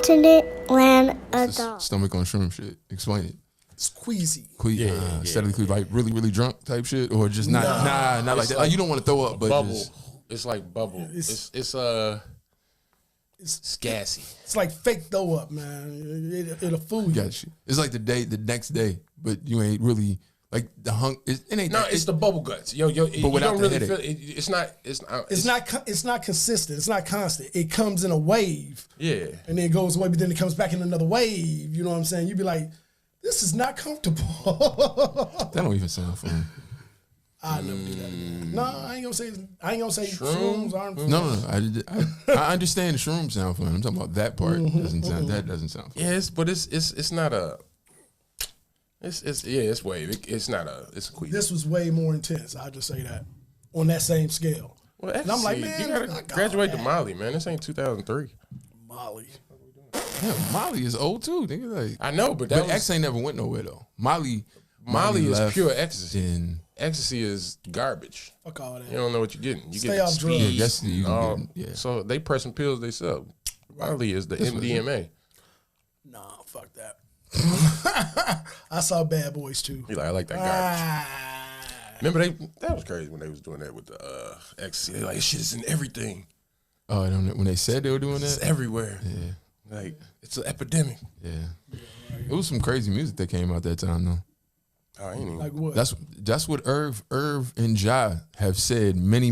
alternate land adult. Stomach on shroom shit. Explain it. It's queasy. Steadily queasy, like really, really drunk type shit, or just not like that. Like, you don't want to throw up, but bubble. Just, it's like bubble. It's gassy. It's like fake throw up, man. It'll fool you. Got you. It's like the next day, but you ain't really like the it ain't. No, it's the bubble guts. But you without don't the really headache. feel. It's not consistent. It's not constant. It comes in a wave. Yeah. And then it goes away, but then it comes back in another wave. You know what I'm saying? You'd be like, this is not comfortable. That don't even sound fun. I never do that again. No, I ain't gonna say shrooms aren't fun. No. I understand the shrooms sound fun. I'm talking about that part. That doesn't sound fun. Yes, but it's not a. It's wave. It's not a. It's a queasy. This was way more intense. I'll just say that on that same scale. Well, and I'm like, man, you gotta graduate to Molly, man. This ain't 2003. Molly. Yeah, Molly is old too. Nigga, like, I know, but X ain't never went nowhere though. Molly is left pure ecstasy. And ecstasy is garbage. Fuck all that. You don't know what you're getting. You Stay get off drugs. Yeah, you can get, So they pressing pills they sell. Molly is the MDMA. Nah, fuck that. I saw Bad Boys too. You like, I like that garbage. Remember that was crazy when they was doing that with the ecstasy. They like, this shit is in everything. Oh, I don't know. When they said they were doing It's that? everywhere. Yeah. Like, it's an epidemic. Yeah. It was some crazy music that came out that time though. I ain't even. Like what? That's what Irv and Ja have said many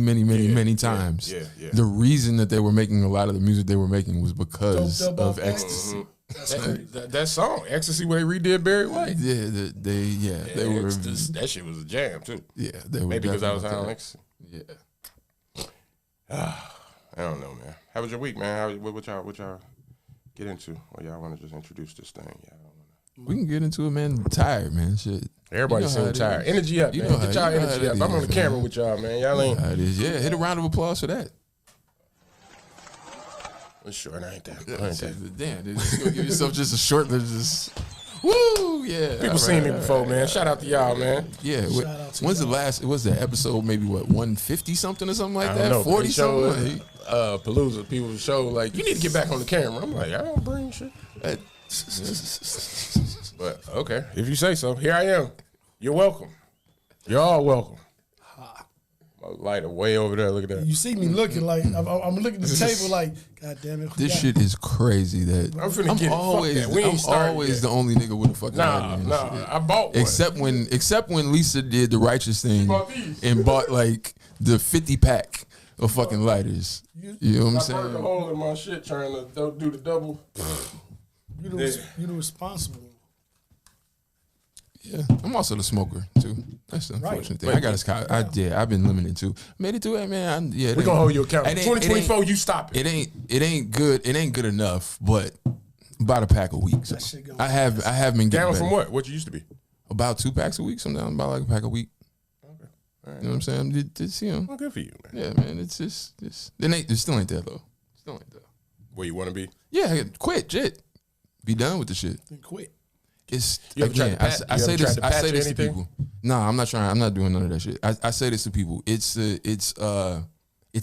times. Yeah. The reason that they were making a lot of the music they were making was because of ecstasy. That song, Ecstasy, where they redid Barry White. Yeah, they were. That shit was a jam too. Yeah, they were. Maybe because I was definitely high on out ecstasy. Yeah. I don't know, man. How was your week, man? What y'all get into? Or y'all want to just introduce this thing? We can get into it, man. I'm tired, man. Shit. Everybody seems tired. Energy up, man. Get y'all energy up. I'm on the camera with y'all, man. Y'all ain't. Yeah, hit a round of applause for that. Sure, I ain't that. Damn, just give yourself just a short little just. Woo, yeah. People seen me before, man. Shout out to y'all, man. Yeah. When's the last? It was the episode maybe 150 something or something like that. Know, 40 something. Palooza people show like you need to get back on the camera. I'm like, I don't bring shit. But okay, if you say so, here I am. You're welcome. You're all welcome. My lighter way over there. Look at that. You see me looking like I'm looking at the table like, God damn it. This shit is crazy. That I'm always the only nigga with a fucking lighter. Nah, I bought one. Except when Lisa did the righteous thing and bought like the 50 pack of fucking lighters. You know what I'm saying? I burned a hole in my shit trying to do the double. You the responsible. Yeah, I'm also the smoker too. That's the unfortunate thing. I've been limited too. Made it to it, man. We're gonna hold you accountable. 2024, you stop it. It ain't good. It ain't good enough. But about a pack a week. So I have been getting down better. from what you used to be. About 2 packs a week. Sometimes about like a pack a week. Okay, all right. You know what I'm saying? Just, you know. Well, good for you, man. Yeah, man. It still ain't there though. Still ain't there. Where you want to be? Yeah, quit. Shit. Be done with the shit. Then quit. It's you again. I say this to people. No, I'm not trying. I'm not doing none of that shit. I say this to people. It's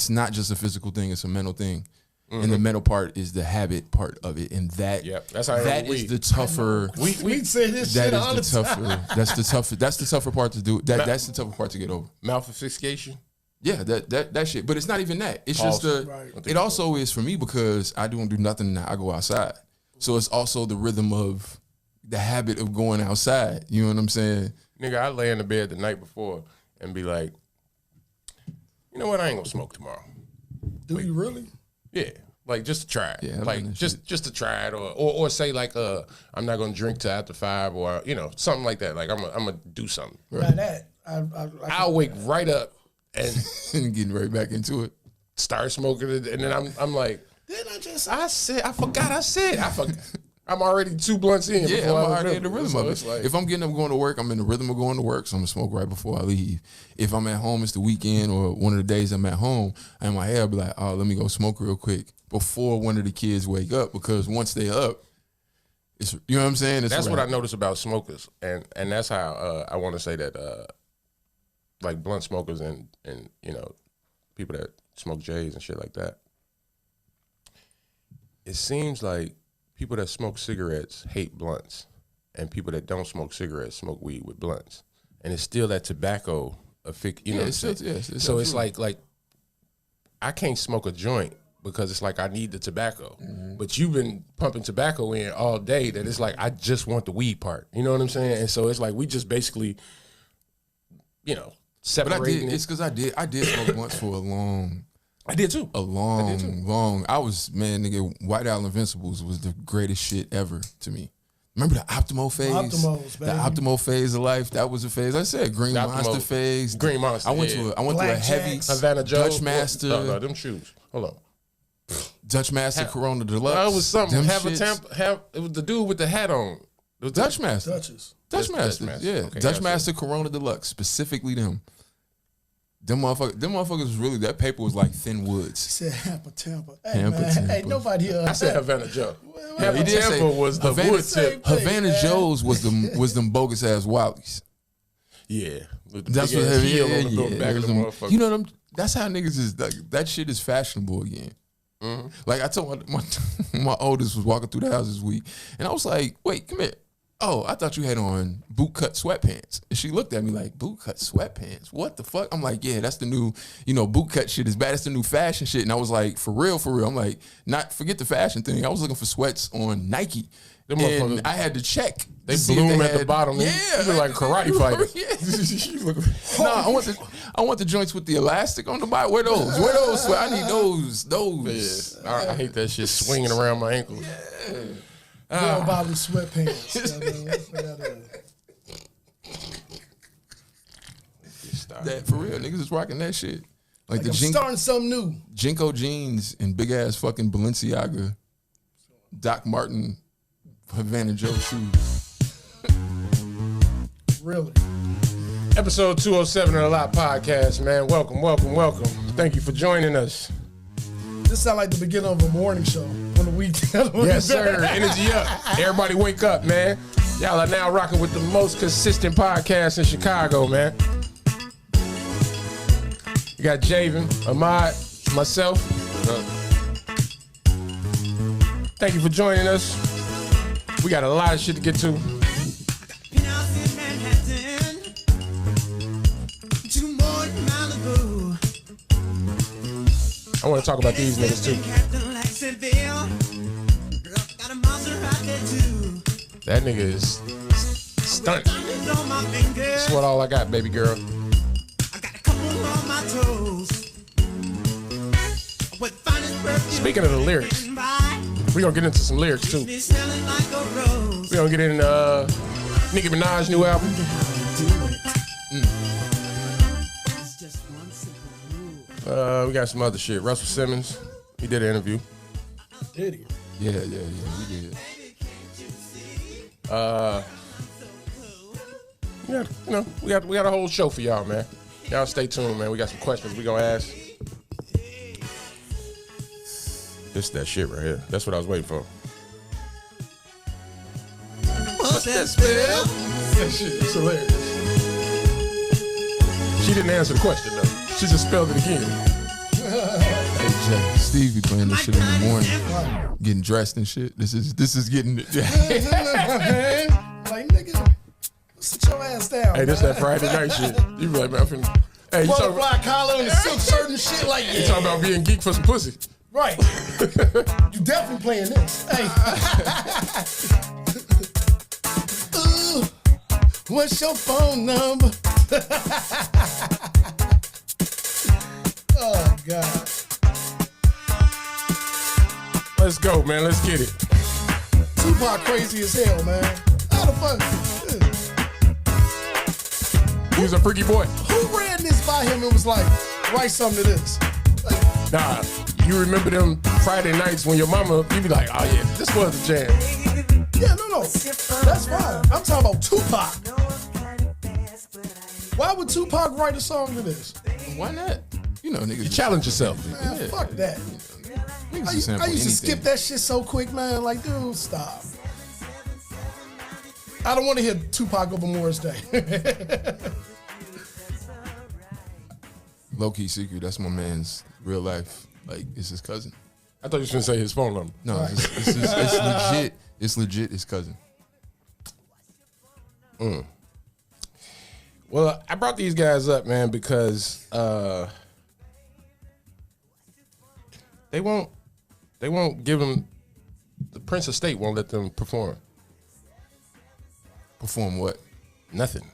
not just a physical thing. It's a mental thing, and the mental part is the habit part of it, and that's how that is the tougher. We say this shit all the time. That's the tougher part to do. That's the tougher part to get over. Mouth asphyxiation. Yeah, that shit. But it's not even that. It's just it also is for me because I don't do nothing now. I go outside, so it's also the rhythm of the habit of going outside. You know what I'm saying? Nigga, I lay in the bed the night before and be like, you know what? I ain't gonna smoke tomorrow. Do you really? Yeah. Like just to try it. Yeah, like just to try it or say like I'm not gonna drink till after 5 or something like that. Like I'm gonna do something. Right. Now that I'll wake right up and getting right back into it. Start smoking it, and then I'm like, I forgot. I'm already 2 blunts in. Yeah, I'm already in the rhythm of it. Like, if I'm getting up going to work, I'm in the rhythm of going to work, so I'm going to smoke right before I leave. If I'm at home, it's the weekend or one of the days I'm at home, and my hair, I'll be like, oh, let me go smoke real quick before one of the kids wake up, because once they up, it's, you know what I'm saying? That's what I notice about smokers, and that's how I want to say that, like blunt smokers and people that smoke J's and shit like that. It seems like people that smoke cigarettes hate blunts, and people that don't smoke cigarettes smoke weed with blunts, and it's still that tobacco effect. You know what I'm saying? So it's like I can't smoke a joint because it's like I need the tobacco, but you've been pumping tobacco in all day that it's like I just want the weed part. You know what I'm saying? And so it's like we just basically, separating. But it's because I did smoke blunts for a long. I did too. I was, nigga, White Island Invincibles was the greatest shit ever to me. Remember the Optimo phase? Optimos, baby. The Optimo phase of life. That was a phase. I said Green Monster phase. Green Monster. I went to a heavy Havana Joe. Dutch Master. No, them shoes. Hold on. Dutch Master Corona Deluxe. That was something. It was the dude with the hat on. It was Dutch Master. Dutch Master. Yeah. Okay, Dutch Master Corona Deluxe. Specifically them. Them motherfuckers was really, that paper was like thin woods. He said Hamper Tampa. Hey, Hamper man. Tampa. Hey, nobody. I said Havana Joe. Yeah, he did say Tampa was the wood tip. Havana Joe's was them bogus ass Wallies. Yeah. That's what heel on the back of the motherfucker. You know them. That's how niggas is. That shit is fashionable again. Mm-hmm. Like I told my oldest was walking through the house this week, and I was like, "Wait, come here. Oh, I thought you had on boot cut sweatpants." And she looked at me like, "Boot cut sweatpants? What the fuck?" I'm like, "Yeah, that's the new, boot cut shit is bad. It's the new fashion shit." And I was like, "For real, for real." I'm like, forget the fashion thing. I was looking for sweats on Nike. And I had to check. They bloom at the bottom. Yeah, you look like a karate fighter. I want the joints with the elastic on the bottom. Where those? Where those? I need those. Yeah. I hate that shit swinging around my ankles. Girl Bobby sweatpants. That for real, niggas is rocking that shit. Like the starting something new. Jinko jeans and big ass fucking Balenciaga, Doc Martin, Havana Joe shoes. Really. Episode 207 of the Lot Podcast, man. Welcome. Thank you for joining us. This sounds like the beginning of a morning show on the weekend. Yes, sir. Energy up. Everybody wake up, man. Y'all are now rocking with the most consistent podcast in Chicago, man. You got Javen, Ahmad, myself. Thank you for joining us. We got a lot of shit to get to. I want to talk about these niggas too. That nigga is stunning. That's what all I got, baby girl. Speaking of the lyrics, we're gonna get into some lyrics too. We're gonna get in Nicki Minaj's new album. We got some other shit. Russell Simmons, he did an interview. Did he? Yeah, he did. We got a whole show for y'all, man. Y'all stay tuned, man. We got some questions we gonna ask. This that shit right here. That's what I was waiting for. What's that spell? That shit is hilarious. She didn't answer the question though. She just spelled it again. Hey, Jay, Steve be playing this shit in the morning, getting dressed and shit. This is getting. Like nigga, sit your ass down. Hey, this that Friday night shit. You be like, man, I'm finna. Hey, you talking butterfly collar and a silk shirt and shit like you talking about being geek for some pussy? Right. You definitely playing this. Hey. Ooh, what's your phone number? Oh, God. Let's go, man. Let's get it. Tupac crazy as hell, man. How the fuck? He was a freaky boy. Who ran this by him and was like, write something to this? Like, nah, you remember them Friday nights when your mama, you be like, oh yeah, this was the jam. Yeah, no. That's fine. I'm talking about Tupac. Why would Tupac write a song to this? Why not? Niggas. You challenge yourself. Man, fuck that. I used to skip that shit so quick, man. Like, dude, stop. I don't want to hear Tupac over Morris Day. Low-key secret, that's my man's real life. Like, it's his cousin. I thought you were going to say his phone number. No, it's legit. It's legit his cousin. Well, I brought these guys up, man, because they won't give them. The Prince Estate won't let them perform. Perform what? Nothing.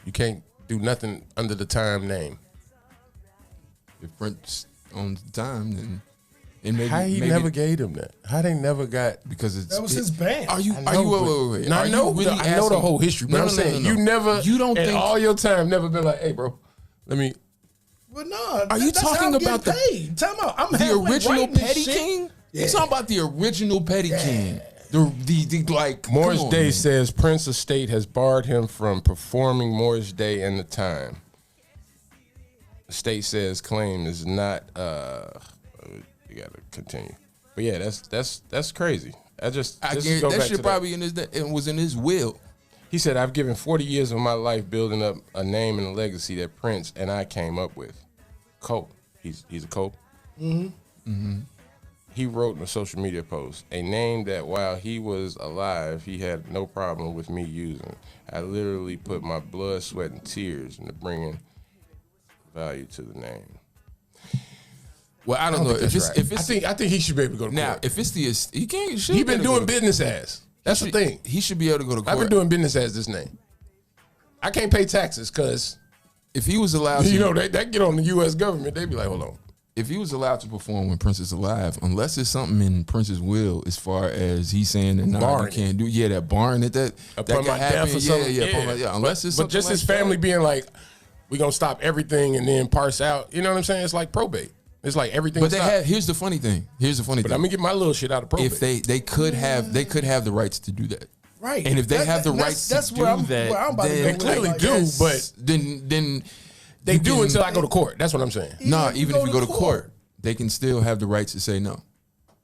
You can't do nothing under the Time name. If Prince owns the Time, then and maybe how he never gave them that? How they never got? Because that was his band. Are you? Wait. I know the whole history, but I'm saying you never. You don't think all your time never been like, hey, bro, let me. Well, no. Are you talking about the time out? I'm the original Petty King? Yeah. You talking about the original Petty King? The like Morris Day says Prince Estate has barred him from performing Morris Day and the Time. The state says claim is not. You gotta continue, but yeah, that's crazy. I guess that shit probably was in his will. He said, "I've given 40 years of my life building up a name and a legacy that Prince and I came up with." Cope, he's a Cope. He wrote in a social media post, a name that while he was alive, he had no problem with me using. I literally put my blood, sweat, and tears into bringing value to the name. Well, I don't know if it's. I think he should be able to go to now. court. If it's he can't. He been doing business as. That's the thing. He should be able to go to court. I've been doing business as this name. I can't pay taxes because if he was allowed, they get on the U.S. government. They be like, hold on. If he was allowed to perform when Prince is alive, unless it's something in Prince's will, as far as he's saying that you can't do, that barring that can happen, unless it's but just his family being like, we gonna stop everything and then parse out. You know what I'm saying? It's like probate. It's like everything. But here's the funny thing. But I'm gonna get my little shit out of probate. If they could have the rights to do that. Right. And if they have the rights to do that, they clearly do. But then. They do until I go to court. That's what I'm saying. No, even if you go to court, they can still have the rights to say no.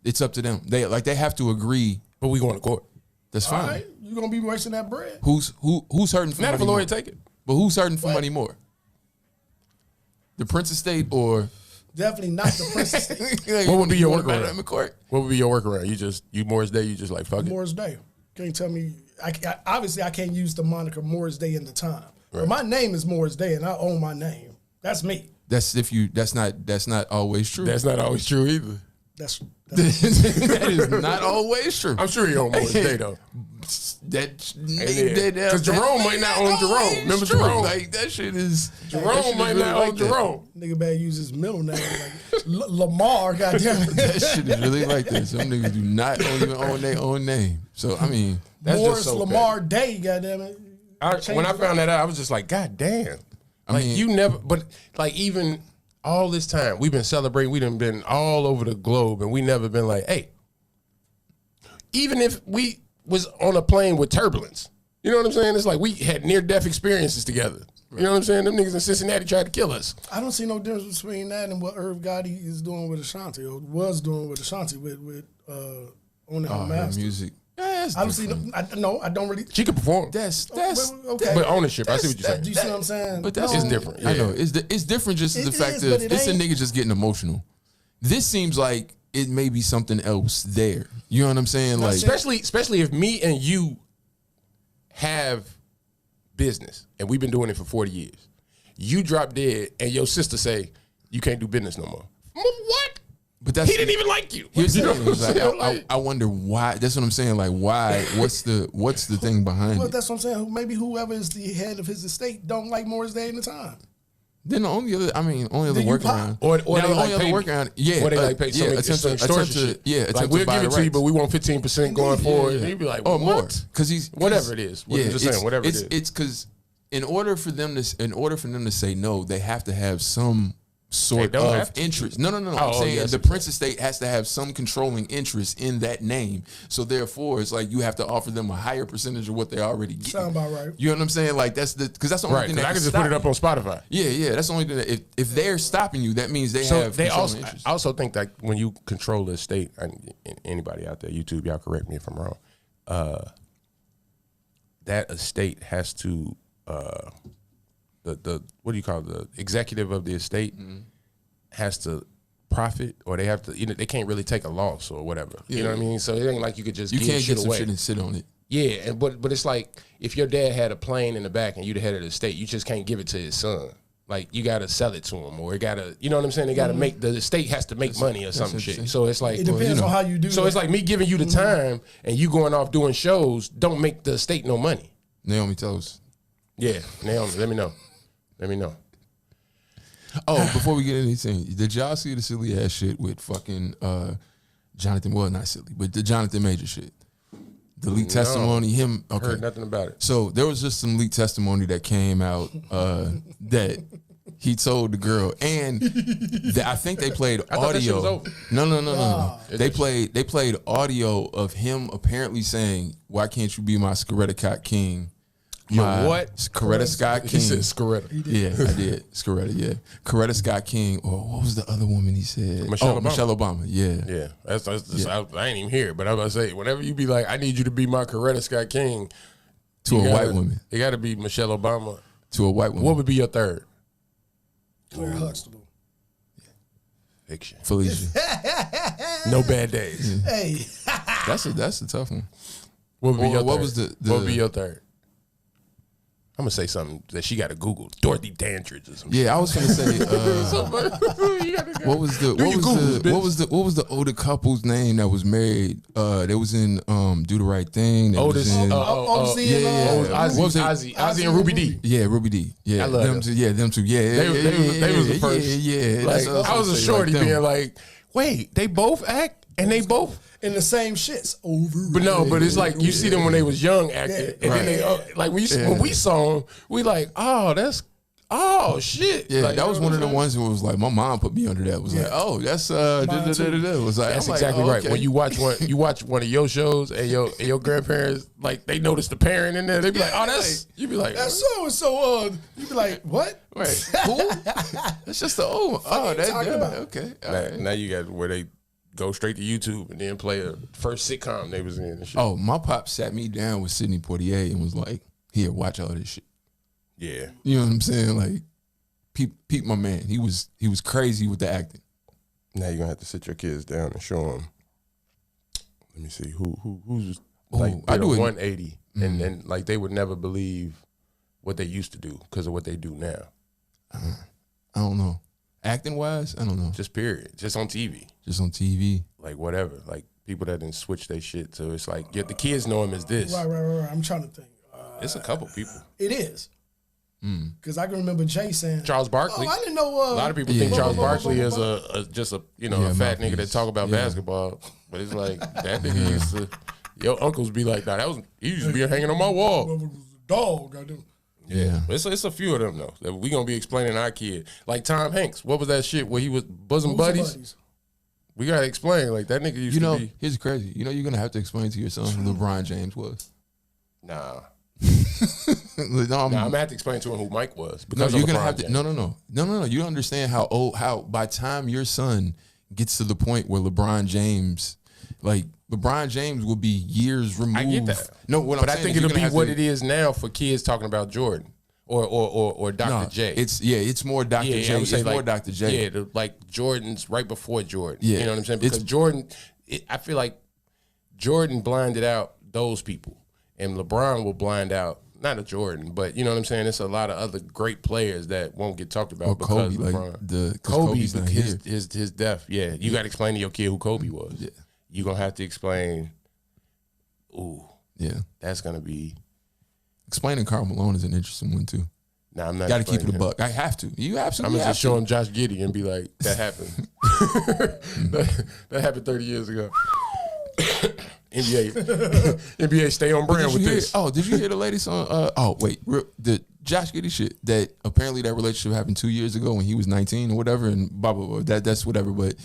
It's up to them. They have to agree. But we going to court. That's fine. All right, you're gonna be wasting that bread. Who's hurting for not money if a lawyer more? take it. But who's hurting for money more? The Prince Estate or definitely not the Prince Estate. What would be your workaround? What would be your workaround? You Morris Day. You just like fuck it. Morris Day. Can't tell me. Obviously I can't use the moniker Morris Day in the Time. Right. But my name is Morris Day, and I own my name. That's me. That's not always true. That's not always true either. That's that is not always true. I'm sure you own Morris Day though. Because Jerome might not own Jerome. Remember true. Jerome? Like that shit is. Jerome might not own Jerome. Nigga better use his middle name like Lamar. Goddamn it. That shit is really like that. Some niggas do not even own their own name. So I mean, that's Morris just so Lamar Day. Goddamn it. When I found that out, I was just like, God damn. I mean, you never. But like even all this time, we've been celebrating. We done been all over the globe, and we never been like, hey. Even if we was on a plane with turbulence. You know what I'm saying? It's like we had near-death experiences together. You know what I'm saying? Them niggas in Cincinnati tried to kill us. I don't see no difference between that and what Irv Gotti is doing with Ashanti, or was doing with Ashanti with owning her masters. Music. Yeah, I don't see I don't really. She could perform. That's okay. But ownership, I see what you're saying. Do you see what I'm saying? But that's different. Yeah. I know it's different. Just the fact that it's a nigga just getting emotional. This seems like it may be something else there. You know what I'm saying? Like especially if me and you have business and we've been doing it for 40 years. You drop dead and your sister say you can't do business no more. What? But he didn't even like you. Here's the thing. I wonder why. That's what I'm saying. Like why? What's the thing behind it? That's what I'm saying. Maybe whoever is the head of his estate don't like Morris Day in the Time. Then the only other workaround, or they like workaround, or they like pay like we'll give it to you, but we want 15% going forward. And you'd be like, more, because whatever it is. Whatever it is. It's because in order for them to say no, they have to have some sort of interest. No. I'm saying the Prince Estate has to have some controlling interest in that name. So therefore, it's like you have to offer them a higher percentage of what they already get. Sound about right. You know what I'm saying? Like that's the only thing that I can just put it up on Spotify. Yeah. That's the only thing that if they're stopping you, that means they have. They also. I also think that when you control the estate, and anybody out there, YouTube, y'all correct me if I'm wrong. That estate has to. The what do you call it? The executive of the estate has to profit or they have to, they can't really take a loss or whatever. Yeah. You know what I mean? So it ain't like you could just give shit some away. Shit and sit on it. Yeah, but it's like if your dad had a plane in the back and you the head of the estate, you just can't give it to his son. Like you gotta sell it to him, or it gotta, you know what I'm saying? They gotta make the state has to make money or some shit. So it's like it depends on how you do. So it's like me giving you the time and you going off doing shows don't make the state no money. Naomi Toast. Yeah, Naomi, let me know. Oh, before we get into anything, did y'all see the silly ass shit with fucking Jonathan? Well, not silly, but the Jonathan Major shit. The leaked testimony, him. Okay, heard nothing about it. So there was just some leaked testimony that came out that he told the girl, and I think they played audio. No. They played audio of him apparently saying, "Why can't you be my Scoretta Scott King?" What? Scoretta Scott King. He said Scoretta. Yeah, I did. Scoretta, yeah. Coretta Scott King. Or what was the other woman he said? Michelle Obama. Michelle Obama, yeah. Yeah. That's I ain't even here, but I'm going to say, whenever you be like, I need you to be my Coretta Scott King. To a white woman. It got to be Michelle Obama. To a white woman. What would be your third? Claire Huxtable. Fiction. Felicia. No bad days. Yeah. Hey. That's a tough one. What would be your third? What would be your third? I'm gonna say something that she got to Google. Dorothy Dandridge or something. Yeah, I was gonna say. What was the older couple's name that was married? They was in Do the Right Thing. Ozzy and Ruby D. Yeah, Ruby D. Yeah, I love them two. Yeah, them two. Yeah, they was the first. Yeah. Like, I was a shorty being like, wait, they both act and they both. In the same shits over. But no, but it's like you see them when they was young acting, and then they like when we saw them, we like, oh shit. Yeah, like, that was one of the ones that was like my mom put me under that. Was like, oh, that's was like that's exactly right. When you watch one of your shows and your grandparents like they notice the parent in there, they be like, oh, that's you be like that's so and so. You be like, what? Right? Who? That's just the old. Oh, that's okay. Now you got where they go straight to YouTube and then play a first sitcom they was in and shit. Oh, my pop sat me down with Sidney Poitier and was like, here, watch all this shit. Yeah. You know what I'm saying? Like, peep my man. He was crazy with the acting. Now you're gonna have to sit your kids down and show them. Let me see who's like I do 180 and then like they would never believe what they used to do because of what they do now. I don't know. Acting wise, I don't know. Just period. Just on TV. Just on TV. Like whatever. Like people that didn't switch their shit. So it's like, the kids know him as this. Right. I'm trying to think. It's a couple people. It is. Because I can remember Jay saying Charles Barkley. Oh, I didn't know. A lot of people think Charles Barkley is just a fat nigga that talk about basketball. But it's like that nigga used to. Your uncles be like, nah, he used to be hanging on my wall. Dog, I do. Yeah, it's a few of them though that we gonna be explaining our kid. Like Tom Hanks, what was that shit where he was bosom buddies? We gotta explain like that nigga used to be. Here's crazy. You know you're gonna have to explain to your son who LeBron James was. Nah. I'm gonna have to explain to him who Mike was. Because you're gonna have to. No. You don't understand how by time your son gets to the point where LeBron James will be years removed. I get that. No, but I think it'll be what it is now for kids talking about Jordan or Dr. J. It's more Dr. J. It's more Dr. J. Yeah, like Jordan's right before Jordan. Yeah. You know what I'm saying? Because Jordan, I feel like Jordan blinded out those people, and LeBron will blind out not a Jordan, but you know what I'm saying. It's a lot of other great players that won't get talked about because Kobe, LeBron. Kobe's his death. Yeah, you got to explain to your kid who Kobe was. Yeah. You're going to have to explain, that's going to be... Explaining Karl Malone is an interesting one, too. Nah, I'm not. Got to keep it a buck. I have to. You absolutely I'm going to just show him Josh Giddey and be like, that happened. that happened 30 years ago. NBA stay on brand with this. Oh, did you hear the latest on... the Josh Giddey shit, that apparently that relationship happened 2 years ago when he was 19 or whatever, and blah, blah, blah. That's whatever, but...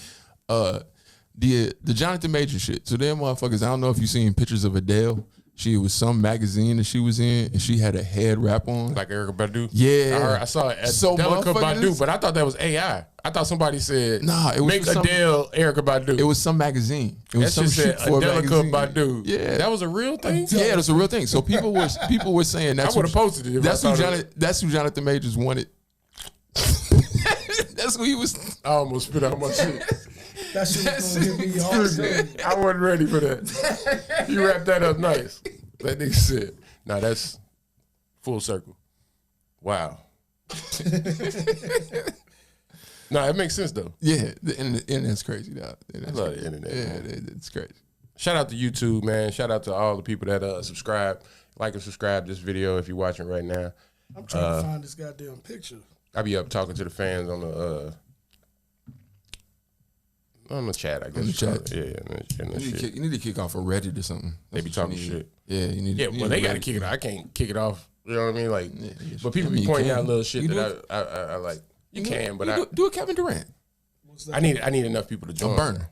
The Jonathan Major shit. So them motherfuckers, I don't know if you seen pictures of Adele. She was some magazine that she was in, and she had a head wrap on. Like Erykah Badu? Yeah. I saw it. Erykah Badu, but I thought that was AI. I thought somebody said, it was make Adele Erykah Badu. It was some magazine. It was that some shit shit for Erykah Badu. Yeah. That was a real thing? Yeah, it was a real thing. So people were saying that's I would have posted it. That's who Jonathan Majors wanted. That's what he was. I almost spit out my shit. That shit was gonna hit me hard. I wasn't ready for that. You wrapped that up nice. That nigga said, "Nah, that's full circle." Wow. Nah, it makes sense though. Yeah, the internet's crazy, dog. I love the internet. Yeah, it's crazy. Shout out to YouTube, man. Shout out to all the people that subscribe, like and subscribe this video if you're watching right now. I'm trying to find this goddamn picture. I be up talking to the fans on the chat, I guess. On the chat. Yeah. You need to kick off a Reddit or something. They be talking shit. Yeah, you need. Yeah, well, they got to kick it off. I can't kick it off. You know what I mean? Like, but people be pointing out little shit that I like. You can, but do a Kevin Durant. I need enough people to join. A burner.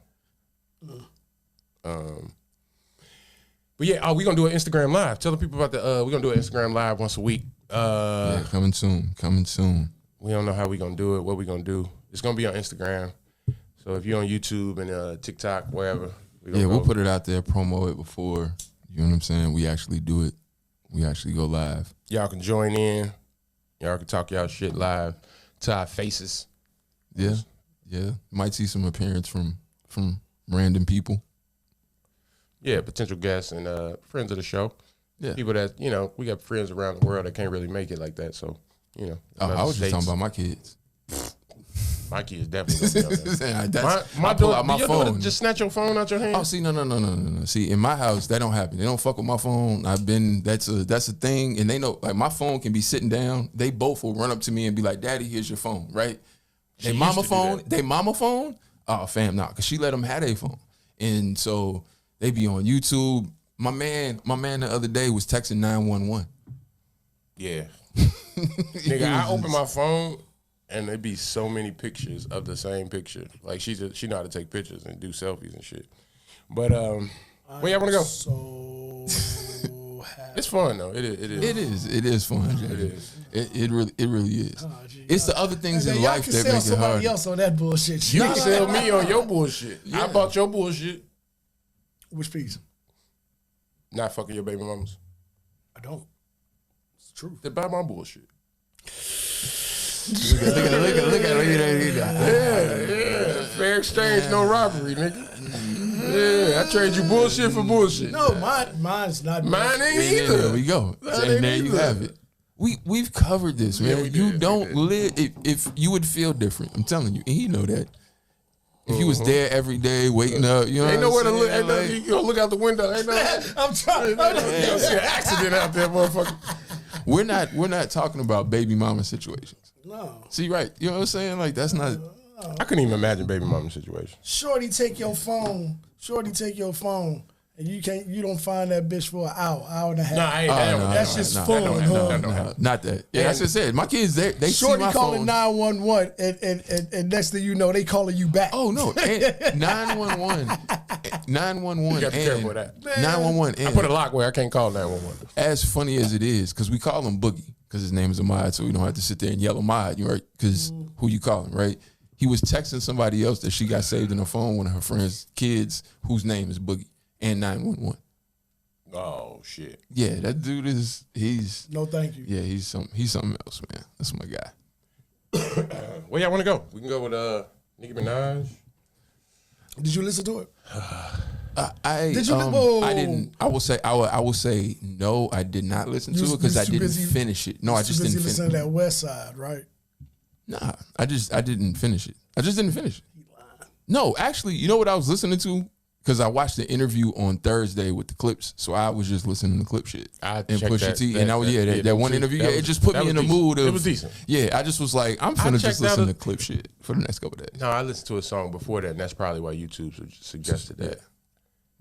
But yeah, we gonna do an Instagram live. Tell the people about we're gonna do an Instagram live once a week. Yeah, coming soon. We don't know how we gonna do it, what we gonna do. It's gonna be on Instagram. So if you're on YouTube and TikTok, wherever. We'll put it out there, promo it before, you know what I'm saying? We actually do it. We actually go live. Y'all can join in. Y'all can talk y'all shit live to our faces. Yeah. Might see some appearance from random people. Yeah, potential guests and friends of the show. Yeah. People that, we got friends around the world that can't really make it like that. So, I was just talking about my kids. My kids definitely don't be on that. I pull out my phone. Daughter just snatch your phone out your hand? Oh, see, no. See, in my house, that don't happen. They don't fuck with my phone. That's a thing. And they know, like, my phone can be sitting down. They both will run up to me and be like, Daddy, here's your phone, right? They mama phone? Oh, fam, nah, because she let them have their phone. And so they be on YouTube. My man the other day was texting 911. Yeah. Nigga, I open my phone and there be so many pictures of the same picture. Like she know how to take pictures and do selfies and shit. But where y'all want to go? So happy. It's fun though. It is. It is fun. It is. It really is. Oh, it's the other things in life that make it hard. You can sell somebody else on that bullshit. You can sell me on your bullshit. Yeah. I bought your bullshit. Which piece? Not fucking your baby mamas. I don't. It's true. They buy my bullshit. Look at Yeah. Fair exchange, no robbery, nigga. Yeah, I trade you bullshit for bullshit. No, mine's not. Mine ain't either. There we go. And there you have it. We've covered this, man. Yeah, you don't live if you would feel different. I'm telling you, and he know that. If you was there every day, waking up, you know, ain't nowhere to look. Ain't no, you gonna look out the window. Ain't no. I'm trying. You gonna see an accident out there, motherfucker. We're not talking about baby mama situations. No. See, right? You know what I'm saying? Like that's not. I couldn't even imagine baby mama situation. Shorty take your phone, and you don't find that bitch for an hour and a half. No, I ain't. That's just fun. Not that. Yeah, that's just it. My kids, they Shorty see my calling phone. 911, and next thing you know, they calling you back. Oh no, 911. You got to be careful with that. 911. I put a lock where I can't call 911. As funny as it is, because we call him Boogie, because his name is Ahmad, so we don't have to sit there and yell Ahmad, right? Because who you calling, right? He was texting somebody else that she got saved in her phone, one of her friends' kids, whose name is Boogie, and 911. Oh shit. Yeah, that dude he's no thank you. Yeah, he's something else, man. That's my guy. Where y'all want to go? We can go with Nicki Minaj. Did you listen to it? Did you? I didn't. I will say no. I did not listen to it because I didn't finish it. No, I just didn't finish it. Listening to that West Side, right? Nah, I didn't finish it. I just didn't finish it. No, actually, you know what I was listening to? Because I watched the interview on Thursday with the clips, so I was just listening to clip shit and Pusha T, and that one interview, it just put me in the mood of. It was decent. Yeah, I just was like, I'm finna just listen to clip shit for the next couple of days. No, I listened to a song before that, and that's probably why YouTube suggested that.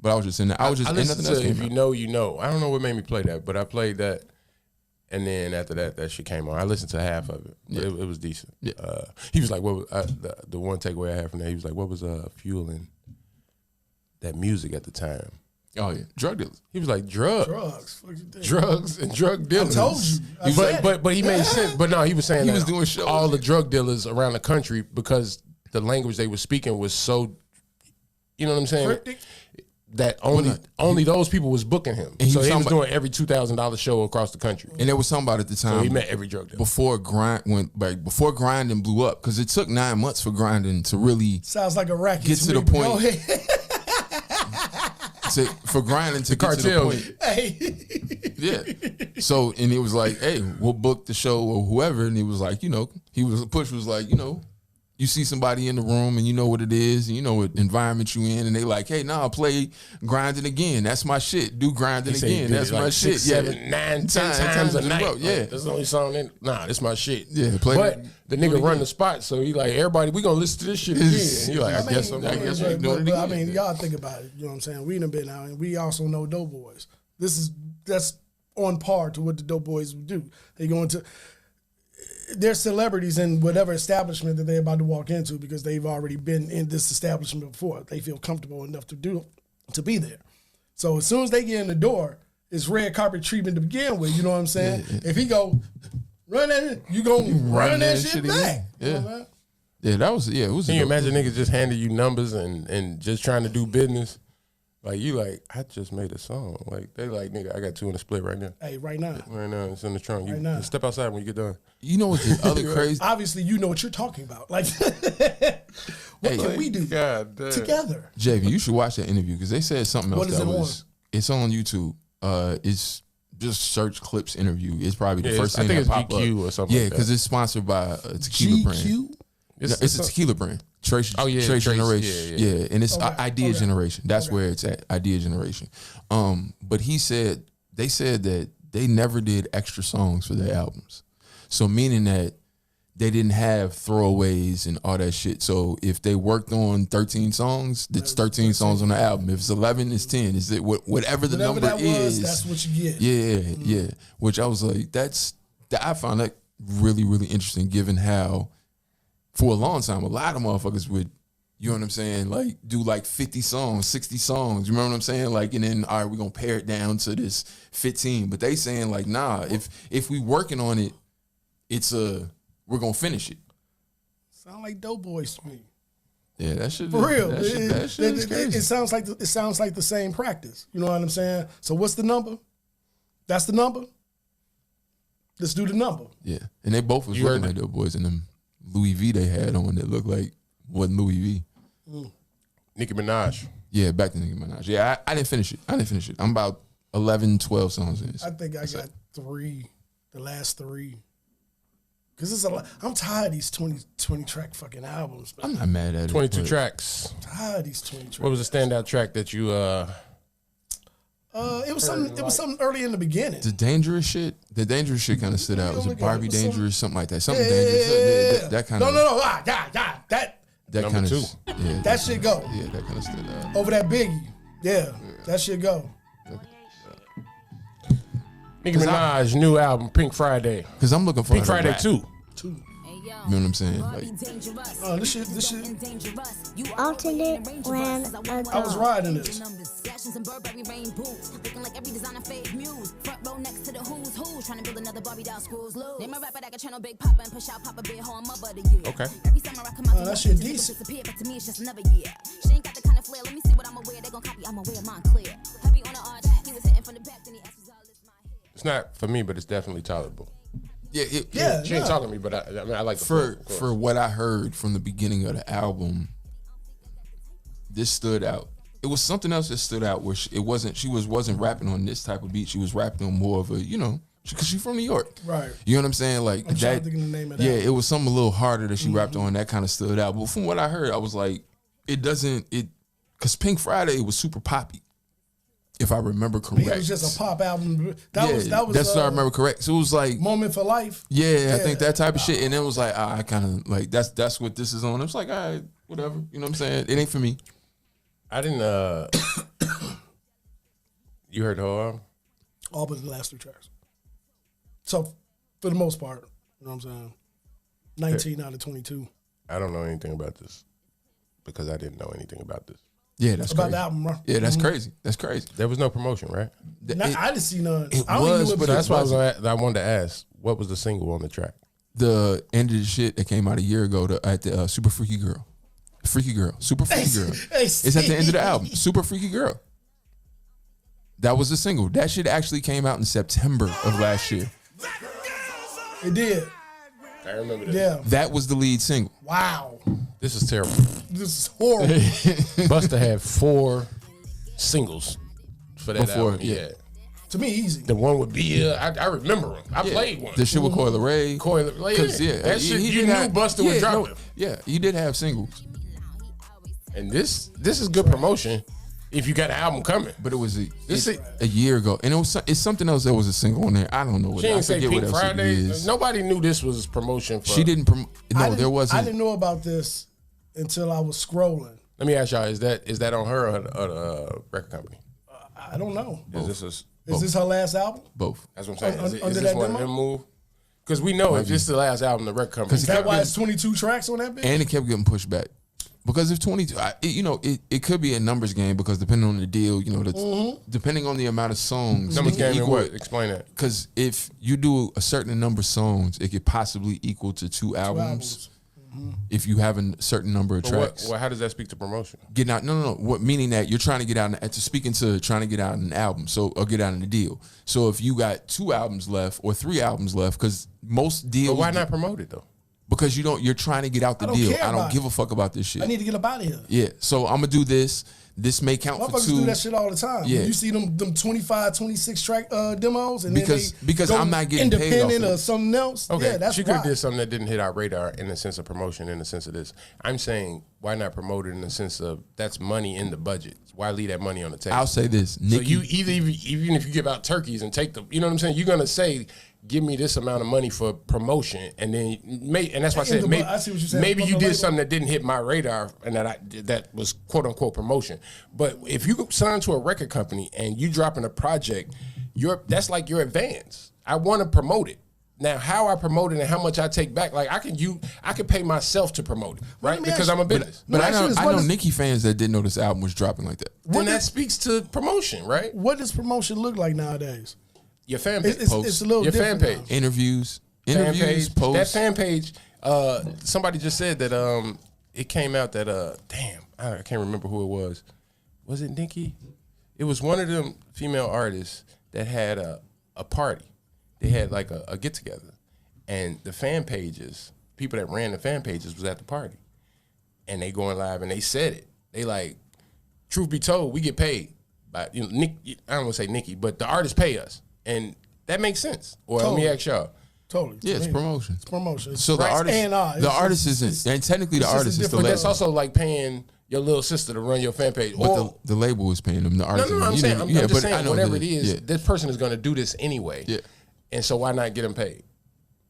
But I was just in that. I listened to If You Know, You Know. I don't know what made me play that, but I played that, and then after that shit came on. I listened to half of it. Yeah. It was decent. Yeah. He was like, "What?" The one takeaway I had from that, he was like, "What was fueling that music at the time?" Oh yeah, drug dealers. He was like, drugs and drug dealers. I told you. But he made sense. But no, he was saying he was doing shows. All the drug dealers around the country, because the language they were speaking was so, you know what I'm saying? Cryptic? that only those people was booking him. And so he was doing every $2,000 show across the country. And there was somebody at the time. So he met every drug dealer. Before grinding blew up, because it took 9 months for grinding to really sounds like a racket. Get to the point. For grinding to get to the point. Hey. Yeah. So, and he was like, hey, we'll book the show or whoever. And he was like, Push was like, you see somebody in the room and you know what it is, and you know what environment you in, and they like, hey, nah, play grinding again. That's my shit. Do grinding again. That's my shit. 7, 9, 10 times a night. Yeah. That's the only song. That's my shit. Yeah. But the nigga run the spot, so he like, everybody, we gonna listen to this shit again. And he like, I guess we doing it again. I mean, y'all think about it. You know what I'm saying? We done been out, and we also know dope boys. That's on par to what the dope boys do. They go into. They're celebrities in whatever establishment that they're about to walk into because they've already been in this establishment before. They feel comfortable enough to be there. So as soon as they get in the door, it's red carpet treatment to begin with. You know what I'm saying? Yeah. If he go run that, you gonna run that shit back. Yeah. You know what I mean? Yeah, that was it was. Can you imagine niggas just handing you numbers and just trying to do business? Like, you like, I just made a song. Like, they like, nigga, I got 2 in the split right now. Hey, right now. Right now, it's in the trunk. Right now. Step outside when you get done. You know what the other crazy? Obviously, you know what you're talking about. Like, what can we do together? JV, you should watch that interview because they said something else. What is it on? It's on YouTube. It's just search clips interview. It's probably the first I thing think that it's pop GQ up. or something. Yeah, like because it's sponsored by a tequila brand. It's a tequila brand. Trace Generation. Yeah, and it's Idea Generation. That's where it's at. Idea Generation. But they said that they never did extra songs for their albums. So meaning that they didn't have throwaways and all that shit. So if they worked on 13 songs, it's 13 songs on the album. If it's 11, it's 10. Is it whatever the number is? That's what you get. Yeah. Which I was like, I found that really, really interesting, given how for a long time a lot of motherfuckers would, you know what I'm saying, like do like 50 songs, 60 songs. You remember what I'm saying? Like, and then all right, we're gonna pare it down to this 15. But they saying like, nah, if we working on it, we're gonna finish it. Sound like dope boys to me. Yeah, that shit for real. That shit is crazy. It sounds like the same practice. You know what I'm saying? So what's the number? That's the number. Let's do the number. Yeah, and they both was looking at dope boys in them Louis V they had on that looked like wasn't Louis V. Nicki Minaj. Yeah, back to Nicki Minaj. Yeah, I didn't finish it. I'm about 11, 12 songs in. I think I got 3, the last 3. Because it's a lot. I'm tired of these 20 track fucking albums. Man. I'm not mad at it. 22 tracks. I'm tired of these 20 tracks. What was the standout track that you it was something early in the beginning. The dangerous shit kind of stood out. Was it Barbie Dangerous? Something like that. Something dangerous. That kind of. No. That kind of. Yeah, that shit go. Yeah, that kind of stood out. Over that Biggie. Yeah, that shit go. Nicki Minaj new album Pink Friday. Because I'm looking for Pink Friday 2. You know what I'm saying? Like, this shit. Alternate when I was riding this. Okay. That shit decent. It's not for me, but it's definitely tolerable. Yeah, she ain't talking to me, but I like the for what I heard from the beginning of the album. This stood out. It was something else that stood out where she wasn't rapping on this type of beat. She was rapping on more of a, because she's from New York, right? You know what I'm saying? Like I'm trying to think of the name of that. Yeah, it was something a little harder that she rapped on. That kind of stood out. But from what I heard, I was like, because Pink Friday was super poppy. If I remember correct, it was just a pop album. That's what I remember correct. So it was like Moment for Life. Yeah, I think that type of shit. And it was like, I kind of like that's what this is on. It was like, all right, whatever. You know what I'm saying? It ain't for me. I didn't. You heard the whole album? All but the last 3 tracks. So for the most part, you know what I'm saying? 19 out of 22. I don't know anything about this because I didn't know anything about this. Yeah, that's about crazy. the album, bro. Yeah, that's crazy. That's crazy. There was no promotion, right? I didn't see none. It was, but that's why I wanted to ask. What was the single on the track? The end of the shit that came out a year ago at the Super Freaky Girl. Super Freaky Girl. It's at the end of the album. Super Freaky Girl. That was a single. That shit actually came out in September of last year. It did. I remember that. Yeah. That was the lead single. Wow. This is terrible. This is horrible. Busta had 4 singles for that Before, album. yeah. To me, easy. The one with B. I remember him. I played one. The shit with Coi Leray. That shit, you knew Busta would drop it. Yeah, he did have singles. And this is good promotion if you got an album coming. But it was a year ago. And it's something else that was a single on there. I don't know what She I didn't say forget Pink what else Friday. it is. Nobody knew this was promotion for. She didn't promote. No, there I wasn't. didn't know about this until I was scrolling. Let me ask y'all, is that on her or the record company? I don't know. Is this her last album? Both. That's what I'm saying. Is Under this that one demo? of them move? Because we know if this is the last album, the record company. Is that why it's 22 tracks on that bitch? And it kept getting pushed back. Because if 22, it could be a numbers game because depending on the deal, depending on the amount of songs. Numbers game and what? Explain that. Because if you do a certain number of songs, it could possibly equal to 2 albums. If you have a certain number of tracks. How does that speak to promotion? Getting out, no. What meaning that you're trying to get out, trying to get out an album, or get out in the deal. So if you got 2 albums left or 3 albums left, because most deals. But why not promote it though? Because you're trying to get out the deal. I don't give a fuck about this shit. I need to get up out of here. Yeah, so I'm gonna do this. This may count for 2. Motherfuckers do that shit all the time. Yeah. You see them 25, 26 track demos, and because then I'm not getting paid off independent of or it. something else. Okay, Yeah, that's she could have why. did something that didn't hit our radar in the sense of promotion, in the sense of this. I'm saying, why not promote it in the sense of that's money in the budget? Why leave that money on the table? I'll say this, Nicki. So you even if you give out turkeys and take them, you know what I'm saying? You're gonna say, give me this amount of money for promotion, and then and that's why I said I see what you're saying. maybe you From the did label. something that didn't hit my radar, and that was quote unquote promotion. But if you sign to a record company and you dropping a project, that's like your advance. I want to promote it. Now, how I promote it and how much I take back, like I could pay myself to promote it, right? Because I'm a business. But I know Nicki fans that didn't know this album was dropping like that. Then that speaks to promotion, right? What does promotion look like nowadays? Your fan page, It's a little your different fan page, now. Interviews, fan page, posts. that fan page. Somebody just said that it came out that damn, I can't remember who it was. Was it Nicki? It was one of them female artists that had a party. They had like a get together, and the fan pages, people that ran the fan pages was at the party, and they going live and they said it. They like, truth be told, we get paid by Nick. I don't want to say Nicki, but the artists pay us, and that makes sense. Or let me ask y'all. Totally. Yeah, it's promotion. It's promotion. So the artist isn't, and technically the artist is the But label. that's also like paying your little sister to run your fan page. But the label is paying them. The artist. No, I'm saying, I'm just saying, I know whatever that, it is, yeah. this person is going to do this anyway. Yeah. And so why not get them paid,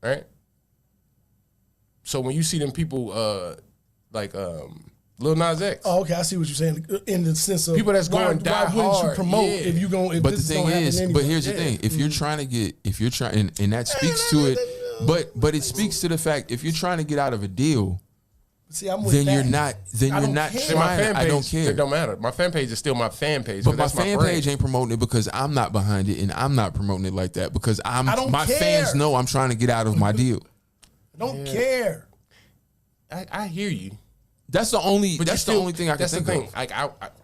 right? So when you see them people like Lil Nas X, Oh, okay, I see what you're saying in the sense of People that's going die why wouldn't you hard, promote yeah. if you going? But the thing is, but here's the thing: if you're trying to get, and that speaks to it, but it speaks to the fact if you're trying to get out of a deal, see, I'm with then that. you're not, I don't care. See, my fan trying. page, I don't care. It don't matter. My fan page is still my fan page. But my that's fan brand. page ain't promoting it because I'm not behind it, and I'm not promoting it like that because I don't my care. fans know I'm trying to get out of my deal. I don't care. I hear you. That's the only. But That's the only thing I can that's think the thing. of. Like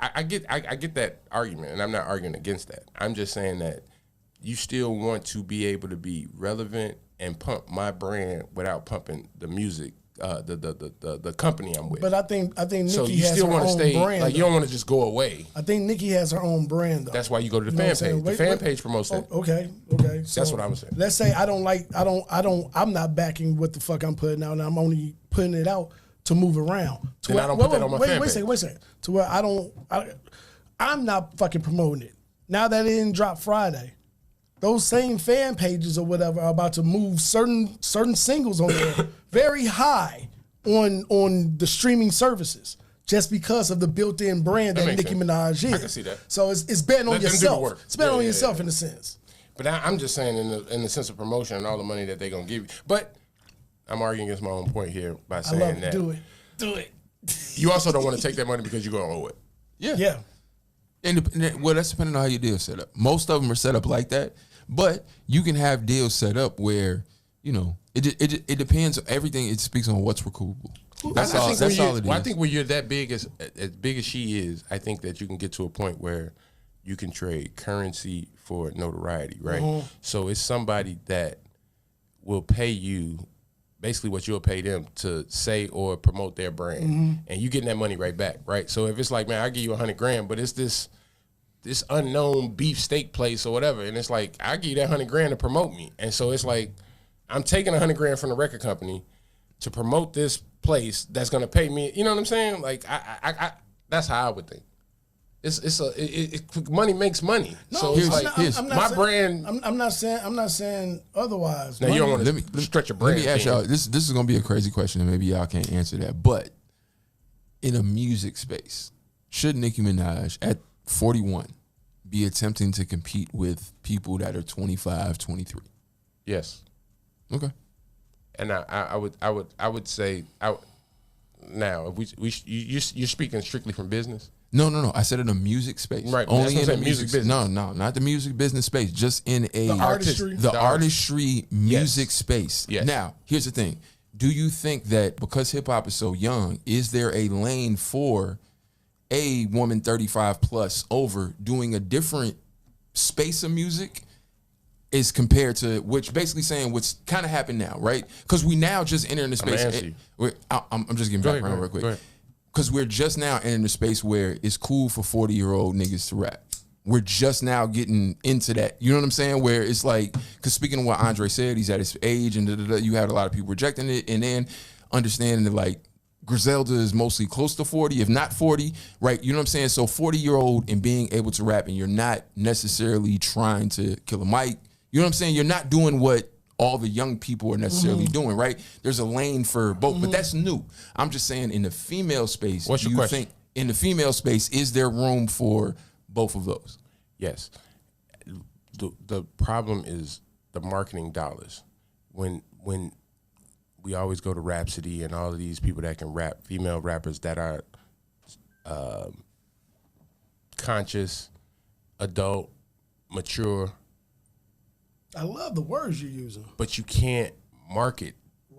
I get that argument, and I'm not arguing against that. I'm just saying that you still want to be able to be relevant and pump my brand without pumping the music, the company I'm with. But I think Nicki so you has still her want to own stay brand. like you don't want to just go away. I think Nicki has her own brand though. That's why you go to the You know what fan I'm page. saying? The fan page promotes that. Okay. So That's what I'm saying. Let's say I'm not backing what the fuck I'm putting out, and I'm only putting it out to move around. Then I don't put that on my fan Wait page. a second. To where I'm not fucking promoting it. Now that it didn't drop Friday, those same fan pages or whatever are about to move certain singles on there very high on the streaming services just because of the built-in brand that makes Nicki sense. Minaj is. I can see that. So it's betting on Let them do the yourself. work. It's betting Yeah, on yeah, yourself yeah. in a sense. But I'm just saying in the sense of promotion and all the money that they're gonna give you. But I'm arguing against my own point here by I saying love it. that Do it. you also don't want to take that money because you're gonna owe it. Yeah. And well, that's depending on how your deal set up. Most of them are set up like that, but you can have deals set up where it depends. Everything it speaks on what's recoupable. That's all. That's all it is. I think when you're that big as big as she is, I think that you can get to a point where you can trade currency for notoriety, right? Mm-hmm. So it's somebody that will pay you basically what you'll pay them to say or promote their brand, Mm-hmm. and you getting that money right back, right? So if it's like, man, I give you $100,000, but it's this unknown beef steak place or whatever, and it's like, I give you that $100,000 to promote me, and so it's like, I'm taking $100,000 from the record company to promote this place that's gonna pay me. You know what I'm saying? Like, I that's how I would think. Money makes money. No, so it's like I'm not my saying, brand. I'm not saying otherwise. Now you don't want to stretch your brand. Let me ask y'all. This is gonna be a crazy question, and maybe y'all can't answer that. But in a music space, should Nicki Minaj at 41 be attempting to compete with people that are 25, 23? Yes. Okay. And I would say now if you're speaking strictly from business. No. I said in a music space. Right. Only in a music business. No, not the music business space. Just in The artistry. The artistry music space. Yes. Now, here's the thing. Do you think that because hip hop is so young, is there a lane for a woman 35 plus over doing a different space of music is compared to, which basically saying what's kind of happened now, right? Because we now just entering the space. I'm just giving background real quick. Because we're just now entering the space where it's cool for 40-year-old niggas to rap. We're just now getting into that. You know what I'm saying? Where it's like, because speaking of what Andre said, he's at his age and you had a lot of people rejecting it. And then understanding that like Griselda is mostly close to 40, if not 40, right? You know what I'm saying? So 40-year-old and being able to rap and you're not necessarily trying to kill a mic. You know what I'm saying? You're not doing what all the young people are necessarily doing, right? There's a lane for both, but that's new. I'm just saying in the female space, What's your question? think in the female space, is there room for both of those? Yes. The problem is the marketing dollars. When we always go to Rhapsody and all of these people that can rap, female rappers that are conscious, adult, mature. I love the words you're using. But you can't market.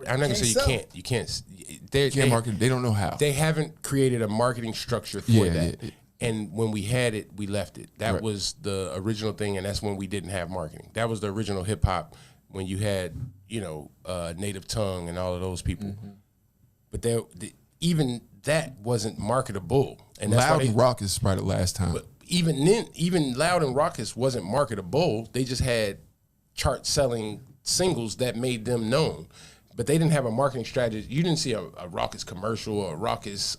I'm not gonna say you can't. You can't. They Market. They don't know how. They haven't created a marketing structure for that. Yeah. And when we had it, we left it. That was the original thing, and that's when we didn't have marketing. That was the original hip hop when you had, Native Tongue and all of those people. But even that wasn't marketable. And that's Loud and Raucous is probably the last time. But even then, even Loud and Raucous wasn't marketable. They just had chart-selling singles that made them known. But they didn't have a marketing strategy. You didn't see a Raucous commercial or a Raucous,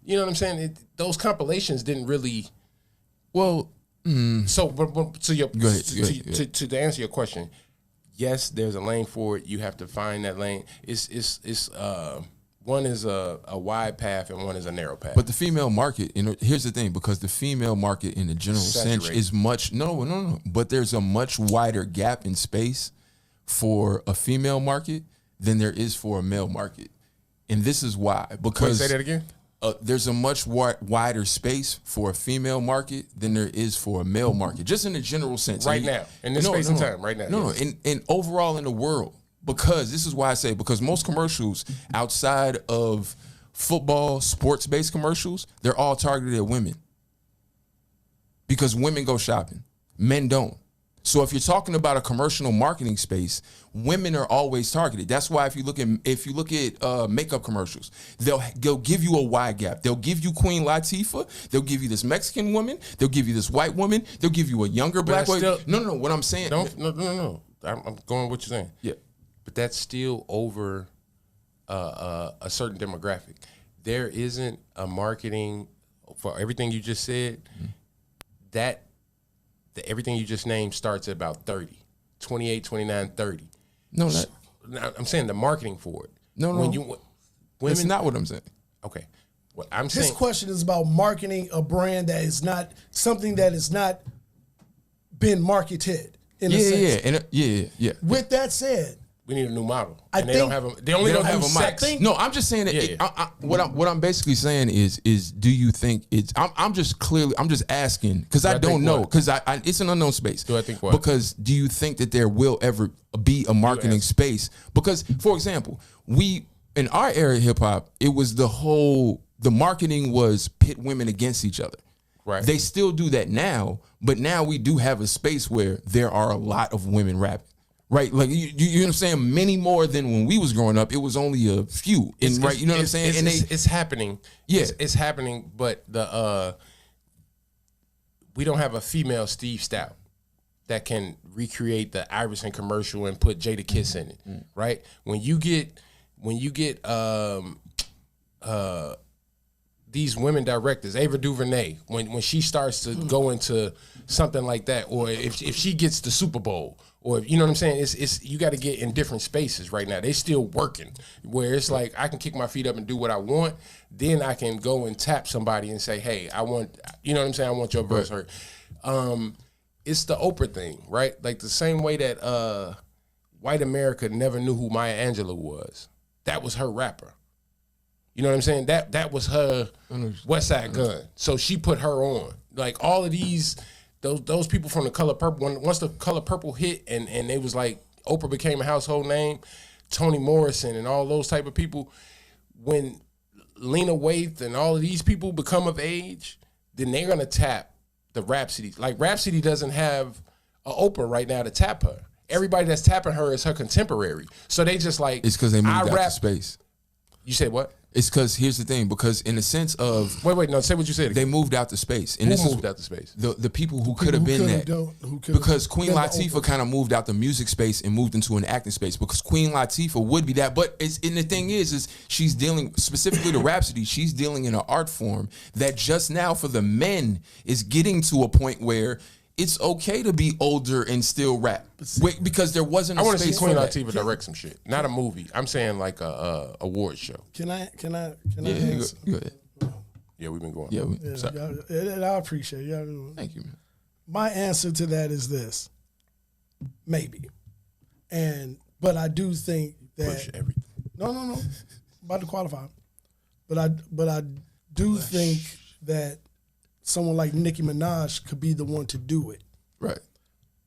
you know what I'm saying? Those compilations didn't really. Well, so your go ahead. To answer your question, yes, there's a lane for it. You have to find that lane. It's one is a wide path and one is a narrow path. But the female market, here's the thing, because the female market in the general sense is much no. But there's a much wider gap in space for a female market than there is for a male market, and this is why. Because say that again. There's a much wider space for a female market than there is for a male market, just in the general sense. Right now, in this space and time, right now. No, and overall in the world, because this is why I say, because most commercials outside of football, sports-based commercials, they're all targeted at women. Because women go shopping, men don't. So if you're talking about a commercial marketing space, women are always targeted. That's why if you look at makeup commercials, they'll give you a wide gap. They'll give you Queen Latifah. They'll give you this Mexican woman. They'll give you this white woman. They'll give you a younger black woman. No. What I'm saying. No. I'm going with what you're saying. Yeah, but that's still over a certain demographic. There isn't a marketing for everything you just said. That. Everything you just named starts at about 30, 28, 29, 30. No, I'm saying the marketing for it. No. That's not what I'm saying. Okay. What I'm saying. This question is about marketing a brand that is not something that has not been marketed in a sense. Yeah. With that said, we need a new model. They don't have a mic. No, I'm just saying that. What I'm basically saying is do you think it's? I'm just asking because I don't know, because I it's an unknown space. Do I think what? Because do you think that there will ever be a marketing space? Because, for example, we in our area of hip hop, it was the marketing was pit women against each other. Right. They still do that now, but now we do have a space where there are a lot of women rapping. Right, like you know what I'm saying. Many more than when we was growing up. It was only a few, and right, you know what I'm saying. And it's happening. Yeah, it's happening. But we don't have a female Steve Stout that can recreate the Iverson commercial and put Jada Kiss in it. Right. When you get these women directors, Ava DuVernay, when she starts to go into something like that, or if she gets the Super Bowl. Or you know what I'm saying? It's you got to get in different spaces right now. They still working where it's like I can kick my feet up and do what I want. Then I can go and tap somebody and say, "Hey, I want," you know what I'm saying? I want your verse heard. It's the Oprah thing, right? Like the same way that white America never knew who Maya Angelou was. That was her rapper. You know what I'm saying? That was her West Side Gun. So she put her on. Like all of these. Those people from the Color Purple, once the Color Purple hit and they was like, Oprah became a household name, Toni Morrison and all those type of people, when Lena Waithe and all of these people become of age, then they're going to tap the Rhapsody. Like Rhapsody doesn't have an Oprah right now to tap her. Everybody that's tapping her is her contemporary. So they just like... It's because they moved out to space. You said what? It's because here's the thing, because in the sense of no, say what you said again. They moved out to space. And who moved out to space? The people who could have been that. Because Queen Latifah kind of moved out the music space and moved into an acting space. Because Queen Latifah would be that, but and the thing is she's dealing specifically to Rhapsody. She's dealing in an art form that just now for the men is getting to a point where it's okay to be older and still rap. Because there wasn't a space. I want to see Queen Latifah direct some shit. Not a movie. I'm saying like a award show. Can I go ahead. Yeah, we've been going. Yeah, and I appreciate it. Thank you, man. My answer to that is this. Maybe. But I do think that Push everything. No. About to qualify. But I do think that someone like Nicki Minaj could be the one to do it. Right.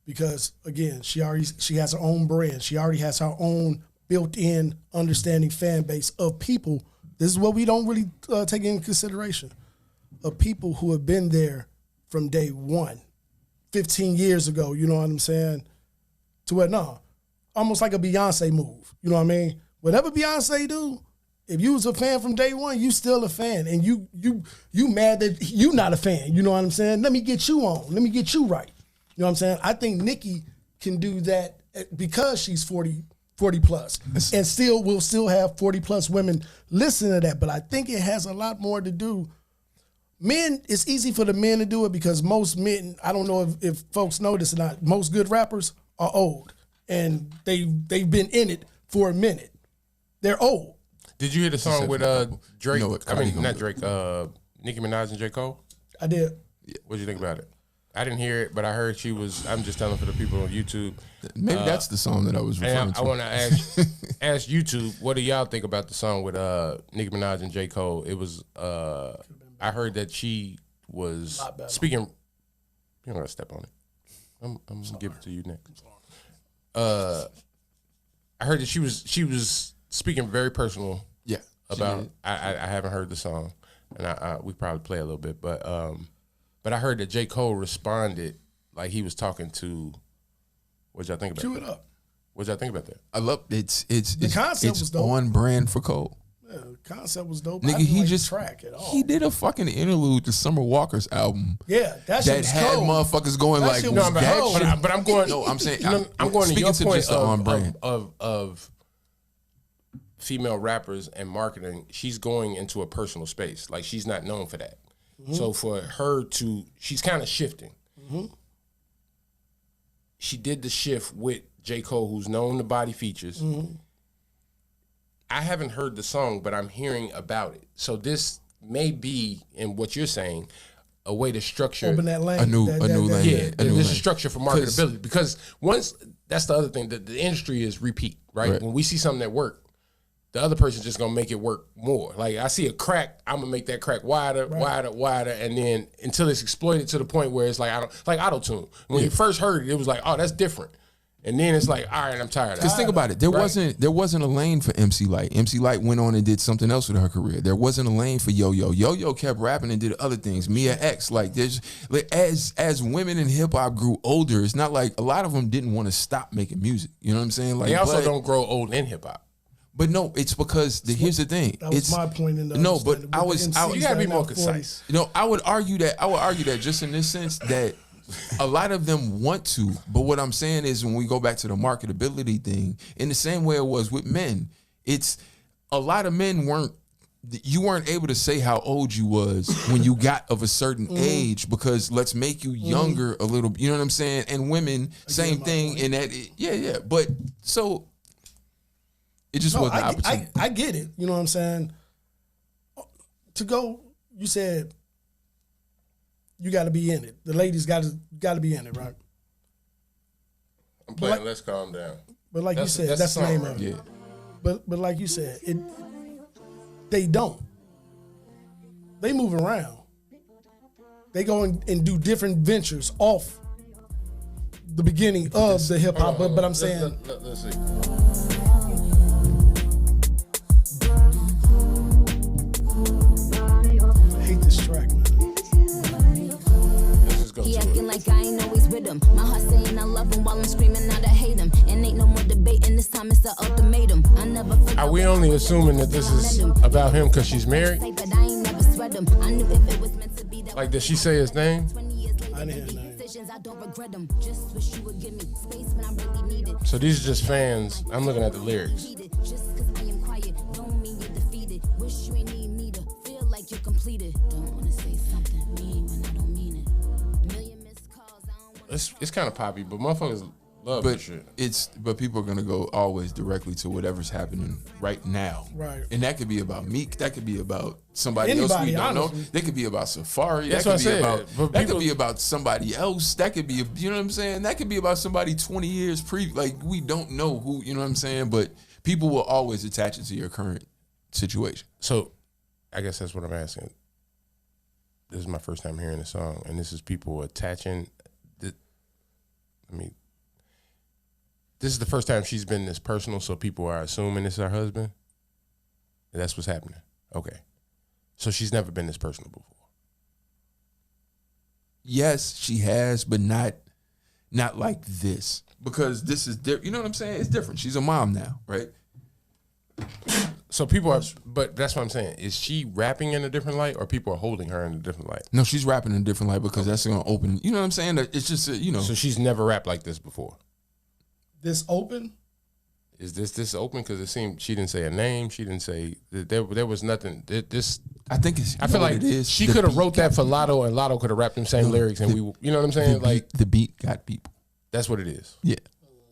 Because again, she has her own brand. She already has her own built-in understanding fan base of people. This is what we don't really take into consideration. Of people who have been there from day one, 15 years ago, you know what I'm saying? To where, almost like a Beyonce move. You know what I mean? Whatever Beyonce do, if you was a fan from day one, you still a fan, and you mad that you not a fan. You know what I'm saying? Let me get you on. Let me get you right. You know what I'm saying? I think Nicki can do that because she's 40 plus, and will still have 40 plus women listen to that. But I think it has a lot more to do. Men, it's easy for the men to do it because most men, I don't know if folks know this or not, most good rappers are old, and they've been in it for a minute. They're old. Did you hear the song with Drake? Not Drake. Nicki Minaj and J. Cole? I did. What'd you think about it? I didn't hear it, but I heard she was. I'm just telling for the people on YouTube. Maybe that's the song that I was referring to. I want to ask YouTube, what do y'all think about the song with Nicki Minaj and J. Cole? It was. I heard that she was speaking. You don't gotta step on it. I'm gonna give it to you next. I heard that she was speaking very personal. Yeah. About I haven't heard the song, and we probably play a little bit, but I heard that J. Cole responded like he was talking to. What y'all think about? Cue it up. What y'all think about that? I love it's the concept was dope. On brand for Cole. Yeah, the concept was dope. Nigga, he just track at all. He did a fucking interlude to Summer Walker's album. Yeah, that had cold. Motherfuckers going that like, but I'm going. No, I'm saying I'm going to your point on brand of female rappers and marketing. She's going into a personal space. Like she's not known for that. Mm-hmm. So for her she's kind of shifting. Mm-hmm. She did the shift with J. Cole, who's known the body features. Mm-hmm. I haven't heard the song, but I'm hearing about it. So this may be, in what you're saying, a way to structure open that lane. A new lane. Yeah, there's a structure for marketability. Because once, that's the other thing, the industry is repeat, right? When we see something that works, the other person's just gonna make it work more. Like I see a crack, I'm gonna make that crack wider, and then until it's exploited to the point where it's like like auto-tune. When you first heard it, it was like, oh, that's different. And then it's like, all right, I'm tired. Because think about it, there wasn't a lane for MC Lyte. MC Lyte went on and did something else with her career. There wasn't a lane for Yo-Yo. Yo-Yo kept rapping and did other things. Mia X, like there's as women in hip hop grew older, it's not like a lot of them didn't want to stop making music. You know what I'm saying? Like they also don't grow old in hip hop. But no, it's because here's the thing. That was my point in the no, but you gotta be more concise. You know, I would argue that just in this sense that a lot of them want to, but what I'm saying is when we go back to the marketability thing, in the same way it was with men, it's a lot of men you weren't able to say how old you was when you got of a certain age because let's make you younger a little, you know what I'm saying? And women, same thing in that, but so it just wasn't the opportunity. I get it, you know what I'm saying? To go, you said you got to be in it. The ladies got to be in it, right? I'm playing Let's Calm Down. But like you said, that's the name of it. Yeah. But like you said, they don't. They move around. They go and do different ventures off the beginning of the hip hop. But I'm saying, let's see. I hate this track, man. He acting like I ain't always with him. My heart saying I love him while I'm screaming out I hate him. And ain't no more debating, this time it's the ultimatum. I never Are we only assuming that this is about him because she's married? Like, did she say his name? I didn't hear his name. So these are just fans. I'm looking at the lyrics. It's kind of poppy, but motherfuckers love this shit. But people are gonna go always directly to whatever's happening right now. Right. And that could be about Meek. That could be about somebody else we don't know. That could be about Safari. That's that what I could said. that could be about somebody else. That could be, you know what I'm saying? That could be about somebody 20 years like we don't know who, you know what I'm saying? But people will always attach it to your current situation. So I guess that's what I'm asking. This is my first time hearing the song, and this is people attaching. This is the first time she's been this personal, so people are assuming it's her husband. That's what's happening. Okay. So she's never been this personal before. Yes, she has, but not like this. Because this is different. You know what I'm saying? It's different. She's a mom now, right? So people are, but that's what I'm saying. Is she rapping in a different light, or people are holding her in a different light? No, she's rapping in a different light because that's going to open. You know what I'm saying? It's just, So she's never rapped like this before. This open? Is this open? Because it seemed she didn't say a name. She didn't say there was nothing. This I think it's. I feel like it is. She could have wrote that for Lotto, and Lotto could have rapped them same lyrics, and you know what I'm saying? The beat got people. That's what it is. Yeah,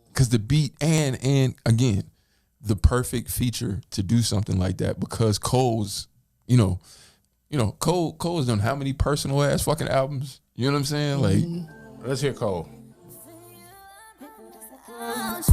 because the beat and again, the perfect feature to do something like that because Cole's, Cole's done how many personal ass fucking albums? You know what I'm saying? Like, let's hear Cole.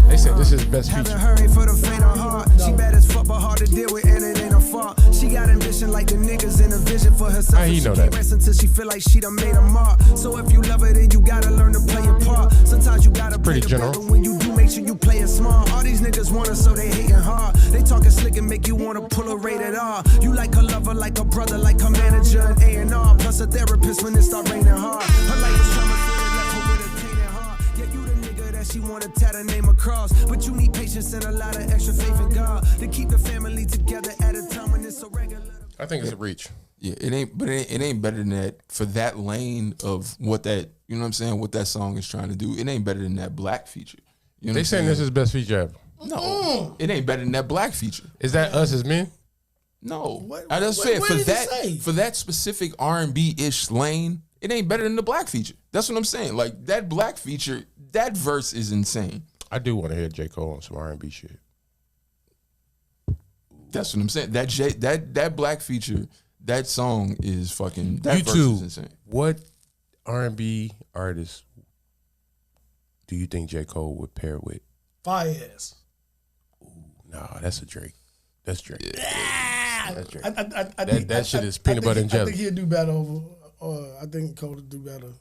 They said this is best feature. Haven't hurried for the faint of heart. She bad as fuck, but hard to deal with, and it ain't her fault. She got ambition like the niggas in a vision for herself. How you know she can't that? rest until she feel like she done made a mark. So if you love her, then you gotta learn to play your part. Sometimes you gotta play the general. part, but when you do, make sure you play it smart. All these niggas want her, so they hating hard. They talking slick and make you wanna pull a rated R. You like her lover, like a brother, like her manager and A&R. Plus a therapist when it start raining hard. Her life was traumatized, left her with a tainted heart. Yeah, you the nigga that she wanna tat her name across. But you need patience and a lot of extra faith in God to keep the family together at a time when it's so regular. I think it's a reach. Yeah, it ain't better than that for that lane of what that, you know what I'm saying, what that song is trying to do. It ain't better than that Black feature. You know They saying this is best feature ever. No, it ain't better than that Black feature. Is that Us as Men? No, I just said for that specific R&B ish lane, it ain't better than the Black feature. That's what I'm saying. Like that Black feature, that verse is insane. I do want to hear J. Cole on some R&B shit. That's what I'm saying. That Black feature, that song is fucking. That verse is insane. What R&B artist do you think J. Cole would pair with? Fires. Nah, that's a Drake. That's Drake. Yeah. That's Drake. I think that shit is peanut butter and jelly. I think he'd do better over. I think Cole would do better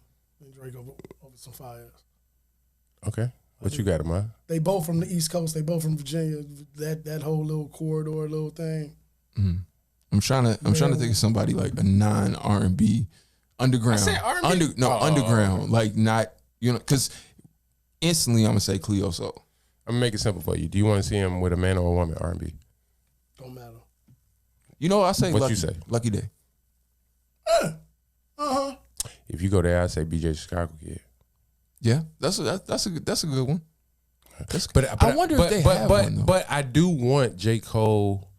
than Drake over some Fires. Okay. What you got, man? They both from the East Coast. They both from Virginia. That whole little corridor, little thing. Mm-hmm. I'm trying to think of somebody like a non R&B underground. I said R&B. Underground, like not because instantly I'm gonna say Cleo Soul. I'm gonna make it simple for you. Do you want to see him with a man or a woman? R&B. Don't matter. I say what Lucky, you say? Lucky Day. If you go there, I say BJ Chicago Kid. Yeah, that's a good one. But I wonder if they have one though. But I do want J. Cole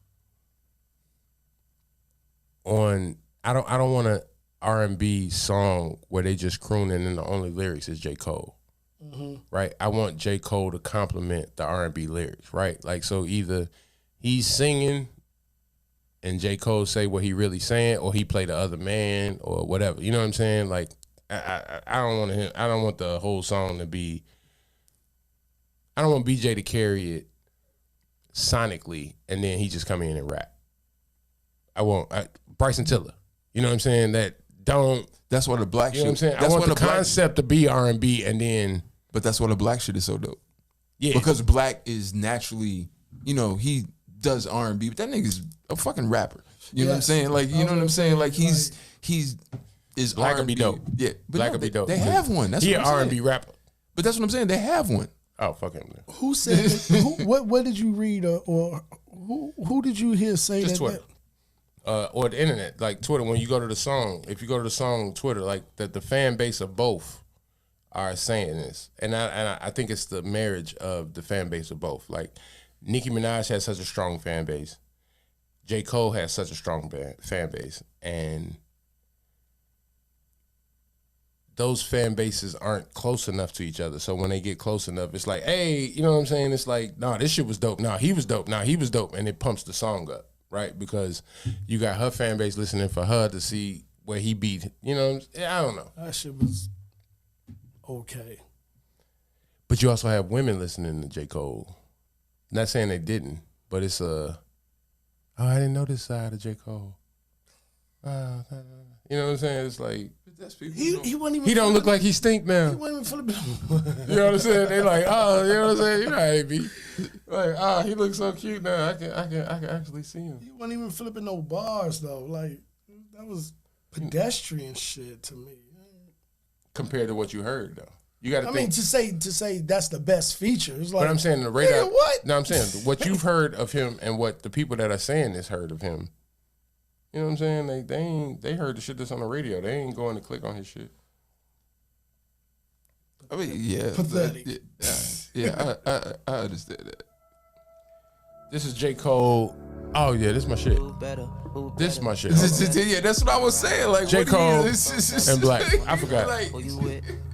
on. I don't want a R&B song where they just crooning and the only lyrics is J. Cole. Mm-hmm. Right? I want J. Cole to complement the R&B lyrics, right? Like, so either he's singing and J. Cole say what he really saying, or he play the other man or whatever. You know what I'm saying? Like, I don't want the whole song to be. I don't want BJ to carry it sonically and then he just come in and rap. I want Bryson Tiller. You know what I'm saying? That's what the black shit. You know what I'm saying? I want the concept to be R&B and then. But that's why the black shit is so dope. Yeah. Because black is naturally, he does R&B, but that nigga's a fucking rapper. You know what I'm saying? Like, you know what I'm saying? Like he's Black R&B. would be dope. Yeah. But Black would be dope. They have one. That's he what an I'm saying. R&B rapper. But that's what I'm saying. They have one. Oh, fuck him. Who said what did you read or who did you hear say Just that? Twitter. Or the internet, like Twitter. When you go to the song, if you go to the song Twitter, like the fan base of both are saying this, and I think it's the marriage of the fan base of both. Like Nicki Minaj has such a strong fan base, J. Cole has such a strong fan base, and those fan bases aren't close enough to each other. So when they get close enough, it's like, hey, you know what I'm saying? It's like, nah, this shit was dope. Nah, he was dope. Nah, he was dope, and it pumps the song up. Right, because you got her fan base listening for her to see where he beat. I don't know. That shit was okay. But you also have women listening to J. Cole. Not saying they didn't, but it's I didn't know this side of J. Cole. You know what I'm saying? It's like he wasn't even. He don't look like he stink now. He wasn't even You know what I'm saying? They like, oh, you know what I'm saying? You know how he be. Like, he looks so cute now. I can actually see him. He wasn't even flipping no bars though. Like that was pedestrian shit to me. Compared to what you heard though. You got to think. I mean, to say that's the best feature. It's like, but I'm saying the radar. What? No, I'm saying what you've heard of him and what the people that are saying this heard of him. You know what I'm saying? They heard the shit that's on the radio. They ain't going to click on his shit. I mean, yeah. Pathetic. I understand that. This is J. Cole. Oh yeah, this is my shit. This is my shit. Yeah, that's what I was saying. Like J. Cole and Black. I forgot. Like,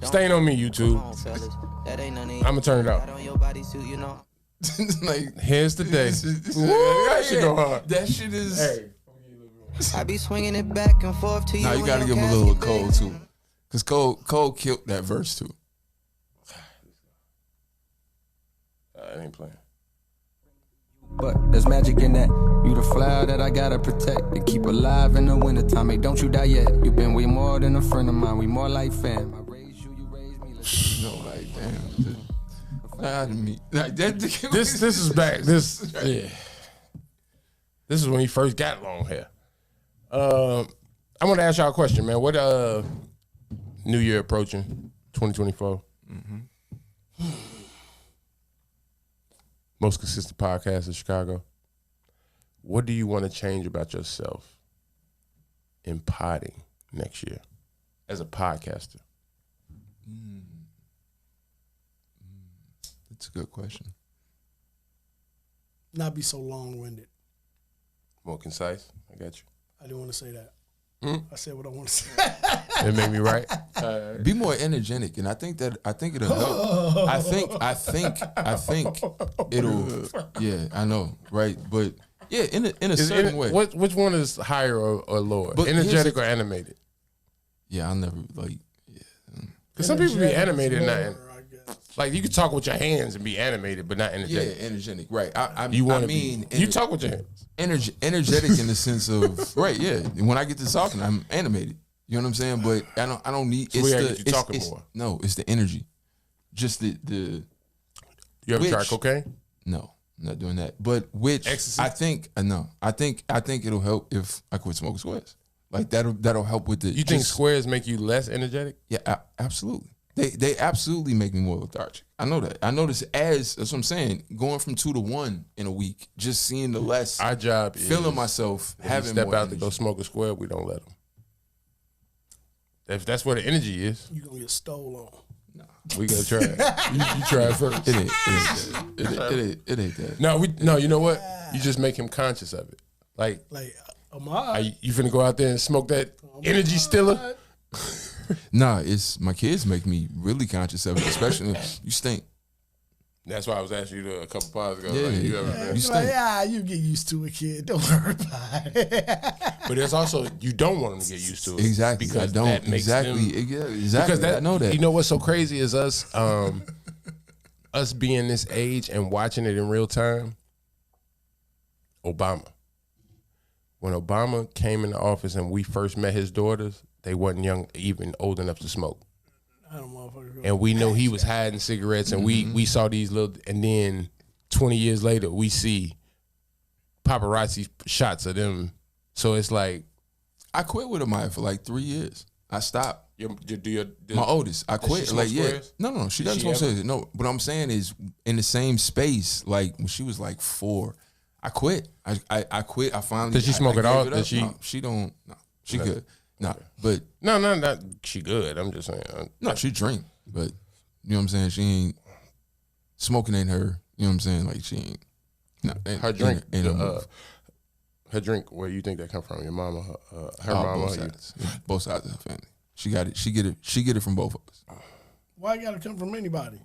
Staying on me, YouTube. I'ma turn it off. like, here's the day. That shit go hard. That shit is. Hey. I be swinging it back and forth to you. Now you gotta give him a little Cole too, cause Cole killed that verse too. I ain't playing. But there's magic in that. You the flower that I gotta protect and keep alive in the wintertime. Hey, don't you die yet. You been way more than a friend of mine. We more like fam. I raised you, you raised me. No, like damn. Nah, me. Like, This is back. This is when he first got long hair. I want to ask y'all a question, man. What New Year approaching, 2024? Mm-hmm. Most consistent podcast in Chicago. What do you want to change about yourself in potting next year as a podcaster? That's a good question. Not be so long-winded. More concise? I got you. I didn't want to say that. I said what I want to say. It made me right. Be more energetic, and I think it'll help. I think it'll. Yeah, I know, right? But yeah, in a certain way. Which one is higher or lower? But energetic or animated? Yeah, I'll never like. Because some people be animated and not. I guess. Like you can talk with your hands and be animated, but not energetic. Yeah, energetic, right? You talk with your hands. Energetic in the sense of right. Yeah, when I get to talking, I'm animated. You know what I'm saying? But I don't need. So we gotta get you talking more. No, it's the energy. Just the You ever try cocaine? No, I'm not doing that. But which ecstasy? I think no. I think it'll help if I quit smoking squares. Like that'll help with the. You think squares make you less energetic? Yeah, absolutely. They absolutely make me more lethargic. I know that. I notice that's what I'm saying. Going from 2 to 1 in a week, just seeing the less. Our job feeling is myself when having step more out energy. to go smoke a square. We don't let them. If that's where the energy is, You gonna get stole on. we gotta try it. You try it first. It ain't that. No, you know what? You just make him conscious of it. Like Am I? you finna go out there and smoke that energy stiller? Nah, it's my kids make me really conscious of it, especially if you stink. That's why I was asking you a couple pods ago. Yeah, like, you yeah. ever been? You stink. You get used to it, kid. Don't worry about it. But there's also you don't want them to get used to it. Exactly. Because I don't. that makes Exactly. them, Exactly. Because I know that. You know what's so crazy is us us being this age and watching it in real time. Obama. When Obama came into office and we first met his daughters, they wasn't young, even old enough to smoke. And we know he was hiding cigarettes, and we saw these little, and then 20 years later, we see paparazzi shots of them. So it's like, I quit with Amaya for like 3 years. I stopped. My oldest. I quit. smoke Like, yeah. squares? No, she Did doesn't she smoke ever? cigarettes. No, what I'm saying is in the same space, like when she was like 4, I quit. I quit. I finally. Does she smoke I at all? gave it up. Does she? No, she don't. No, she good. No, but No, not she good. I'm just saying. no, she drink. But you know what I'm saying? She ain't smoking. Ain't her. You know what I'm saying? Like she ain't. No, Her drink. Ain't no move. Her drink. Where you think that come from? Your mama? Her Oh, mama? both sides. Both sides of her family. She got it. She get it. She get it from both of us. Why it gotta come from anybody?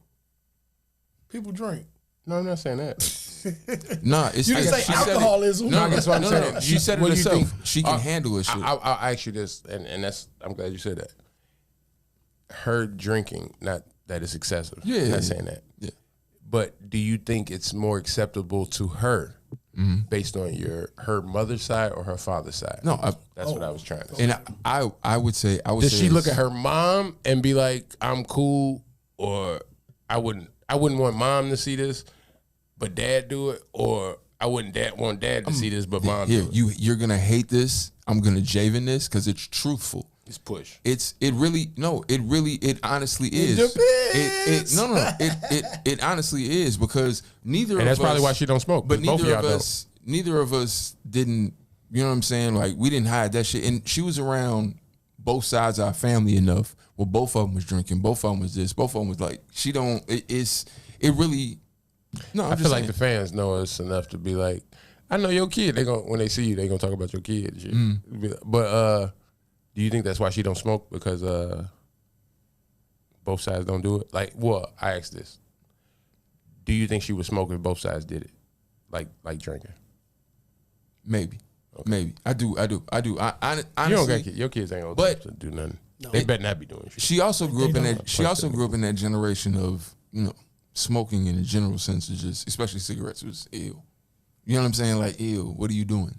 People drink. No, I'm not saying that. Nah, it's You didn't say she said it. alcoholism. No, that's what I'm saying. She said it What do you herself. think? She can handle it. Shit. I'll ask you this, and that's. I'm glad you said that. Her drinking, not that it's excessive. Yeah, I'm not yeah, saying that. yeah. But do you think it's more acceptable to her based on her mother's side or her father's side? No, that's what I was trying to say. and I would say Does she look at her mom and be like, "I'm cool," or I wouldn't want mom to see this, but dad do it, or I wouldn't want dad to see this, but mom here do it. you're gonna hate this. I'm gonna javen this because it's truthful. It's push. It honestly is. It honestly is because neither of us. And that's probably why she don't smoke. But both neither of y'all of us, neither of us didn't. You know what I'm saying? Like we didn't hide that shit. And she was around both sides of our family enough where both of them was drinking, both of them was this, both of them was like. She don't. It really. No, I feel like the fans know us enough to be like, I know your kid. They gonna when they see you, they gonna talk about your kid. And shit. But do you think that's why she don't smoke because both sides don't do it? Like, well, I asked this. Do you think she would smoke if both sides did it, like drinking? Maybe. Maybe I do. I honestly, You don't got kids. Your kids ain't old enough to do nothing. They better not be doing shit. She also grew up in that. She also grew up in that generation of smoking in a general sense is just, especially cigarettes, was ill. You know what I'm saying? Like ill. What are you doing?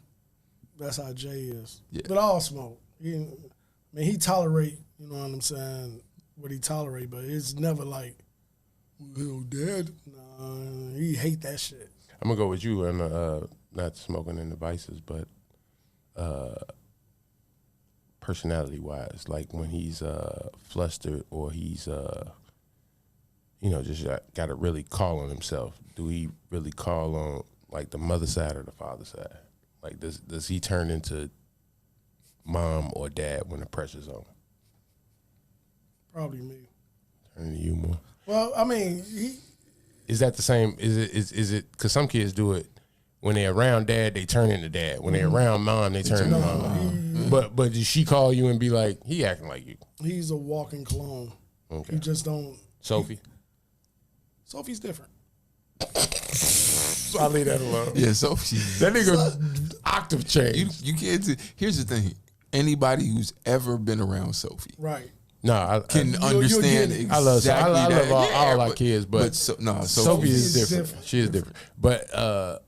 That's how Jay is. Yeah. But all smoke. He tolerate. You know what I'm saying? What he tolerate, but it's never like, "Well, Dad." Nah, he hate that shit. I'm gonna go with you and not smoking in the vices, but personality wise, like when he's flustered or he's just got to really call on himself. Do he really call on like the mother side or the father side? Like does he turn into mom or dad when the pressure's on? Probably me. Turn to you more. Well, I mean, Is that the same? Is it? Because some kids do it when they're around dad, they turn into dad. When they're around mom, they turn into mom. But does she call you and be like, he acting like you? he's a walking clone. Okay. He just don't. Sophie? Sophie's different. I'll leave that alone. Yeah, Sophie. That nigga octave change. You can't. Here's the thing. Anybody who's ever been around Sophie Right. No, can understand get it. exactly I love that. all our kids, but Sophie Sophie is is different. different. She is different. But I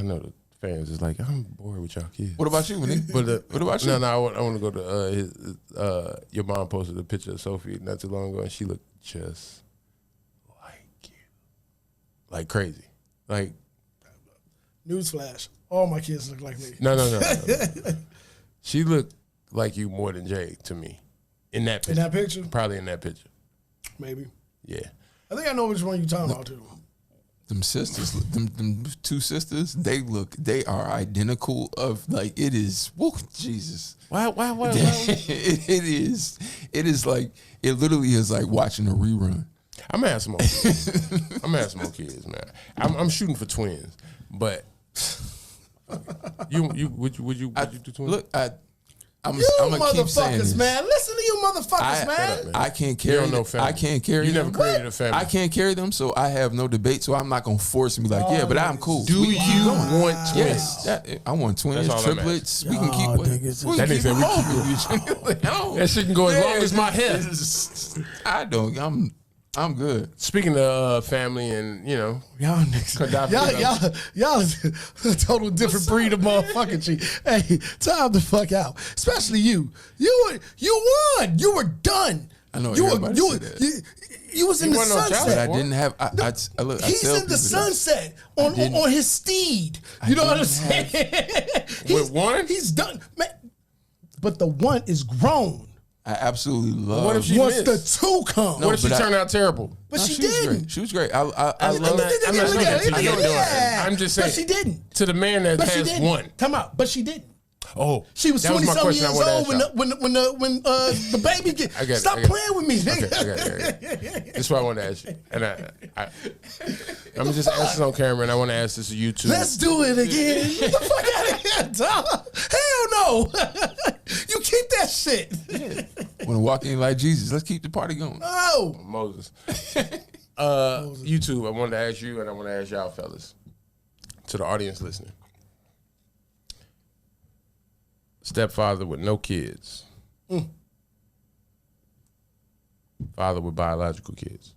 know the fans is like, I'm bored with y'all kids. What about you, nigga? But what about you? No, I want to go to your mom posted a picture of Sophie not too long ago, and she looked just like you. like crazy. Like, newsflash, all my kids look like me. No. She looked like you more than Jay to me in that picture. In that picture? Probably in that picture. Maybe. Yeah. I think I know which one you're talking about too. Them sisters, them two sisters, they are identical. Of like it is. Whoa, Jesus! Why? It is like it literally is like watching a rerun. I'm gonna have some more kids. Man. I'm shooting for twins, but would you do twins? Look, I'm You gonna keep saying this. motherfuckers, man. Listen to you motherfuckers, man. I can't carry. You don't know family. I can't carry. You them. never created a family. I can't carry them, so I have no debate. So I'm not gonna force and be like, yeah, but I'm cool. Do We can keep you going. want twins? Yes, I want twins, That's all I'm triplets. asking. We can keep. Y'all We niggas can That keep nigga said we moving. That shit can go as long as my hair. I don't. I'm good. Speaking of family and, you know, Y'all niggas. Y'all a total different breed of motherfucking G. Hey, time the fuck out. Especially you. You won. You were done. I know You everybody said that. You was in the wasn't on sunset. But I didn't have. I look. He's I tell in the people sunset on his steed. You know what I'm saying? With one? He's done. Man. But the one is grown. I absolutely love. What if she Once missed? the two come. What if she but turned out terrible? But No, she was didn't. great. She was great. I love. I'm not saying that to you. I'm just saying. But she didn't. To the man that But she has didn't. one. Come out. But she didn't. Oh, She was that my 20-something question I years wanted to old ask y'all. when the baby get. I got it, Stop I got it. playing with me, nigga. Okay. That's what I want to ask you. And I'm just asking on camera, and I want to ask this to you too. Let's do it again. Get the fuck out of here, dog. Hell no. You keep that shit. Want to walk in like Jesus? Let's keep the party going. Oh. Moses. YouTube, I wanted to ask you, and I want to ask y'all fellas, to the audience listening. Stepfather with no kids. Father with biological kids.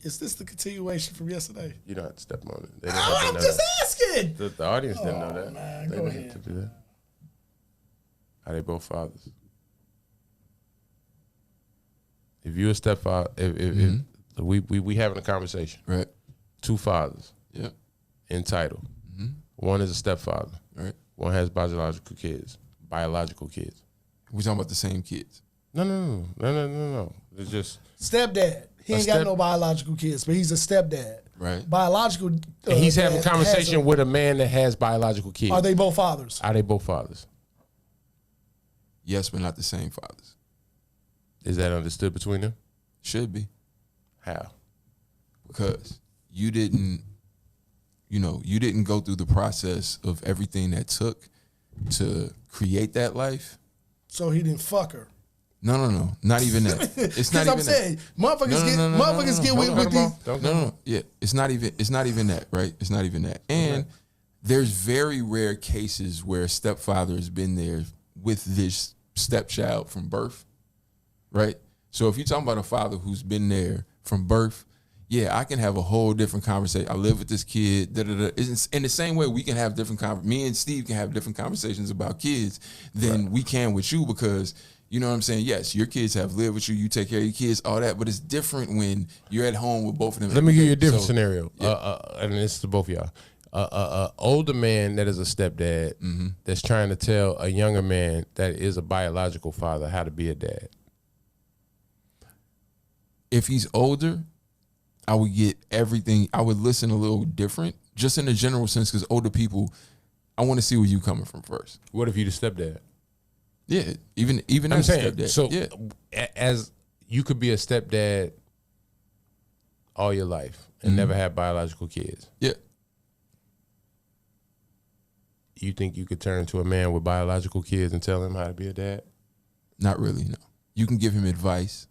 Is this the continuation from yesterday? You don't have to step on it. They didn't have to I'm know just that. asking. The audience didn't know that. man, They go didn't have to do that. Are they both fathers? If you're a stepfather, if we having a conversation, Right. two fathers Yep. in title. One is a stepfather. Right. One has biological kids. We're talking about the same kids. No. It's just Stepdad. He ain't got step- no biological kids, but he's a stepdad. Right. Biological. and he's having a dad conversation has with a man that has biological kids. Are they both fathers? Are they both fathers? Yes, but not the same fathers. Is that understood between them? Should be. How? Because you didn't go through the process of everything that took to create that life. So he didn't fuck her. No, not even that. It's not even I'm saying, that. motherfuckers get with these. No. Yeah, it's not even that, right? It's not even that. And there's very rare cases where a stepfather has been there with this stepchild from birth, right? So if you're talking about a father who's been there from birth, yeah, I can have a whole different conversation. I live with this kid. It's in the same way we can have different me and Steve can have different conversations about kids than we can with you, because you know what I'm saying? Yes, your kids have lived with you. You take care of your kids, all that. But it's different when you're at home with both of them. Let me give you a different scenario. Yeah. And this is to both of y'all. Older man that is a stepdad that's trying to tell a younger man that is a biological father how to be a dad. If he's older, I would get everything. I would listen a little different, just in a general sense, because older people, I want to see where you coming from first. What if you the stepdad? Yeah, even I'm as saying, stepdad. so yeah. as you could be a stepdad all your life and never have biological kids. Yeah. You think you could turn to a man with biological kids and tell him how to be a dad? Not really, no. You can give him advice,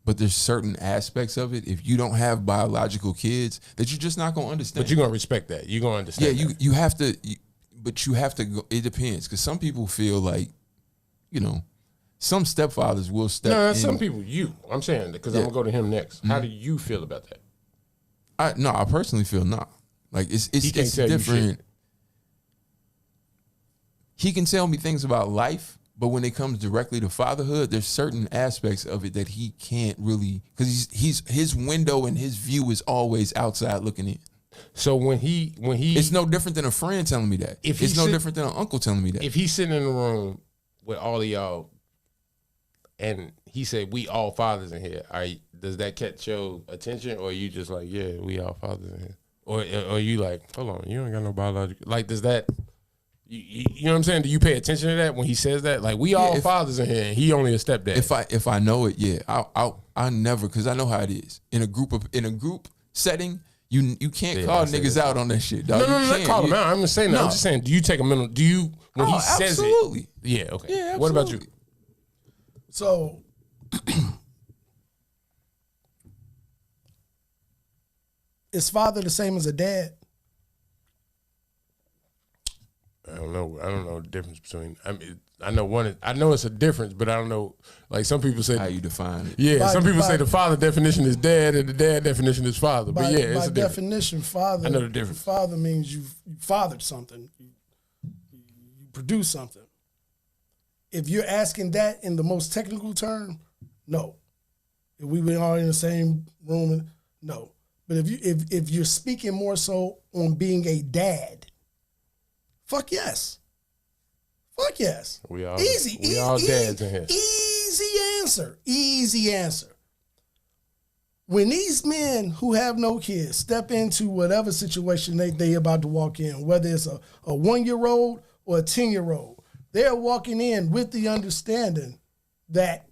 but there's certain aspects of it, if you don't have biological kids, that you're just not going to understand. But you're going to respect that. You're going to understand that. you have to, but you have to go, it depends, because some people feel like, some stepfathers will step in. Some people, I'm saying, because I'm going to go to him next. How do you feel about that? I personally feel not. Like, it's He can't tell you different. shit. He can tell me things about life, but when it comes directly to fatherhood, there's certain aspects of it that he can't really, because his window and his view is always outside looking in. So when he, it's no different than a friend telling me that. It's no different than an uncle telling me that. If he's sitting in the room with all of y'all, and he said, "We all fathers in here," does that catch your attention, or are you just like, "Yeah, we all fathers in here," or you like, "Hold on, you ain't got no biological," like, does that? You know what I'm saying? Do you pay attention to that when he says that? Like, we all fathers in here, and he only a stepdad. If I know it, yeah, I never, because I know how it is in a group setting. You can't call niggas out on that shit, dog. No, not call them out. I'm just saying that. I'm just saying, do you take a minute? Do you when he says absolutely. it? Yeah, okay. Yeah, absolutely. What about you? So, is father the same as a dad? I don't know the difference between. I mean, I know it's a difference, but I don't know. Like, some people say how you define it. Yeah, some people say the father definition is dad and the dad definition is father. But yeah, it's a definition, father. I know the difference. Father means you fathered something. You produced something. If you're asking that in the most technical term, no. If we were all in the same room, no. But if you're speaking more so on being a dad, fuck yes. Fuck yes. We all easy. All dads in here. Easy answer. When these men who have no kids step into whatever situation they about to walk in, whether it's a 1-year-old or a 10-year-old, they're walking in with the understanding that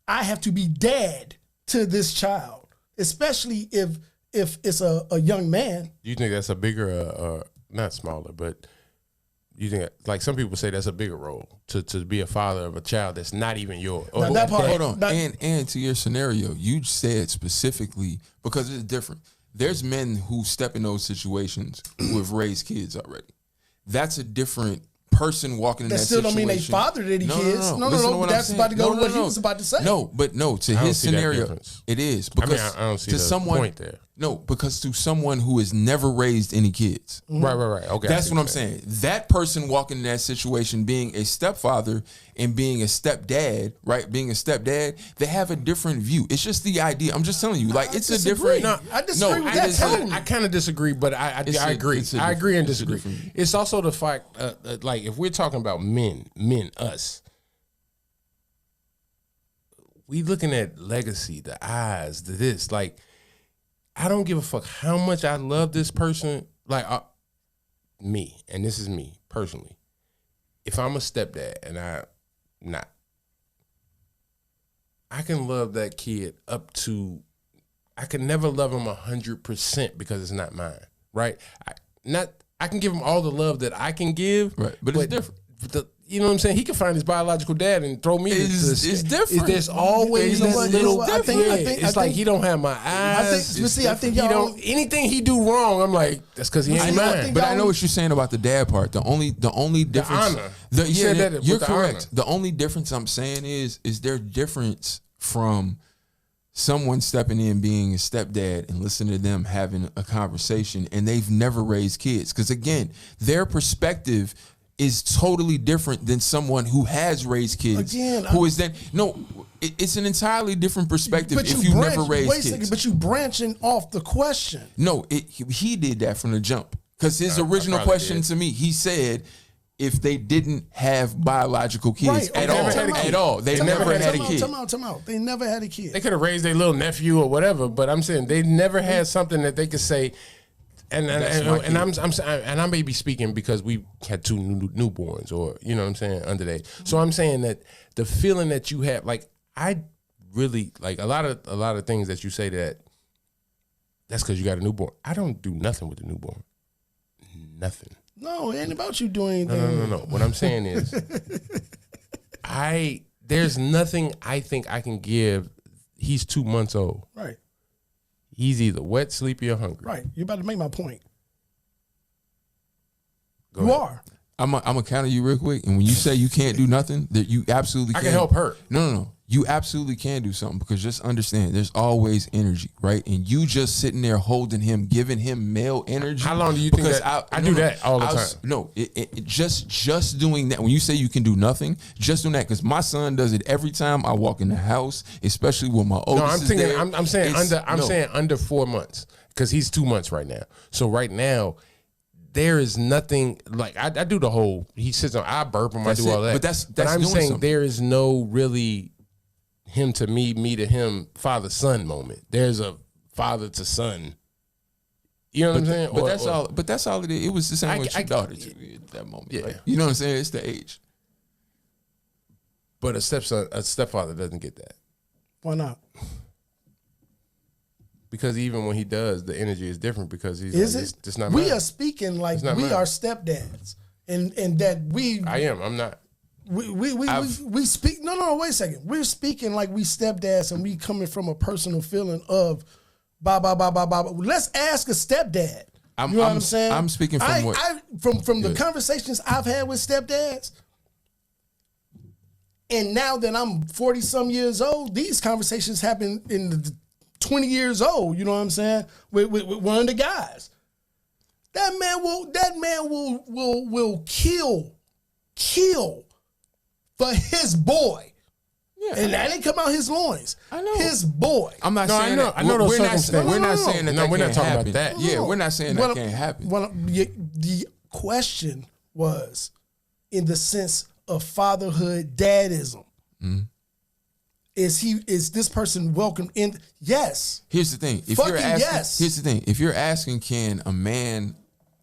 I have to be dad to this child, especially if it's a young man. Do you think that's a bigger, not smaller, but you think, like, some people say that's a bigger role to be a father of a child that's not even yours? Now, that part, hold on. And to your scenario, you said specifically, because it's different. There's men who step in those situations who have raised kids already. That's a different person walking in that situation. That still don't mean they fathered any kids. No. That's about to go to what he was about to say. To his scenario, it is. Because I don't see the point there. No, because to someone who has never raised any kids. Right. Okay. That's what I'm saying. That person walking in that situation, being a stepfather and being a stepdad, right? Being a stepdad, they have a different view. It's just the idea. I'm just telling you, like, it's a different. No, I disagree with that. I kind of disagree, but I agree. I agree and disagree. It's also the fact, like, if we're talking about men, us, we looking at legacy, the eyes, this, like, I don't give a fuck how much I love this person. Like, me, and this is me personally. If I'm a stepdad and I can love that kid up to, I can never love him 100% because it's not mine, right? I can give him all the love that I can give, right? But it's different. You know what I'm saying? He can find his biological dad and throw me. It's different. There's always that little. It's like he don't have my eyes. I think he don't. Anything he do wrong, I'm like, that's because he ain't mine. But I know what you're saying about the dad part. The only difference. The honor. You're correct. The only difference I'm saying is there difference from someone stepping in being a stepdad and listening to them having a conversation and they've never raised kids, because again, their perspective is totally different than someone who has raised kids. It's an entirely different perspective if you never raised kids. Second, but you branching off the question. No, he did that from the jump, because his original question to me, he said, if they didn't have biological kids at all, they never had a kid. Time out. They never had a kid. They could have raised their little nephew or whatever, but I'm saying they never had something that they could say. And I may be speaking because we had 2 newborns, or, you know what I'm saying, underage. So I'm saying that the feeling that you have, like, I really, like, a lot of things that you say that's because you got a newborn. I don't do nothing with the newborn. Nothing. No, it ain't about you doing anything. No. What I'm saying is, there's nothing I think I can give. He's 2 months old. Right. He's either wet, sleepy, or hungry. Right. You're about to make my point. Go ahead. are. I'm gonna counter you real quick. And when you say you can't do nothing, that you absolutely can. I can help her. No. You absolutely can do something, because just understand there's always energy, right? And you just sitting there holding him, giving him male energy. How long do you think that? I do that all the time. No, just doing that. When you say you can do nothing, just doing that, because my son does it every time I walk in the house, especially when my oldest is there. I'm saying under 4 months. because he's 2 months right now. So right now, there is nothing like I do the whole. He sits on. I burp him. I do all that. But that's I'm doing saying something. there is no really him to me to him, father son moment. There's a father to son. You know what I'm saying? But that's all. But that's all it is. It was the same with your daughter at that moment. Yeah. Like, you know what I'm saying? It's the age. But a stepfather doesn't get that. Why not? Because even when he does, the energy is different because he's Is like, it? It's not we mine. are speaking like not we mine. are stepdads, and that we. I am. I'm not. We speak. No. Wait a second. We're speaking like we stepdads, and we coming from a personal feeling of, blah. Let's ask a stepdad. You know what I'm saying? I'm speaking from from the conversations I've had with stepdads. And now that I'm 40 some years old, these conversations happen in the 20 years old. You know what I'm saying? With one of the guys. That man will kill for his boy. Yeah. And that didn't come out his loins. I know. His boy. I'm not No, saying I know those we're not circumstances. we're not saying that. No, that we're not can't talking about happen. that. Yeah, we're not saying that can't happen. Well, the question was in the sense of fatherhood dadism. Mm-hmm. Is this person welcome in? Yes. Here's the thing. If Fucking you're asking, yes. Here's the thing. If you're asking, can a man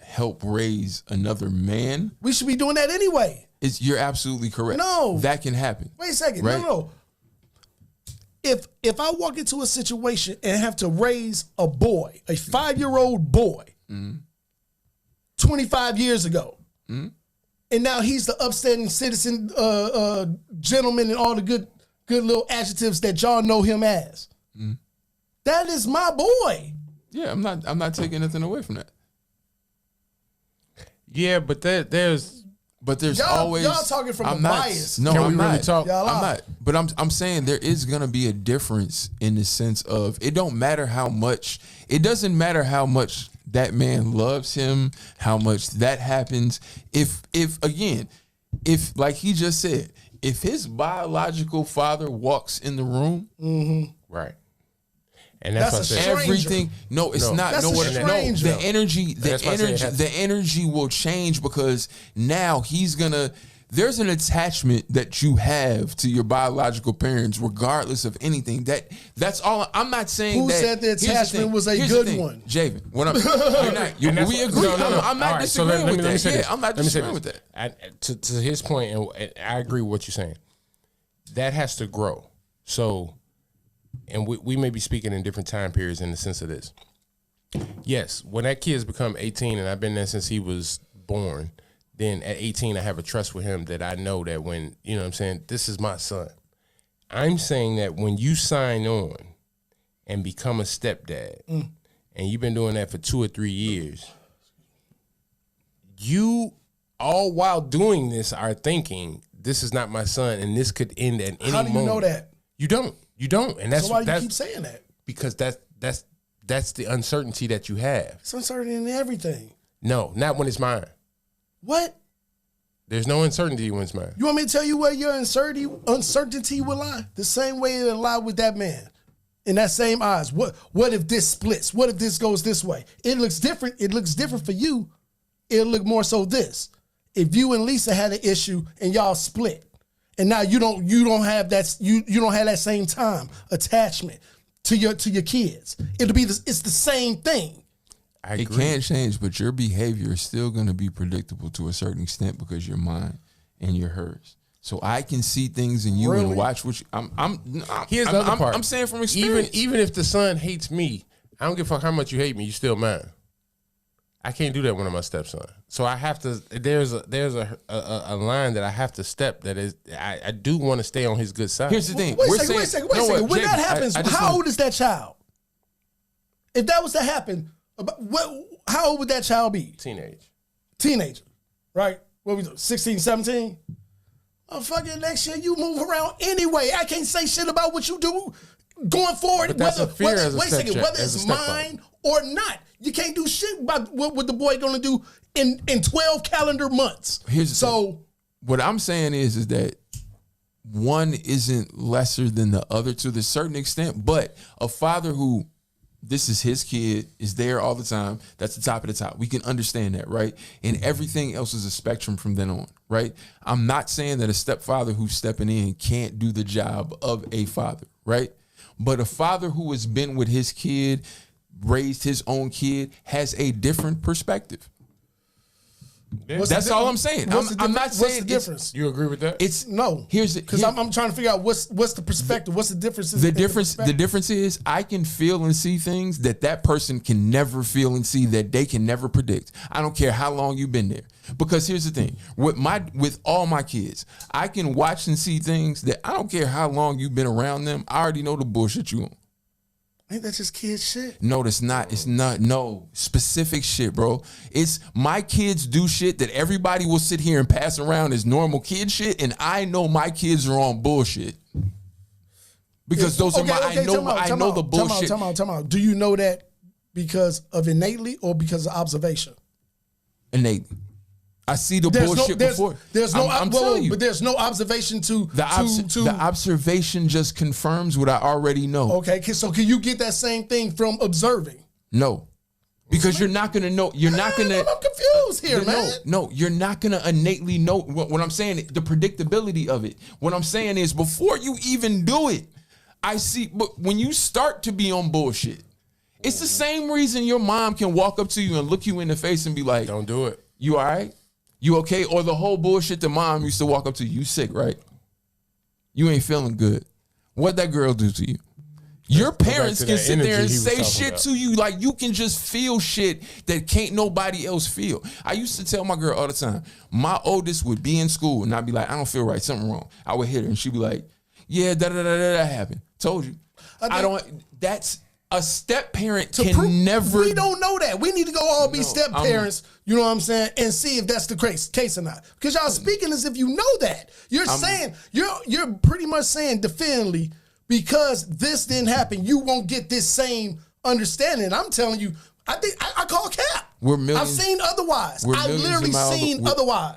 help raise another man? We should be doing that anyway. You're absolutely correct. No. That can happen. Wait a second. Right? No. If I walk into a situation and have to raise a boy, a 5-year-old boy, 25 years ago, and now he's the upstanding citizen, gentleman, and all the good little adjectives that y'all know him as. That is my boy. Yeah, I'm not taking anything away from that. Yeah, but there's always y'all talking from I'm a not, bias. No, Can I'm we not. really talk? Y'all I'm are. not. But I'm saying there is gonna be a difference in the sense of it don't matter how much. It doesn't matter how much that man loves him, how much that happens. If like he just said, if his biological father walks in the room, right. And that's, That's what I a said. stranger. everything. No, it's not. That's No, a what- no. stranger. The energy. That's why I say it has- The energy will change because now he's gonna. There's an attachment that you have to your biological parents, regardless of anything. That's all. I'm not saying Who that. said the here's attachment thing. was a Here's the good thing. one? Javen. What I'm. You're not. We agree. No. I'm not All right, so disagreeing let with me that. say Yeah, this. I'm not Let me say disagreeing with this. that. To his point, and I agree with what you're saying. That has to grow. So, and we may be speaking in different time periods in the sense of this. Yes, when that kid's become 18, and I've been there since he was born, then at 18, I have a trust with him that I know that when, you know what I'm saying, this is my son. I'm saying that when you sign on and become a stepdad, and you've been doing that for 2 or 3 years, you, all while doing this, are thinking, this is not my son, and this could end at any moment. How do you know that? You don't. And that's So why you keep saying that? because that's the uncertainty that you have. It's uncertainty in everything. No, not when it's mine. What? There's no uncertainty when it's mine. You want me to tell you where your uncertainty will lie? The same way it'll lie with that man. In that same eyes. What if this splits? What if this goes this way? It looks different. It looks different for you. It'll look more so this. If you and Lisa had an issue and y'all split, and now you don't have that you don't have that same time attachment to your kids. It's the same thing. I It agree. can change, but your behavior is still going to be predictable to a certain extent because you're mine and you're hers. So I can see things in you Really? and watch what you. Here's the other part. I'm saying from experience. Even if the son hates me, I don't give a fuck how much you hate me. You still mine. I can't do that when I'm my stepson. So I have to. There's a line that I have to step. That is, I do want to stay on his good side. Here's the thing. Wait a We're second. saying- When no, that Javen, happens, I just how want- old is that child? If that was to happen, how old would that child be? Teenager, right? What we do, 16, 17? Oh, fucking next year you move around anyway. I can't say shit about what you do going forward. But that's a fear as a wait a second, stepchild- whether as a it's stepfather. mine or not. You can't do shit about what the boy gonna do in 12 calendar months. Here's the thing. What I'm saying is that one isn't lesser than the other to the certain extent, but a father who This is his kid, is there all the time. That's the top of the top. We can understand that, right? And everything else is a spectrum from then on, right? I'm not saying that a stepfather who's stepping in can't do the job of a father, right? But a father who has been with his kid, raised his own kid, has a different perspective. That's all I'm saying. I'm not saying what's the difference. You agree with that? It's no. Here's because I'm trying to figure out what's the perspective. What's the difference? The difference is I can feel and see things that person can never feel and see, that they can never predict. I don't care how long you've been there. Because here's the thing, with all my kids, I can watch and see things that I don't care how long you've been around them. I already know the bullshit you on. Ain't that just kid shit? No, that's not. It's not. No, specific shit, bro. It's my kids do shit that everybody will sit here and pass around as normal kid shit, and I know my kids are on bullshit. Because those are I know the bullshit. Time out. Do you know that because of innately or because of observation? Innately. I see the bullshit before. I'm telling you. But there's no observation to the observation just confirms what I already know. Okay, so can you get that same thing from observing? No. Because you're not gonna know. You're not gonna. I'm confused here, man. No, you're not gonna innately know. What I'm saying, the predictability of it. What I'm saying is, before you even do it, I see. But when you start to be on bullshit, it's the same reason your mom can walk up to you and look you in the face and be like, "Don't do it. You all right? You okay?" Or the whole bullshit the mom used to walk up to you. You sick, right? You ain't feeling good. What'd that girl do to you? Your parents can sit there and say shit to you like you can just feel shit that can't nobody else feel. I used to tell my girl all the time, my oldest would be in school and I'd be like, I don't feel right, something wrong. I would hit her and she'd be like, yeah, that happened. Told you. That's a step parent never. We don't know that. We need to go all be step parents, you know what I'm saying, and see if that's the case or not. Because y'all speaking as if you know that. You're saying, you're pretty much saying definitively, because this didn't happen, you won't get this same understanding. I'm telling you, I think I call cap. I've seen otherwise. I've literally seen otherwise.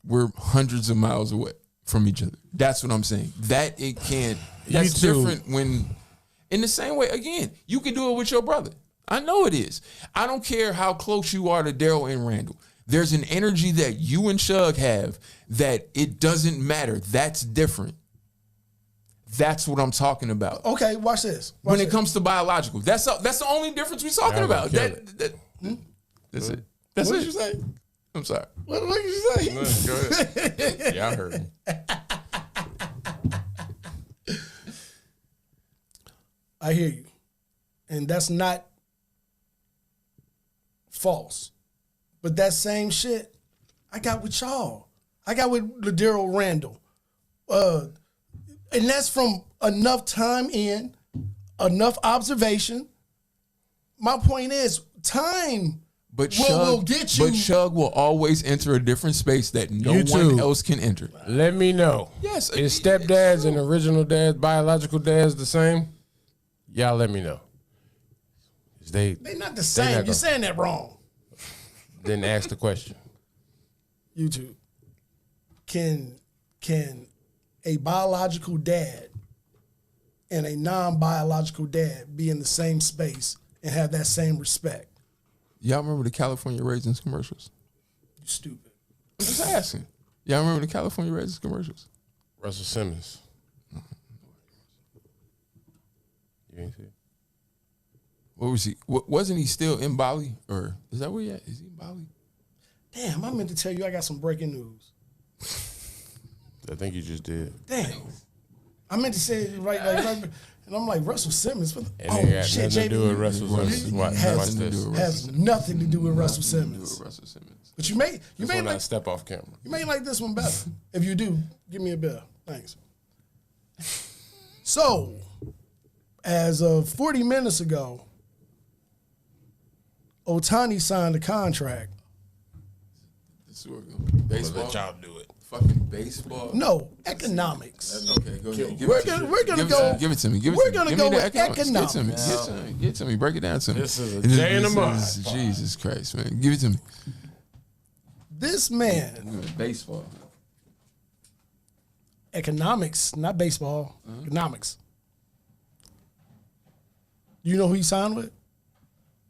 We're hundreds of miles away from each other. That's what I'm saying. That it can't. That's different when. In the same way, again, you can do it with your brother. I know it is. I don't care how close you are to Daryl and Randall. There's an energy that you and Shug have that it doesn't matter. That's different. That's what I'm talking about. Okay, watch this. When it comes to biological, that's the only difference we're talking about. That's it. That's what did you say? I'm sorry. What did you say? No, go ahead. Yeah, I heard. I hear you. And that's not false. But that same shit I got with y'all. I got with Daryl Randall. And that's from enough time in, enough observation. My point is, time will get you. But Shug will always enter a different space that no one else can enter. Let me know. Yes. Is stepdads and original dads, biological dads the same? Y'all let me know. They're not the same. You're saying that wrong. Then ask the question. YouTube. Can a biological dad and a non-biological dad be in the same space and have that same respect? Y'all remember the California Raisins commercials? You stupid. I'm just asking. Y'all remember the California Raisins commercials? Russell Simmons. You ain't see it? What was he? Wasn't he still in Bali? Or is that where he at? Is he in Bali? Damn, I meant to tell you I got some breaking news. I think you just did. Damn. I meant to say it right, and I'm like, Russell Simmons. And it got nothing to do with Russell Simmons. Watch this. Has nothing to do with Russell Simmons. But you may like step off camera. You may like this one better. If you do, give me a bell. Thanks. So, as of 40 minutes ago, Ohtani signed a contract. Baseball. Let y'all do it. Fucking baseball. No, economics. Okay, go ahead. We're gonna go. Give it to me. We're gonna go with economics. Get to me. Break it down to me. This is a day in the month. Jesus Christ, man. Give it to me. This man. Baseball. Economics, not baseball. Economics. You know who he signed with?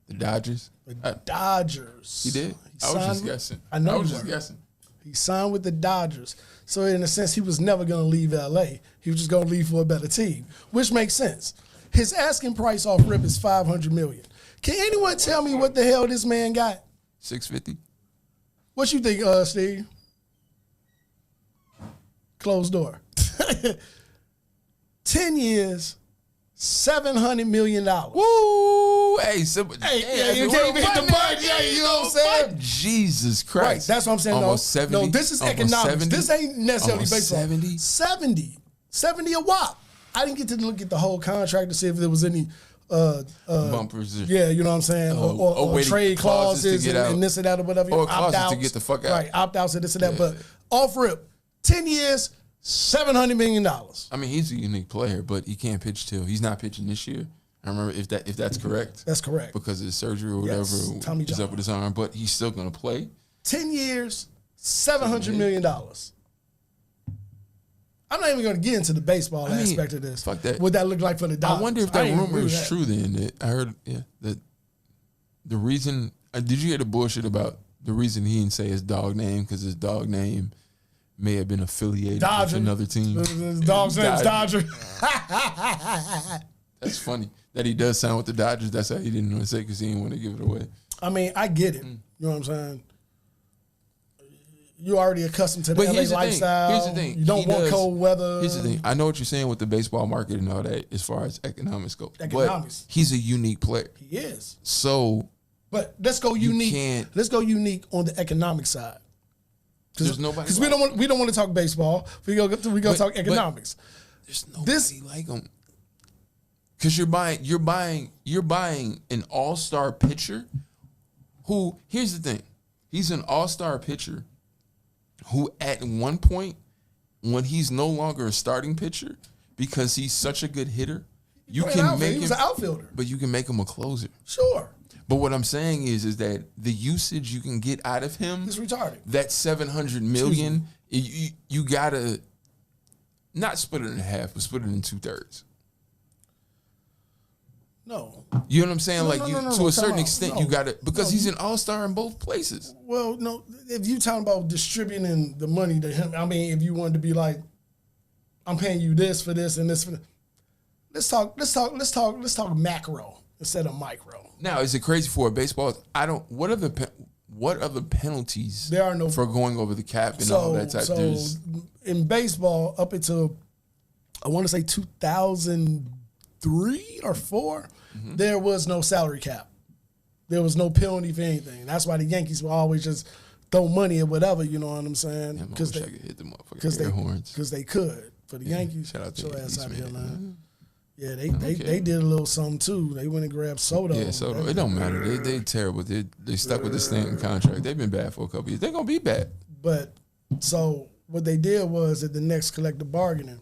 The Dodgers. The Dodgers. He did? I was just guessing. I know. I was just guessing. He signed with the Dodgers. So in a sense, he was never going to leave L.A. He was just going to leave for a better team, which makes sense. His asking price off rip is $500 million. Can anyone tell me what the hell this man got? $650. What you think, Steve? Closed door. 10 years, $700 million. Woo! Hey, you can't even hit the button. Yeah, you know what I'm saying? Jesus Christ. Right, that's what I'm saying. Almost 70. No, this is economics. 70? This ain't necessarily Almost baseball. 70? 70 a wop. I didn't get to look at the whole contract to see if there was any bumpers. Yeah, you know what I'm saying? Or trade clauses and this and that or whatever. Or clauses to get the fuck out. Right, opt-outs and this and that. But off rip, 10 years, $700 million. I mean, he's a unique player, but he can't pitch till. He's not pitching this year. I remember if that's correct. That's correct. Because of his surgery or whatever is up with his arm, but he's still going to play. 10 years, $700 million. I'm not even going to get into the baseball aspect of this. Fuck that. What that look like for the Dodgers. I wonder if that rumor is true then. That I heard, that the reason, did you hear the bullshit about the reason he didn't say his dog name? Because his dog name may have been affiliated with another team. His dog's name is Dodger. That's funny. That he does sign with the Dodgers. That's how he didn't want to say because he didn't want to give it away. I mean, I get it. You know what I'm saying? You're already accustomed to the LA lifestyle. Here's the thing. You don't want cold weather. Here's the thing. I know what you're saying with the baseball market and all that as far as economics go. Economics. But he's a unique player. He is. So. But let's go unique. Let's go unique on the economic side. There's nobody. Because we don't want to talk baseball. We go talk economics. There's nobody like him. Because you're buying an all-star pitcher who, here's the thing, he's an all-star pitcher who at one point, when he's no longer a starting pitcher, because he's such a good hitter, he was an outfielder. But you can make him a closer. Sure. But what I'm saying is that the usage you can get out of him is retarded. That $700 million, you gotta not split it in half, but split it in 2/3. No. You know what I'm saying? To a certain extent, you got to, because he's an all-star in both places. Well, no, if you talking about distributing the money to him, I mean, if you wanted to be like, I'm paying you this for this and this for this. Let's talk macro instead of micro. Now, is it crazy for a baseball? What are the penalties there are no for going over the cap and all that type? So in baseball, up until I want to say 2003 or 4, there was no salary cap. There was no penalty for anything. That's why the Yankees will always just throw money at whatever, you know what I'm saying? Because I could hit them motherfuckers air horns. Because they could. For the Yankees, shout out to your ass out here, man. Yeah, they did a little something too. They went and grabbed Soto. Yeah, Soto. It don't matter. They terrible. They stuck with the Stanton contract. They've been bad for a couple years. They're gonna be bad. But so what they did was at the next collective bargaining,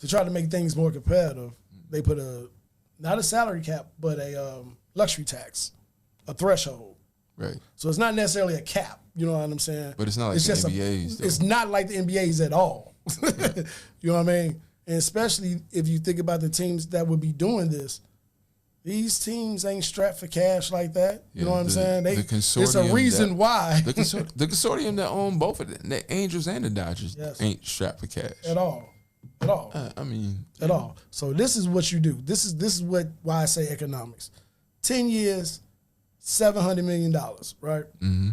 to try to make things more competitive, they put not a salary cap, but a luxury tax, a threshold. Right. So it's not necessarily a cap. You know what I'm saying? But it's not like the NBA's. It's not like the NBA's at all. You know what I mean? And especially if you think about the teams that would be doing this, these teams ain't strapped for cash like that. You know what I'm saying? It's a reason why. The consortium that own both of them, the Angels and the Dodgers, ain't strapped for cash. At all. At all. At all. So this is what you do. This is why I say economics. 10 years, $700 million, right? Mm-hmm.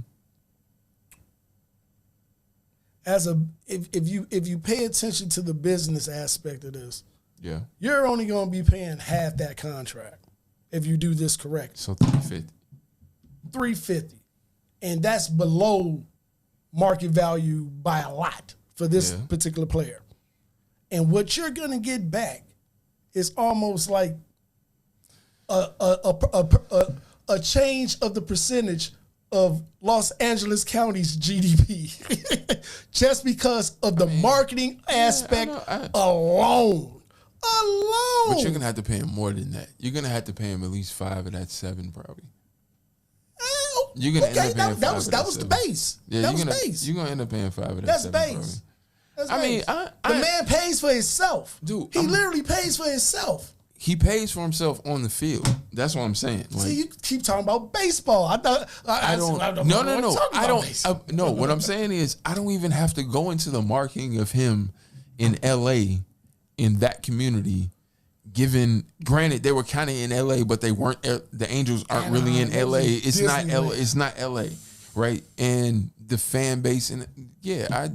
If you pay attention to the business aspect of this, yeah, you're only going to be paying half that contract if you do this correct. So $350, and that's below market value by a lot for this particular player. And what you're going to get back is almost like a change of the percentage of Los Angeles County's GDP just because of the marketing aspect alone. But you're going to have to pay him more than that. You're going to have to pay him at least 5 of that 7 probably. You're going to end up paying 5 that was the base. Yeah, that was base. You're going to end up paying 5 of that That's 7 base. probably. That's base. The man pays for himself. Dude, he literally pays for himself. he pays for himself on the field. That's what I'm saying. Like, See, you keep talking about baseball. I thought I don't. No. What I'm saying is, I don't even have to go into the marketing of him in L.A. in that community. Given, granted, they were kind of in L.A., but they weren't. The Angels aren't really in L.A. It's not L. It's not L.A. Right? And the fan base and I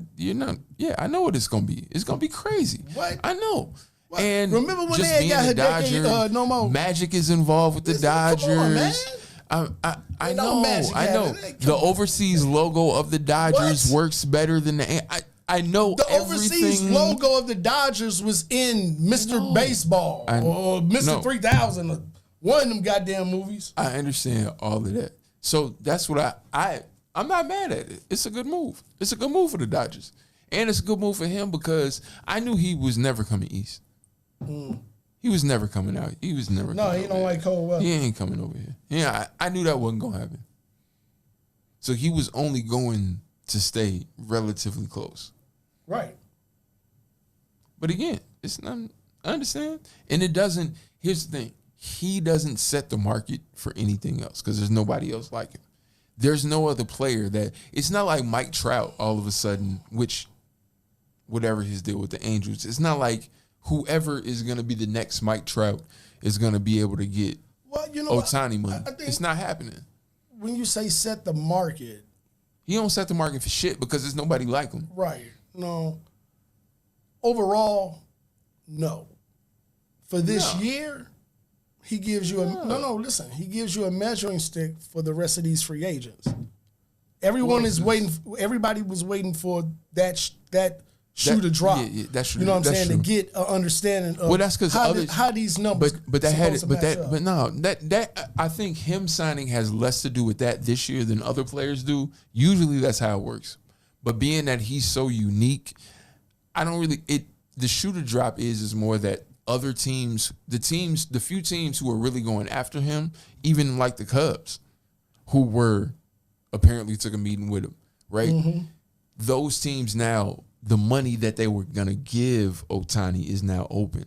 know what it's gonna be. It's gonna be crazy. What? I know. What? And remember when just they being got the Dodgers, no more Magic is involved with the Dodgers. Come on, man. I know. The overseas logo of the Dodgers works better than I know the overseas logo of the Dodgers was in Mr. Baseball or Mr. 3000 or one of them goddamn movies. I understand all of that. So that's what I'm not mad at it. It's a good move. It's a good move for the Dodgers. And it's a good move for him because I knew he was never coming east. He was never coming out. He was never coming he don't like cold weather. He ain't coming over here. Yeah, I knew that wasn't going to happen. So he was only going to stay relatively close. Right. But again, it's not, I understand. And it doesn't, here's the thing. He doesn't set the market for anything else because there's nobody else like him. There's no other player that, it's not like Mike Trout all of a sudden, which, whatever his deal with the Angels, it's not like whoever is going to be the next Mike Trout is going to be able to get Ohtani money. It's not happening. When you say set the market, he don't set the market for shit because there's nobody like him. Right. No. Overall, no. For this year, he gives you listen, he gives you a measuring stick for the rest of these free agents. Everybody was waiting for that shoe to drop. Yeah, that's true. You know what I'm saying? True. To get an understanding of that's because how these numbers I think him signing has less to do with that this year than other players do. Usually that's how it works. But being that he's so unique, the shoe to drop is more that other teams, the few teams who are really going after him, even like the Cubs, who were apparently took a meeting with him, right? Mm-hmm. Those teams now, the money that they were going to give Ohtani is now open.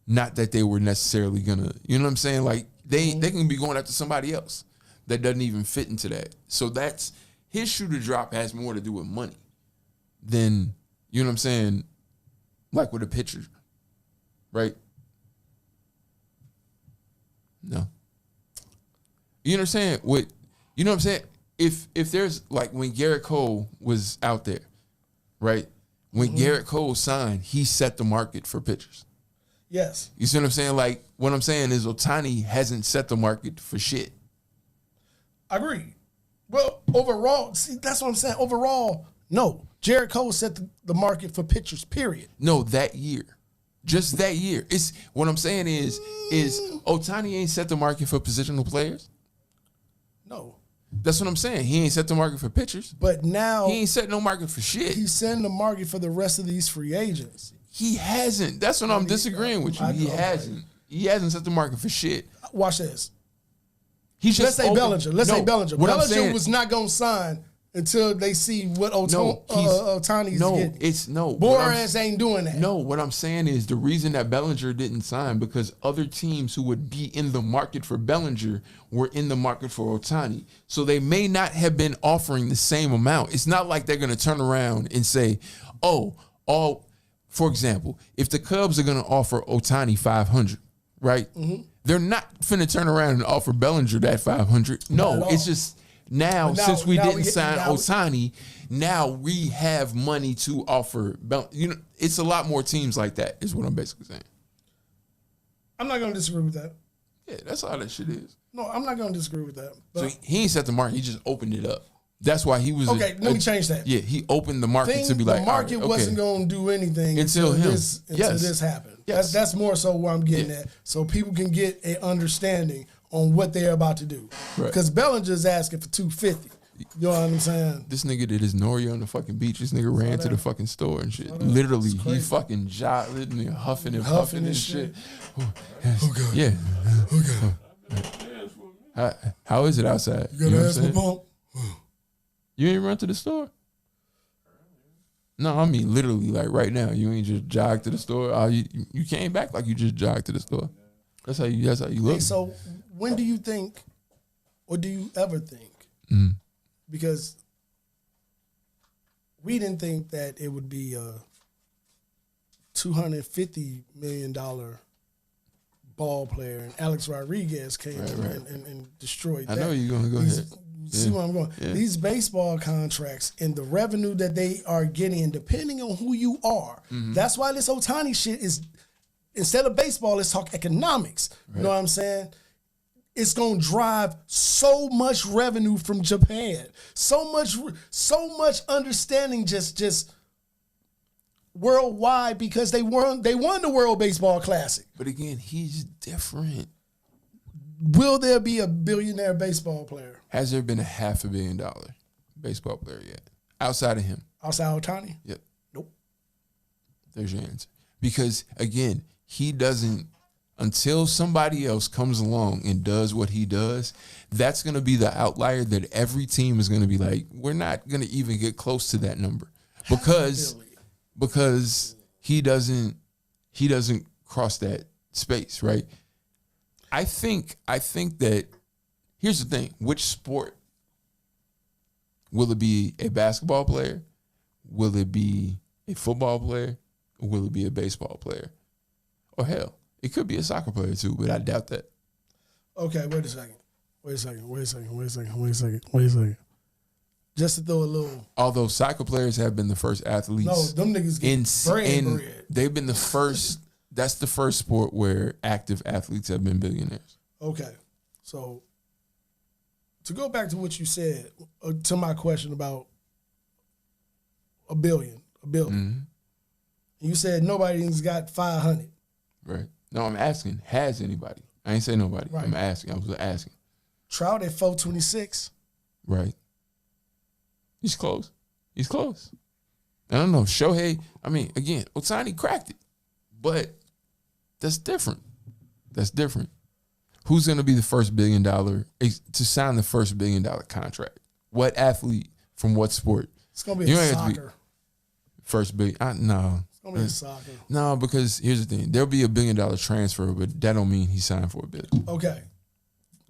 Not that they were necessarily going to, you know what I'm saying? Like they can be going after somebody else that doesn't even fit into that. So that's, his shoe to drop has more to do with money than, you know what I'm saying, like with a pitcher, right? No. You know what I'm saying? You know what I'm saying? If there's, like when Garrett Cole was out there, right? When Garrett Cole signed, he set the market for pitchers. Yes. You see what I'm saying? Like, what I'm saying is Ohtani hasn't set the market for shit. I agree. Well, overall, see, that's what I'm saying. Overall, no. Garrett Cole set the market for pitchers, period. No, that year. Just that year. It's what I'm saying is Ohtani ain't set the market for positional players? No. That's what I'm saying. He ain't set the market for pitchers. But now he ain't set no market for shit. He's setting the market for the rest of these free agents. He hasn't. That's what I'm disagreeing with you. He hasn't. He hasn't set the market for shit. Watch this. Let's say Bellinger. Bellinger was not going to sign until they see what Ohtani's getting. Boras ain't doing that. No, what I'm saying is the reason that Bellinger didn't sign because other teams who would be in the market for Bellinger were in the market for Ohtani. So they may not have been offering the same amount. It's not like they're going to turn around and say, for example, if the Cubs are going to offer Ohtani $500, right? Mm-hmm. They're not finna turn around and offer Bellinger that $500. No, it's just since we didn't sign Ohtani, now we have money to offer. It's a lot more teams like that, is what I'm basically saying. I'm not gonna disagree with that. Yeah, that's all that shit is. No, I'm not gonna disagree with that. So he ain't set the market; he just opened it up. That's why he was okay. Let me change that. Yeah, he opened the market to be like the market wasn't gonna do anything until this happened. Yes. That's more so where I'm getting at, so people can get an understanding on what they're about to do. Because Bellinger's asking for $250. You know what I'm saying? This nigga did his Nori on the fucking beach. This nigga ran to the fucking store and shit. Literally, he fucking jotted and huffing and puffing and shit. Oh God. Yeah. Oh God. How is it outside? You gotta ask my pump. You ain't run to the store? No, I mean literally like right now. You ain't just jogged to the store. You came back like you just jogged to the store. That's how you look. Hey, so when do you think, or do you ever think? Because we didn't think that it would be a $250 million ball player, and Alex Rodriguez came and destroyed that. I know you're gonna go ahead. See where I'm going? Yeah. These baseball contracts and the revenue that they are getting, depending on who you are, that's why this Ohtani shit is, instead of baseball, let's talk economics. You know what I'm saying? It's gonna drive so much revenue from Japan, so much understanding just worldwide, because they won the World Baseball Classic. But again, he's different. Will there be a billionaire baseball player? Has there been a $500 million baseball player yet? Outside of him? Outside Ohtani? Yep. Nope. There's your answer. Because again, he doesn't, until somebody else comes along and does what he does, that's going to be the outlier that every team is going to be like, we're not going to even get close to that number. Because he doesn't cross that space, right? I think that, here's the thing. Which sport? Will it be a basketball player? Will it be a football player? Or will it be a baseball player? Or hell, it could be a soccer player too, but I doubt that. Okay, wait a second. Just to throw a little. Although soccer players have been the first athletes. No, them niggas get bread. They've been the first. That's the first sport where active athletes have been billionaires. Okay, so to go back to what you said, to my question about a billion. Mm-hmm. You said nobody's got 500. Right. No, I'm asking, has anybody? I ain't say nobody. Right. I'm asking. I was asking. Trout at 426. Right. He's close. I don't know. Shohei, I mean, again, Ohtani cracked it. But that's different. Who's going to be the first $1 billion to sign the first $1 billion contract? What athlete from what sport? It's going to be soccer. First billion. No. It's going to be soccer. No, because here's the thing. There'll be a $1 billion transfer, but that don't mean he signed for $1 billion. Okay.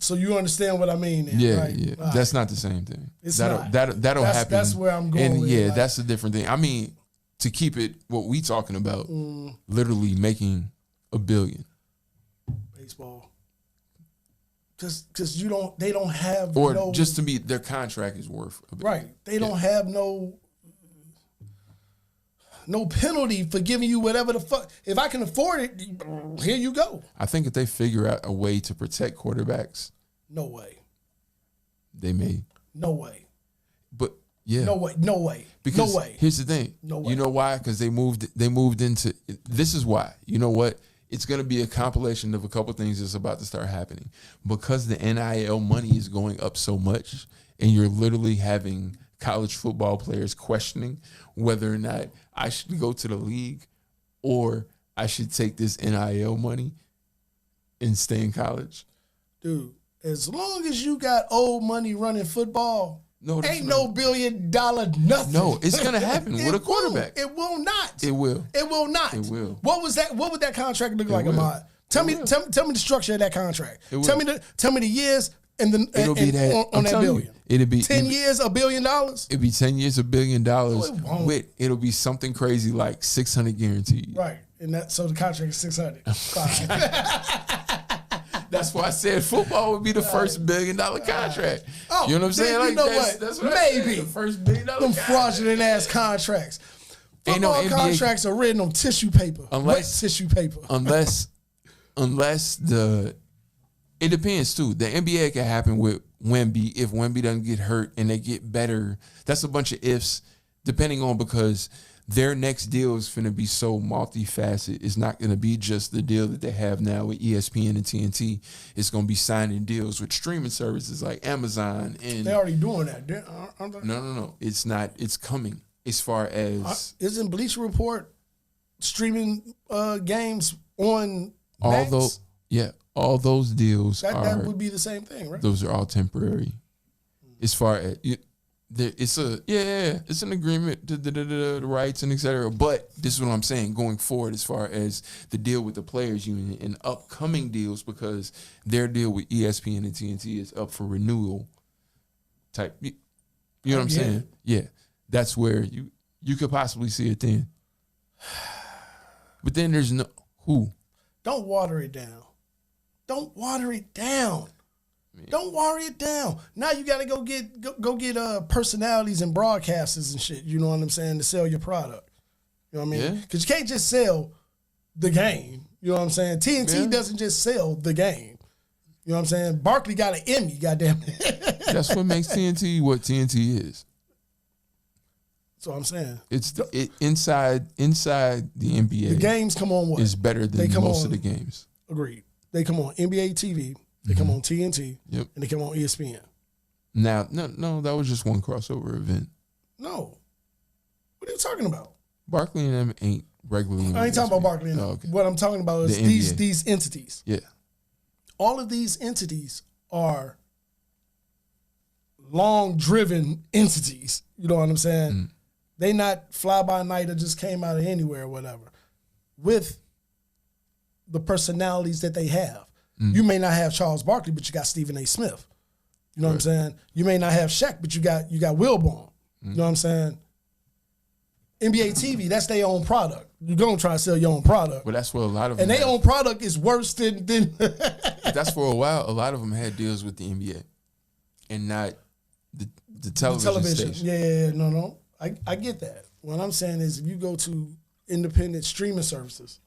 So you understand what I mean then, yeah, right? Yeah. That's not the same thing. It's not. That'll happen. That's where I'm going with it. That's a different thing. I mean, to keep it what we talking about, literally making $1 billion. Baseball. Because they don't have or just to me, their contract is worth $1 billion. Right. They don't have no penalty for giving you whatever the fuck. If I can afford it, here you go. I think if they figure out a way to protect quarterbacks. No way. They may. No way. But yeah. No way. Because no way. Here's the thing. No way. You know why? Because they moved into, this is why. You know what? It's going to be a compilation of a couple things that's about to start happening. Because the NIL money is going up so much, and you're literally having college football players questioning whether or not I should go to the league or I should take this NIL money and stay in college. Dude, as long as you got old money running football, ain't no $1 billion nothing. No, it's going to happen with a quarterback. It will not. It will. It will not. It will. What was that? What would that contract look like, Ahmad? Tell me the structure of that contract. Tell me the years and on that billion. It'll be 10 years, $1 billion. It'll be 10 years, $1 billion. It'll be something crazy like 600 guaranteed. Right, and so the contract is 600. That's why I said football would be the first $1 billion contract. Oh, you know what I'm saying? Like, you know what? That's what Maybe the first $1 billion. Them fraudulent ass contracts. Football contracts are written on tissue paper. Wet tissue paper. Unless it depends too. The NBA can happen with Wemby if Wemby doesn't get hurt and they get better. That's a bunch of ifs, depending on, because their next deal is going to be so multifaceted. It's not going to be just the deal that they have now with ESPN and TNT. It's going to be signing deals with streaming services like Amazon. And they're already doing that, aren't they? No. It's not. It's coming. As far as isn't Bleacher Report streaming games on Max? All those deals that would be the same thing, right? Those are all temporary. As far as it's an agreement to the rights and etc. But this is what I'm saying going forward as far as the deal with the players union and upcoming deals, because their deal with ESPN and TNT is up for renewal. Type, you know what I'm saying? Yeah, that's where you could possibly see it then. But then there's no who. Don't water it down. Don't water it down. Don't water it down. Now you got to go get personalities and broadcasters and shit. You know what I'm saying, to sell your product. You know what I mean? Because you can't just sell the game. You know what I'm saying? TNT doesn't just sell the game. You know what I'm saying? Barkley got an Emmy. Goddamn it. That's what makes TNT what TNT is. That's what I'm saying. It's inside the NBA. The games come on what? Is better than most of the games. Agreed. They come on NBA TV. They come on TNT. Yep. And they come on ESPN. Now, no, that was just one crossover event. No. What are you talking about? Barkley and them ain't regularly. I ain't talking about Barkley and them. Okay. What I'm talking about is these entities. Yeah. All of these entities are long-driven entities. You know what I'm saying? Mm. They not fly-by-night that just came out of anywhere or whatever. With the personalities that they have. Mm. You may not have Charles Barkley, but you got Stephen A. Smith. You know what I'm saying? You may not have Shaq, but you got Wilborn. Mm. You know what I'm saying? NBA TV, that's their own product. You're going to try to sell your own product. Well, that's what a lot of them and their own product is worse than That's for a while. A lot of them had deals with the NBA and not the television station. Yeah. No. I get that. What I'm saying is if you go to independent streaming services,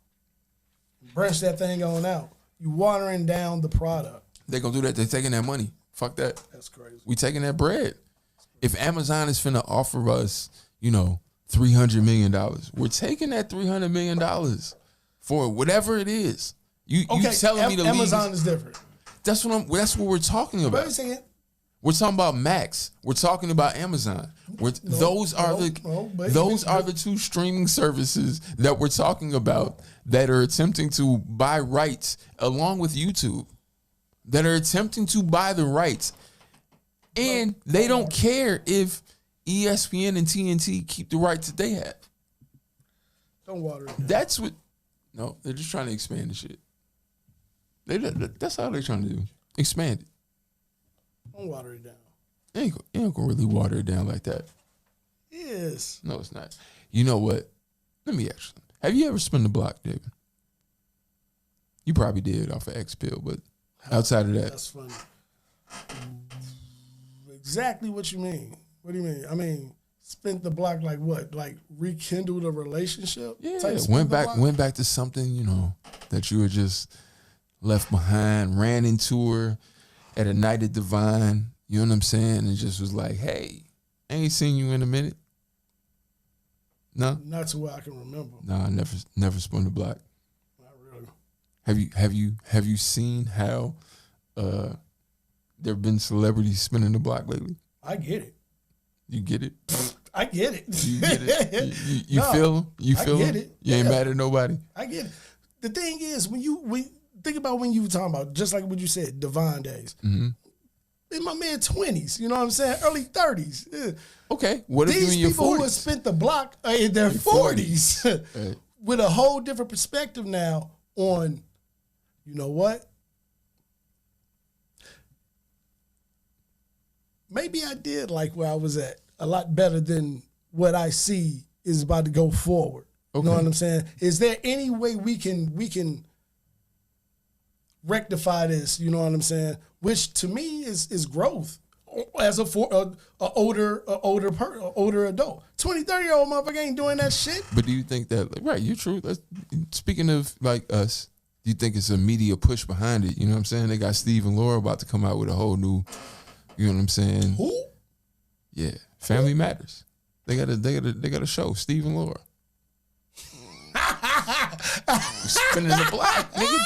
branch that thing on out, you watering down the product. They're going to do that. They're taking that money. Fuck that. That's crazy. We taking that bread. If Amazon is finna offer us, $300 million, we're taking that $300 million for whatever it is. You telling me the Amazon is different. That's what we're talking about. Wait a second. We're talking about Max. We're talking about Amazon. Those are the two streaming services that we're talking about that are attempting to buy rights along with YouTube. That are attempting to buy the rights. And they don't care if ESPN and TNT keep the rights that they have. Don't water it down. That's what. No, they're just trying to expand the shit. That's all they're trying to do. Expand it. Don't water it down. You ain't gonna really water it down like that. Yes. No, it's not. You know what? Let me ask you. Have you ever spun the block, David? You probably did off of X Pill, but outside of that. That's funny. Exactly what you mean. What do you mean? I mean, spent the block like what? Like rekindled a relationship? Yeah, went back to something, that you were just left behind, ran into her at a night at Divine, you know what I'm saying? And just was like, hey, I ain't seen you in a minute. No? Not to what I can remember. No, I never spun the block. Not really. Have you seen how there have been celebrities spinning the block lately? I get it. You get it? I get it. You get it? You feel them? You feel them? You ain't mad at nobody? I get it. The thing is, when think about when you were talking about, just like what you said, Divine days. Mm-hmm. In my mid-20s, you know what I'm saying? Early 30s. Yeah. Okay. What if you in your 40s? These people who have spent the block in their 40s with a whole different perspective now on, you know what? Maybe I did like where I was at a lot better than what I see is about to go forward. Okay. You know what I'm saying? Is there any way we can rectify this? You know what I'm saying? Which to me is growth as an older adult. 20, 30-year-old motherfucker ain't doing that shit. But do you think that, right, you're true. Speaking of like us, do you think it's a media push behind it? You know what I'm saying? They got Steve and Laura about to come out with a whole new, you know what I'm saying? Who? Yeah, Family Matters. They got a show, Steve and Laura. Spinning the block, nigga.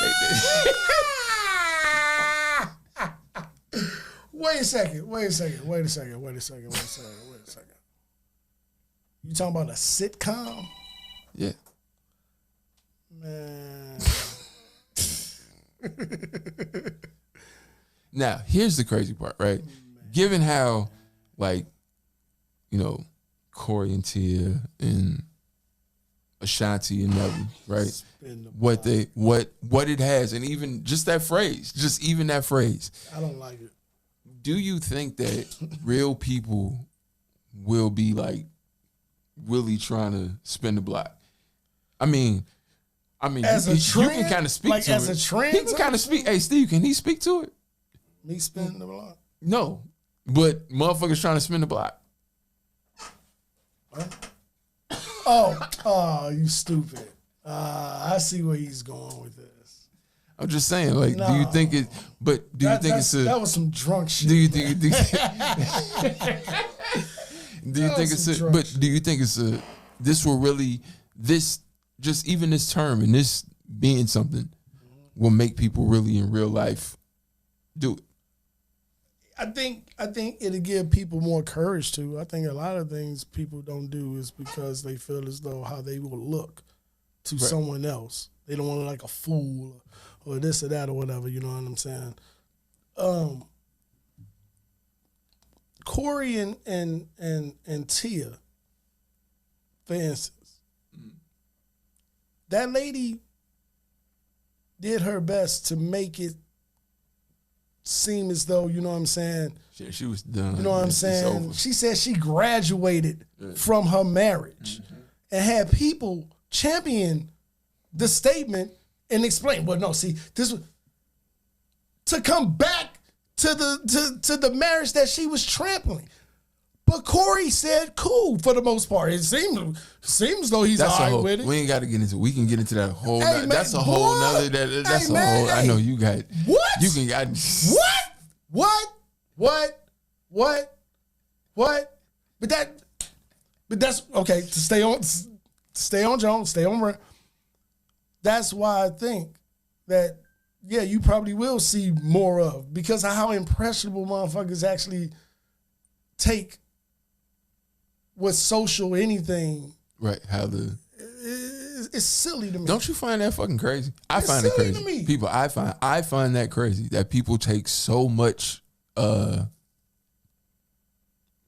Wait a second. You talking about a sitcom? Yeah. Man. Now, here's the crazy part, right? Given how, like, Corey and Tia and Ashanti and Nelly, right? What it has, and even just that phrase, I don't like it. Do you think that real people will be like really trying to spin the block? I mean, as you can kind of speak to as it. A trend. He can kind of speak. Hey, Steve, can he speak to it? Me spinning the block? No, but motherfuckers trying to spin the block. Oh, you stupid. I see where he's going with this. I'm just saying, like, do you think it? But do you think it's a? That was some drunk shit. Do you think? Do you think it's a? But do you think it's a? This will really just even this term and this being something will make people really in real life do it. I think it'll give people more courage to. I think a lot of things people don't do is because they feel as though how they will look to someone else. They don't want to look like a fool or this or that or whatever. You know what I'm saying? Corey and Tia, for instance, that lady did her best to make it seem as though, you know what I'm saying? She was done. You know what I'm saying? She said she graduated from her marriage and had people champion the statement and explain. Well, no, see, this was to come back to the marriage that she was trampling. But Corey said, "Cool," for the most part. It seems though he's all right with it. We ain't got to get into. We can get into that whole. Hey, man, that's a whole nother. That's a whole. I know you got. What? You can got. What? But that's okay. To stay on Jones. Stay on. That's why I think that you probably will see more of, because of how impressionable motherfuckers actually take with social anything. Right. How it's silly to me. Don't you find that fucking crazy? I find it crazy. To me. People, I find that crazy that people take so much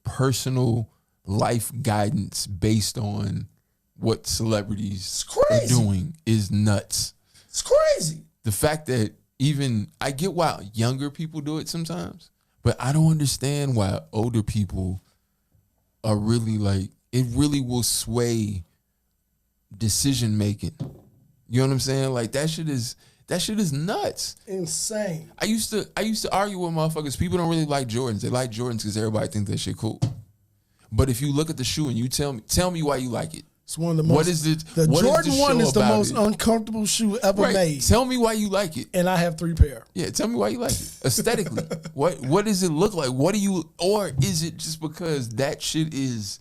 personal life guidance based on what celebrities are doing is nuts. It's crazy. The fact that even I get why younger people do it sometimes, but I don't understand why older people are really like, it really will sway decision making. You know what I'm saying? Like that shit is nuts. Insane. I used to argue with motherfuckers. People don't really like Jordans. They like Jordans because everybody thinks that shit cool. But if you look at the shoe and you tell me why you like it. It's one of the most. What is it? The Jordan 1 is the most it? uncomfortable shoe ever made. Tell me why you like it. And I have 3 pair. Yeah, tell me why you like it. Aesthetically. What does it look like? What do you, or is it just because that shit is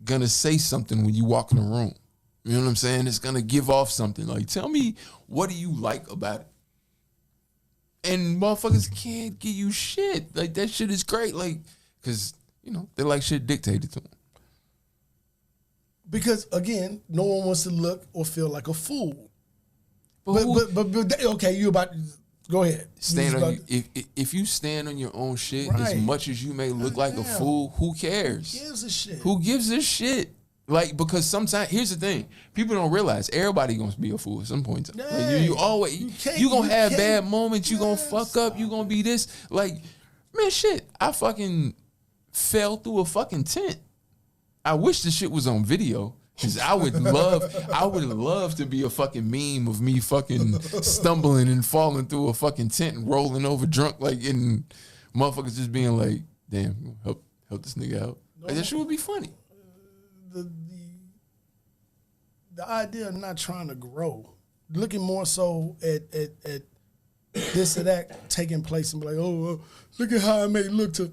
gonna say something when you walk in the room? You know what I'm saying? It's gonna give off something. Like, tell me, what do you like about it? And motherfuckers can't give you shit. Like, that shit is great. Like, because, they like shit dictated to them. Because again, no one wants to look or feel like a fool. But okay, you about go ahead. If you stand on your own shit, as much as you may look like a fool, who cares? Who gives a shit? Who gives a shit? Like, because sometimes, here's the thing, people don't realize everybody gonna be a fool at some point. Like, you gonna have bad moments. You gonna fuck up. You gonna be this. Like, man, shit. I fucking fell through a fucking tent. I wish the shit was on video, because I would love to be a fucking meme of me fucking stumbling and falling through a fucking tent and rolling over drunk, like, and motherfuckers just being like, damn, help this nigga out. Like, that shit would be funny. The idea of not trying to grow, looking more so at this or that taking place and be like, oh, look at how I may look to,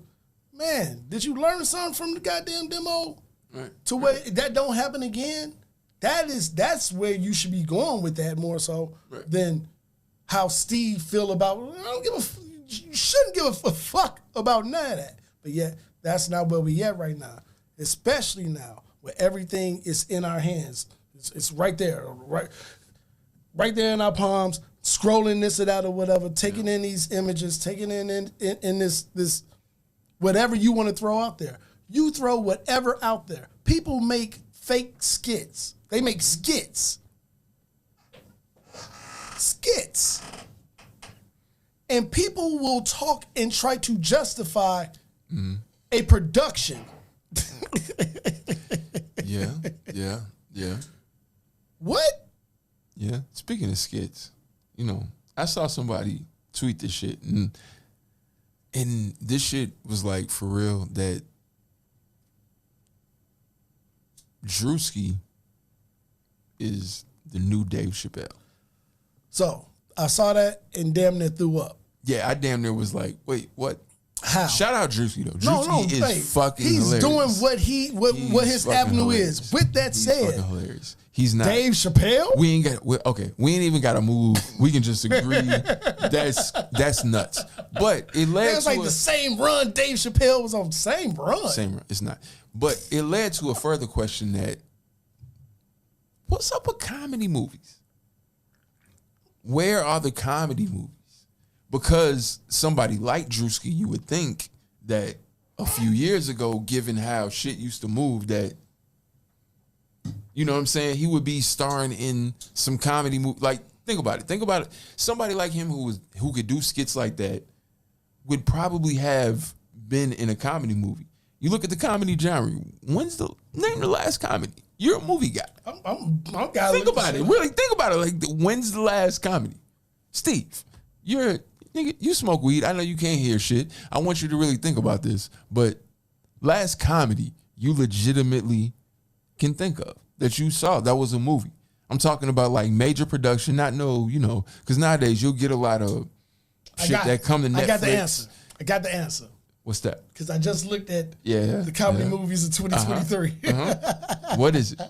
man, did you learn something from the goddamn demo? Right. To where that don't happen again? That's where you should be going with that more so than how Steve feel about, you shouldn't give a fuck about none of that. But yet, that's not where we at right now. Especially now, where everything is in our hands. It's right there, right there in our palms, scrolling this or that or whatever, taking in these images, taking in this whatever you want to throw out there. You throw whatever out there. People make fake skits. They make skits. Skits. And people will talk and try to justify a production. Yeah. What? Yeah. Speaking of skits, I saw somebody tweet this shit, and this shit was like for real that Drewski is the new Dave Chappelle. So I saw that and damn near threw up. Yeah, I damn near was like, wait, what? How? Shout out Drewski though. Drewski is fucking he's hilarious. doing what his avenue hilarious. is. With that He's said, fucking hilarious. He's not Dave Chappelle. We ain't even got to move. We can just agree that's nuts. But it led It's to like the same run Dave Chappelle was on. Same run. Same run. It's not. But it led to a further question that, what's up with comedy movies? Where are the comedy movies? Because somebody like Drewski, you would think that a few years ago, given how shit used to move, that, you know what I'm saying, he would be starring in some comedy movie. Like, think about it. Somebody like him who could do skits like that would probably have been in a comedy movie. You look at the comedy genre. Name the last comedy? You're a movie guy. I'm think about it. Really think about it. Like, when's the last comedy? Steve, you're nigga. You smoke weed. I know you can't hear shit. I want you to really think about this. But last comedy you legitimately can think of that you saw that was a movie. I'm talking about like major production, not because nowadays you'll get a lot of shit that come to Netflix. I got the answer. What's that? Because I just looked at the comedy movies of 2023. What is it?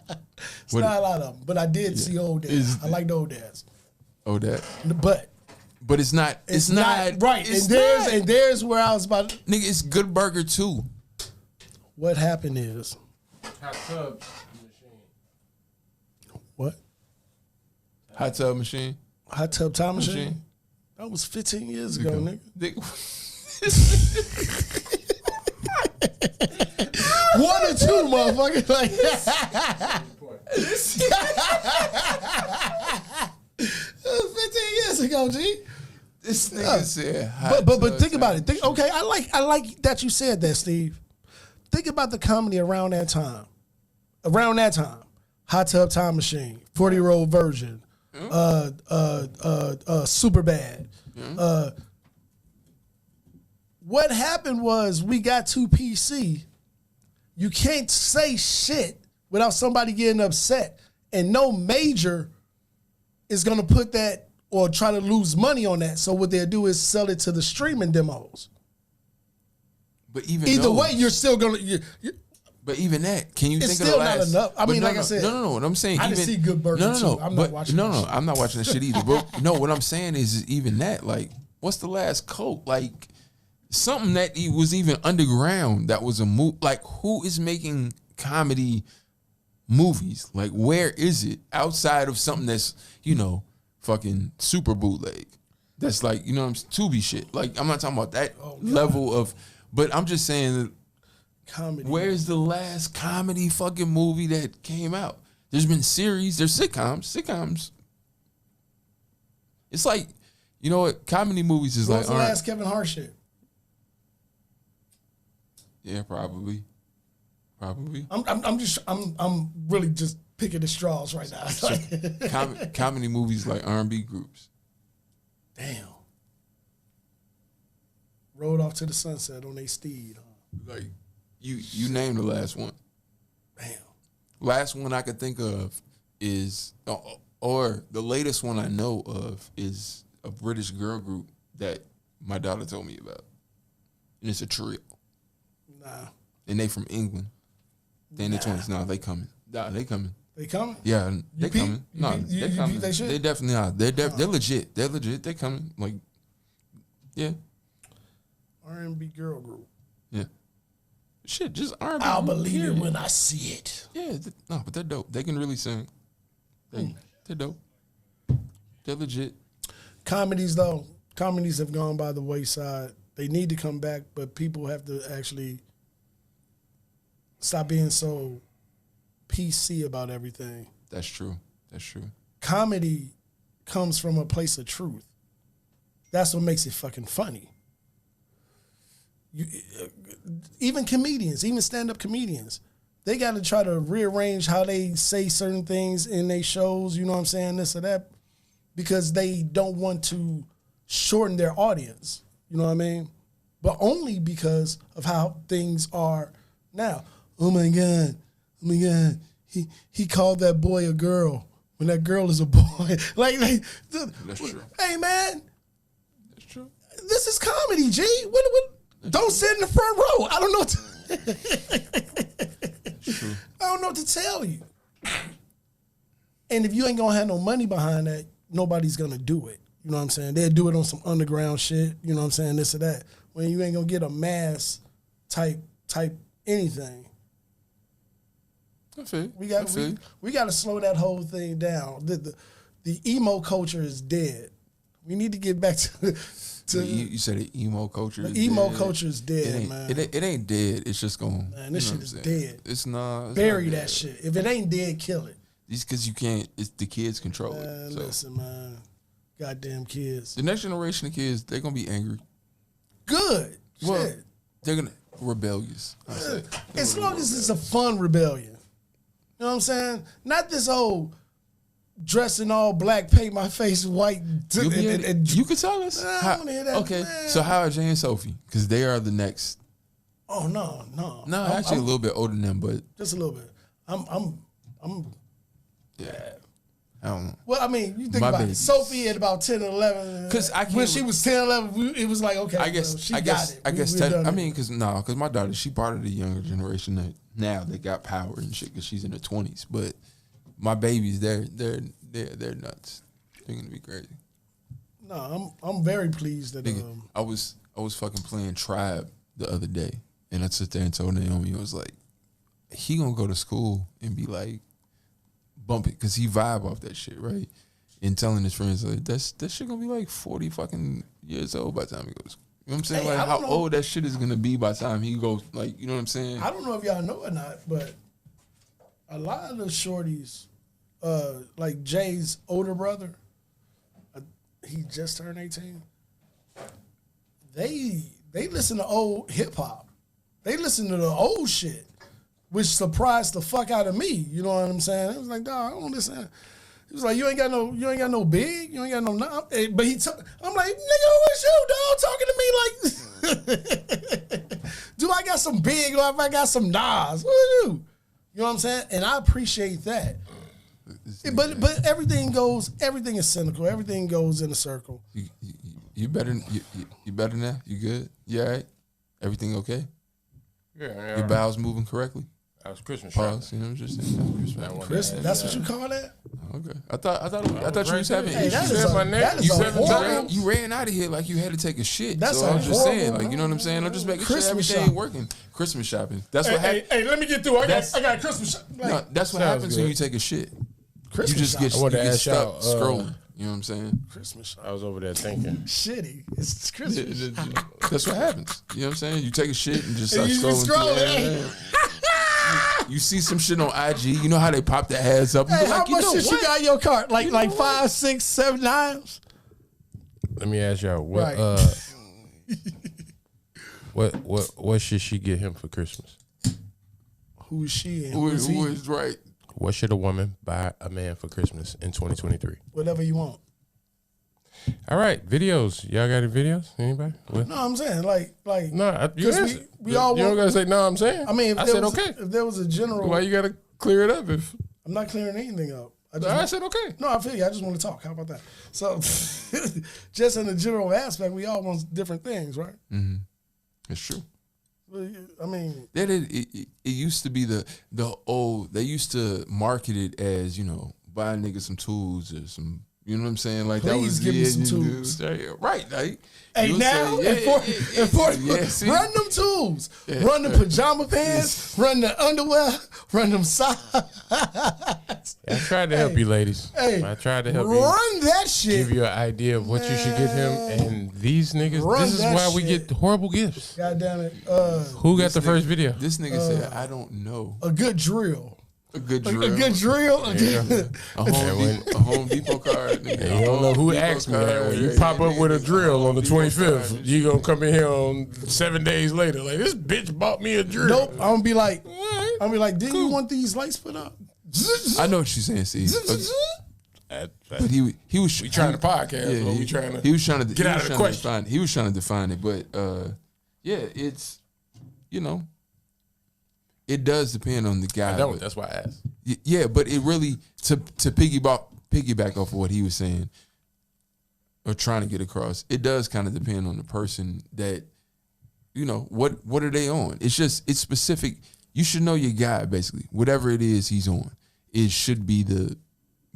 It's not a lot of them, but I did see Old Dads. I like the Old Dads. Old Dad. But it's not. It's not right. And there's where I was about. Nigga, it's Good Burger too. What happened is. Hot tub machine. What? Hot tub machine. Hot tub time machine. That was 15 years ago, nigga. One or two, motherfucker. Like, that was 15 years ago, G. This nigga said, but think about it. Okay, I like that you said that, Steve. Think about the comedy around that time. Hot Tub Time Machine, 40-year-old Virgin, Super Bad. What happened was we got too PC. You can't say shit without somebody getting upset. And no major is going to put that or try to lose money on that. So what they'll do is sell it to the streaming demos. But even either way, you're still going to... But even that, can you think of the last? It's still not enough. I mean, like I said... No. What I'm saying... I didn't see Good Burger too. I'm not watching that shit. I'm not watching that shit either. But no, what I'm saying is even that, like, what's the last cult? Like... Something that was even underground that was a movie. Like, who is making comedy movies? Like, where is it outside of something that's, fucking super bootleg? That's like, Tubi shit. Like, I'm not talking about that level of, but I'm just saying that comedy. Where's the last comedy fucking movie that came out? There's been series, there's sitcoms. It's like, you know what? Comedy movies is what like. What was the last Kevin Hart shit? Yeah, probably. I'm really just picking the straws right now. Comedy movies like R&B groups. Damn. Rode off to the sunset on a steed. Huh? Like you named the last one. Damn. Last one I could think of is, or the latest one I know of is a British girl group that my daughter told me about, and it's a trio. Nah. And they from England. They in their 20s. Nah, they coming. Nah, they coming. They coming? Yeah, they coming. No, they coming. They should? They definitely are. They're legit. They're legit. They coming. Like, yeah. R&B girl group. Yeah. Shit, just R&B. I'll believe it when I see it. Yeah, but they're dope. They can really sing. They're dope. They're legit. Comedies have gone by the wayside. They need to come back, but people have to actually stop being so PC about everything. That's true. That's true. Comedy comes from a place of truth. That's what makes it fucking funny. Even comedians, even stand-up comedians, they got to try to rearrange how they say certain things in their shows, you know what I'm saying, this or that, because they don't want to shorten their audience, you know what I mean? But only because of how things are now. Oh my God, he called that boy a girl when that girl is a boy. That's true. Hey man, that's true. This is comedy, G. What? Don't sit in the front row. I don't know. I don't know what to tell you. And if you ain't gonna have no money behind that, nobody's gonna do it. You know what I'm saying? They'll do it on some underground shit. You know what I'm saying? This or that. When you ain't gonna get a mass type anything. We got to slow that whole thing down. The emo culture is dead. We need to get back to you said the emo culture. The emo culture is dead, man. It ain't dead. It's just gone. Man, this shit is dead. It's not. Bury that shit. If it ain't dead, kill it. Just because you can't. It's the kids control it. So. Listen, man. Goddamn kids. The next generation of kids, they're gonna be angry. Good. Well, shit. They're gonna rebellious. As long as it's a fun rebellion. You know what I'm saying? Not this old dress in all black, paint my face white. You could tell us. I don't hear that. Okay, man. so how are Jay and Sophie? Because they are the next. Oh no. No, actually a little bit older than them, but just a little bit. I'm. Yeah. I don't know. Well, I mean, you think about it. Sophie at about 10 or 11. Because when she was 10, 11, it was like, okay, I guess got it. Because my daughter, she part of the younger generation that now they got power and shit because she's in her 20s. But my babies, they're nuts. They're gonna be crazy. No, I'm very pleased that I was fucking playing Tribe the other day, and I sit there and told Naomi, I was like, he gonna go to school and be like, bump it, because he vibe off that shit, right? And telling his friends, like, that shit gonna be like 40 fucking years old by the time he goes. You know what I'm saying? Like, how old that shit is gonna be by the time he goes, like, you know what I'm saying? I don't know if y'all know or not, but a lot of the shorties, like Jay's older brother, he just turned 18. They listen to old hip hop. They listen to the old shit, which surprised the fuck out of me. You know what I'm saying? It was like, dog, I don't listen. He was like, you ain't got no big, you ain't got no. But I'm like, nigga, who is you, dog? Talking to me like, do I got some big or if I got some Nas? What are you? You know what I'm saying? And I appreciate that. But everything is cynical. Everything goes in a circle. You better now? You good? You all right? Everything okay? Yeah. Your bowels moving correctly? That was Christmas. Pause. You know what I'm just saying? Christmas. That's what you call that? Okay. I thought you was having Hey, issues. You ran out of here like you had to take a shit. That's so I was just saying, horrible, like, you know what I'm saying? I'm just making Christmas sure everything shopping. working. Christmas shopping. That's what happens. Hey, let me get through. I got Christmas shopping. No, that's what happens when you take a shit. Christmas you just get stuck y'all, scrolling. You know what I'm saying? Christmas shopping. I was over there thinking. Shitty. It's Christmas. That's what happens. You know what I'm saying? You take a shit and just start And you scrolling. You see some shit on IG. You know how they pop their heads up. You Hey, be like, how much shit you got in your cart? Like 5, 6, 7 knives? Let me ask y'all what Right. what should she get him for Christmas? Who is she and Who who is he? is right? What should a woman buy a man for Christmas in 2023? Whatever you want. All right, videos. Y'all got any videos? Anybody? What? No, I'm saying like No, you because we all you don't want. gotta say no. I'm saying. I mean, if I there said was, okay. If there was a general, Why you gotta clear it up? If I'm not clearing anything up. I said okay. No, I feel you. I just want to talk. How about that? So, just in the general aspect, we all want different things, right? Mm-hmm. It's true. I mean, It used to be the old. They used to market it as, you know, buy a nigga some tools or some You know what I'm saying? Like Please that was give me some tools. Right. Like, Hey, now, run them tools. Run the pajama pants, run the underwear, run them socks. I tried to help you, ladies. Hey, I tried to help run that shit. Give you an idea of what you should get him. And these niggas, this is why we get horrible gifts. God damn it. Who got the first video? This nigga said, I don't know. A good drill. A good drill. A good drill. A Home Depot card. Nigga. You don't know who asked me that. When you pop up with a drill on the 25th, you gonna come in here on 7 days later. Like, this bitch bought me a drill. Nope. I'm gonna be like, didn't you want these lights put up? I know what she's saying, Steve. But he was trying to podcast. Yeah, he was trying to get out of the question. He was trying to define it, but it's it does depend on the guy. I don't. That's why I asked. Yeah, but it really to piggyback off of what he was saying or trying to get across. It does kind of depend on the person that what are they on. It's specific. You should know your guy basically. Whatever it is he's on, it should be the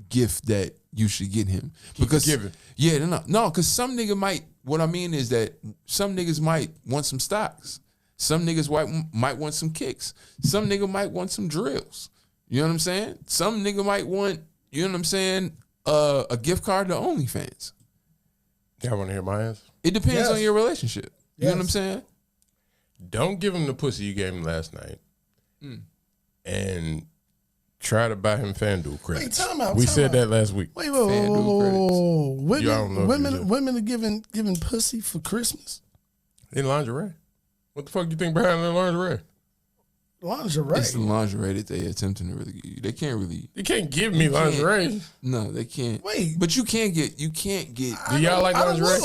gift that you should get him. Because because some nigga might. What I mean is that some niggas might want some stocks. Some niggas might want some kicks. Some nigga might want some drills. You know what I'm saying? Some nigga might want, you know what I'm saying, a gift card to OnlyFans. Y'all want to hear my answer? It depends on your relationship. You know what I'm saying? Don't give him the pussy you gave him last night. And try to buy him FanDuel credits. Wait, time out. We said that last week. Wait. Women are giving pussy for Christmas? In lingerie. What the fuck you think behind the lingerie? Lingerie. It's the lingerie that they attempting to really give you. They can't really. You can't give me lingerie. No, they can't. Wait, but you can't get. Do y'all like lingerie?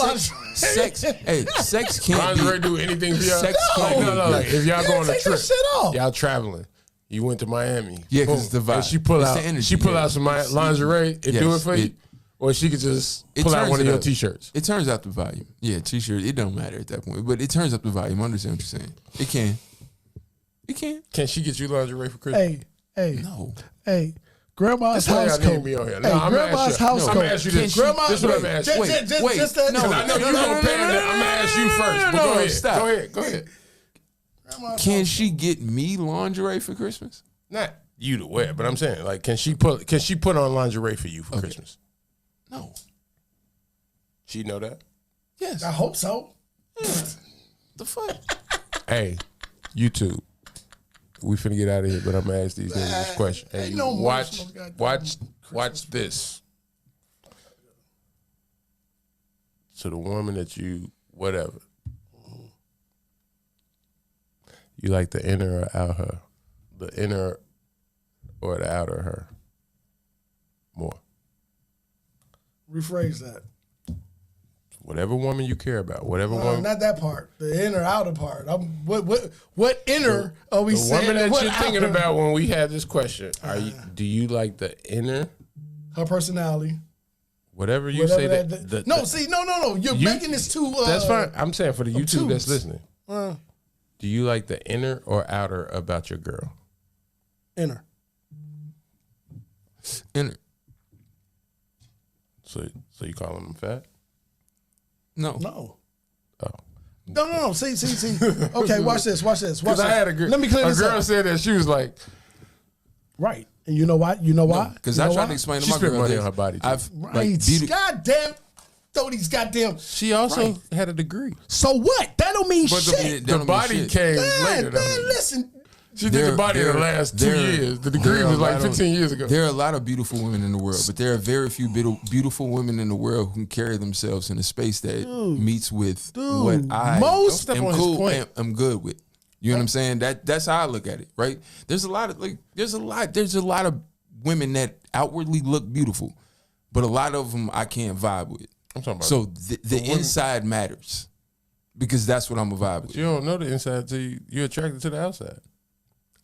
Sex. Hey, sex can't. Lingerie do anything for y'all? Sex can't. No. Like, if y'all go on a trip, off. y'all traveling. You went to Miami. Yeah, because the vibe. And she pull out some lingerie and do it for you. Or she could just pull out one of your T-shirts. It turns out the volume. Yeah, T-shirt. It don't matter at that point. But it turns up the volume. I understand what you're saying. It can. It can. Can she get you lingerie for Christmas? Hey. No. Hey. Grandma's house coat. Grandma's house coat. I'm going to ask you this. This is what I'm going to ask you. Wait. No, I know you're going to pay that. I'm going to ask you first. But go ahead. Stop. Go ahead. Can she get me lingerie for Christmas? Not you to wear, but I'm saying, like, can she put on lingerie for you for Christmas? No. She know that? Yes. I hope so. The fuck? Hey, YouTube. We finna get out of here, but I'm gonna ask these niggas this question. Hey, watch this. So the woman that you whatever, you like the inner or out her, the inner or the outer her more. Rephrase that. Whatever woman you care about, whatever woman. Not that part. The inner outer part. What inner are we saying? The woman that you're thinking about when we had this question. Do you like the inner? Her personality. Whatever you say. No. You're making this too. That's fine. I'm saying for the YouTube that's listening. Do you like the inner or outer about your girl? Inner. So you calling them fat? No. Oh. No. See. Okay, watch this. Because I had a girl. Let me clear this up. A girl said that she was like, right. And you know why? Because I tried to explain to my girl money on her body. Goddamn. Throw these goddamn. She also had a degree. So what? That don't mean shit. The body came later. Man, listen. She did the body in the last 2 years. The degree was like 15 years ago. There are a lot of beautiful women in the world, but there are very few beautiful women in the world who can carry themselves in a space that meets with what I am good with. You know what I'm saying? That's how I look at it, right? There's a lot of women that outwardly look beautiful, but a lot of them I can't vibe with. I'm talking about so the inside matters because that's what I'm a vibe with. You don't know the inside until you're attracted to the outside.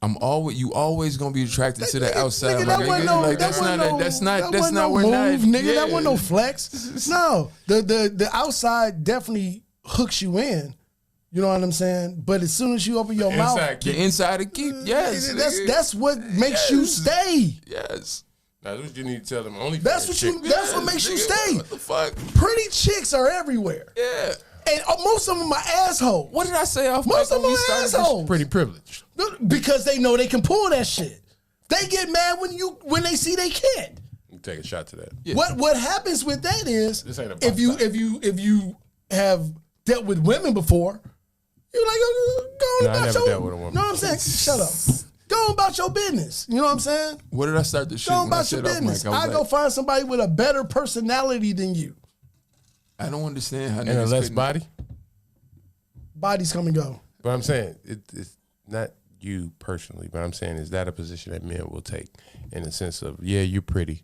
You always gonna be attracted to the outside. Nigga, that's not where move, nigga. Yeah. That wasn't no flex. No, the outside definitely hooks you in. You know what I'm saying? But as soon as you open your mouth, the inside to keep. Yes, that's what makes you stay. Yes. That's what you need to tell them. Only That's what makes you stay. What the fuck? Pretty chicks are everywhere. Yeah. And most of them are assholes. What did I say off? Most of them are assholes. pretty privileged. Because they know they can pull that shit. They get mad when they see they can't. You take a shot to that. Yeah. What happens with that is This ain't if you have dealt with women before, you're like, go on about I never your. dealt with a woman. You know what I'm saying? Shut up. Go on about your business. You know what I'm saying? What did I start the shit? Go on when I about your said off business. mic? I was I go like, find somebody with a better personality than you. I don't understand how And a niggas less couldn't- body. Bodies come and go. But I'm saying it's not you personally, but I'm saying is that a position that men will take in the sense of, yeah, you're pretty,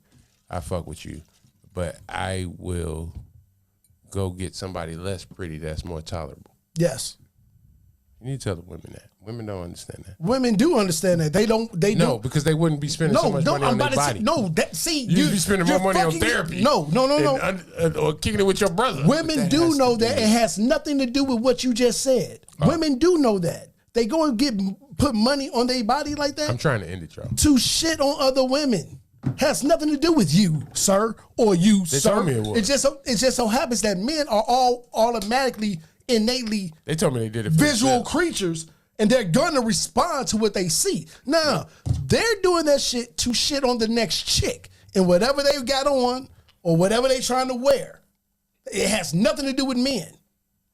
I fuck with you, but I will go get somebody less pretty that's more tolerable. Yes. You need to tell the women that. Women don't understand that. Women do understand that. They don't. No, because they wouldn't be spending so much money on their body. You'd be spending more money on therapy. No. Or kicking it with your brother. Women do know that it has nothing to do with what you just said. Women do know that. They go and put money on their body like that. I'm trying to end it, y'all. To shit on other women. Has nothing to do with you, sir, or you, They sir. told me it was. It just so happens that men are all automatically, innately They told me they did it for visual themselves. creatures, and they're gonna respond to what they see. Now, they're doing that shit to shit on the next chick and whatever they've got on or whatever they trying to wear. It has nothing to do with men.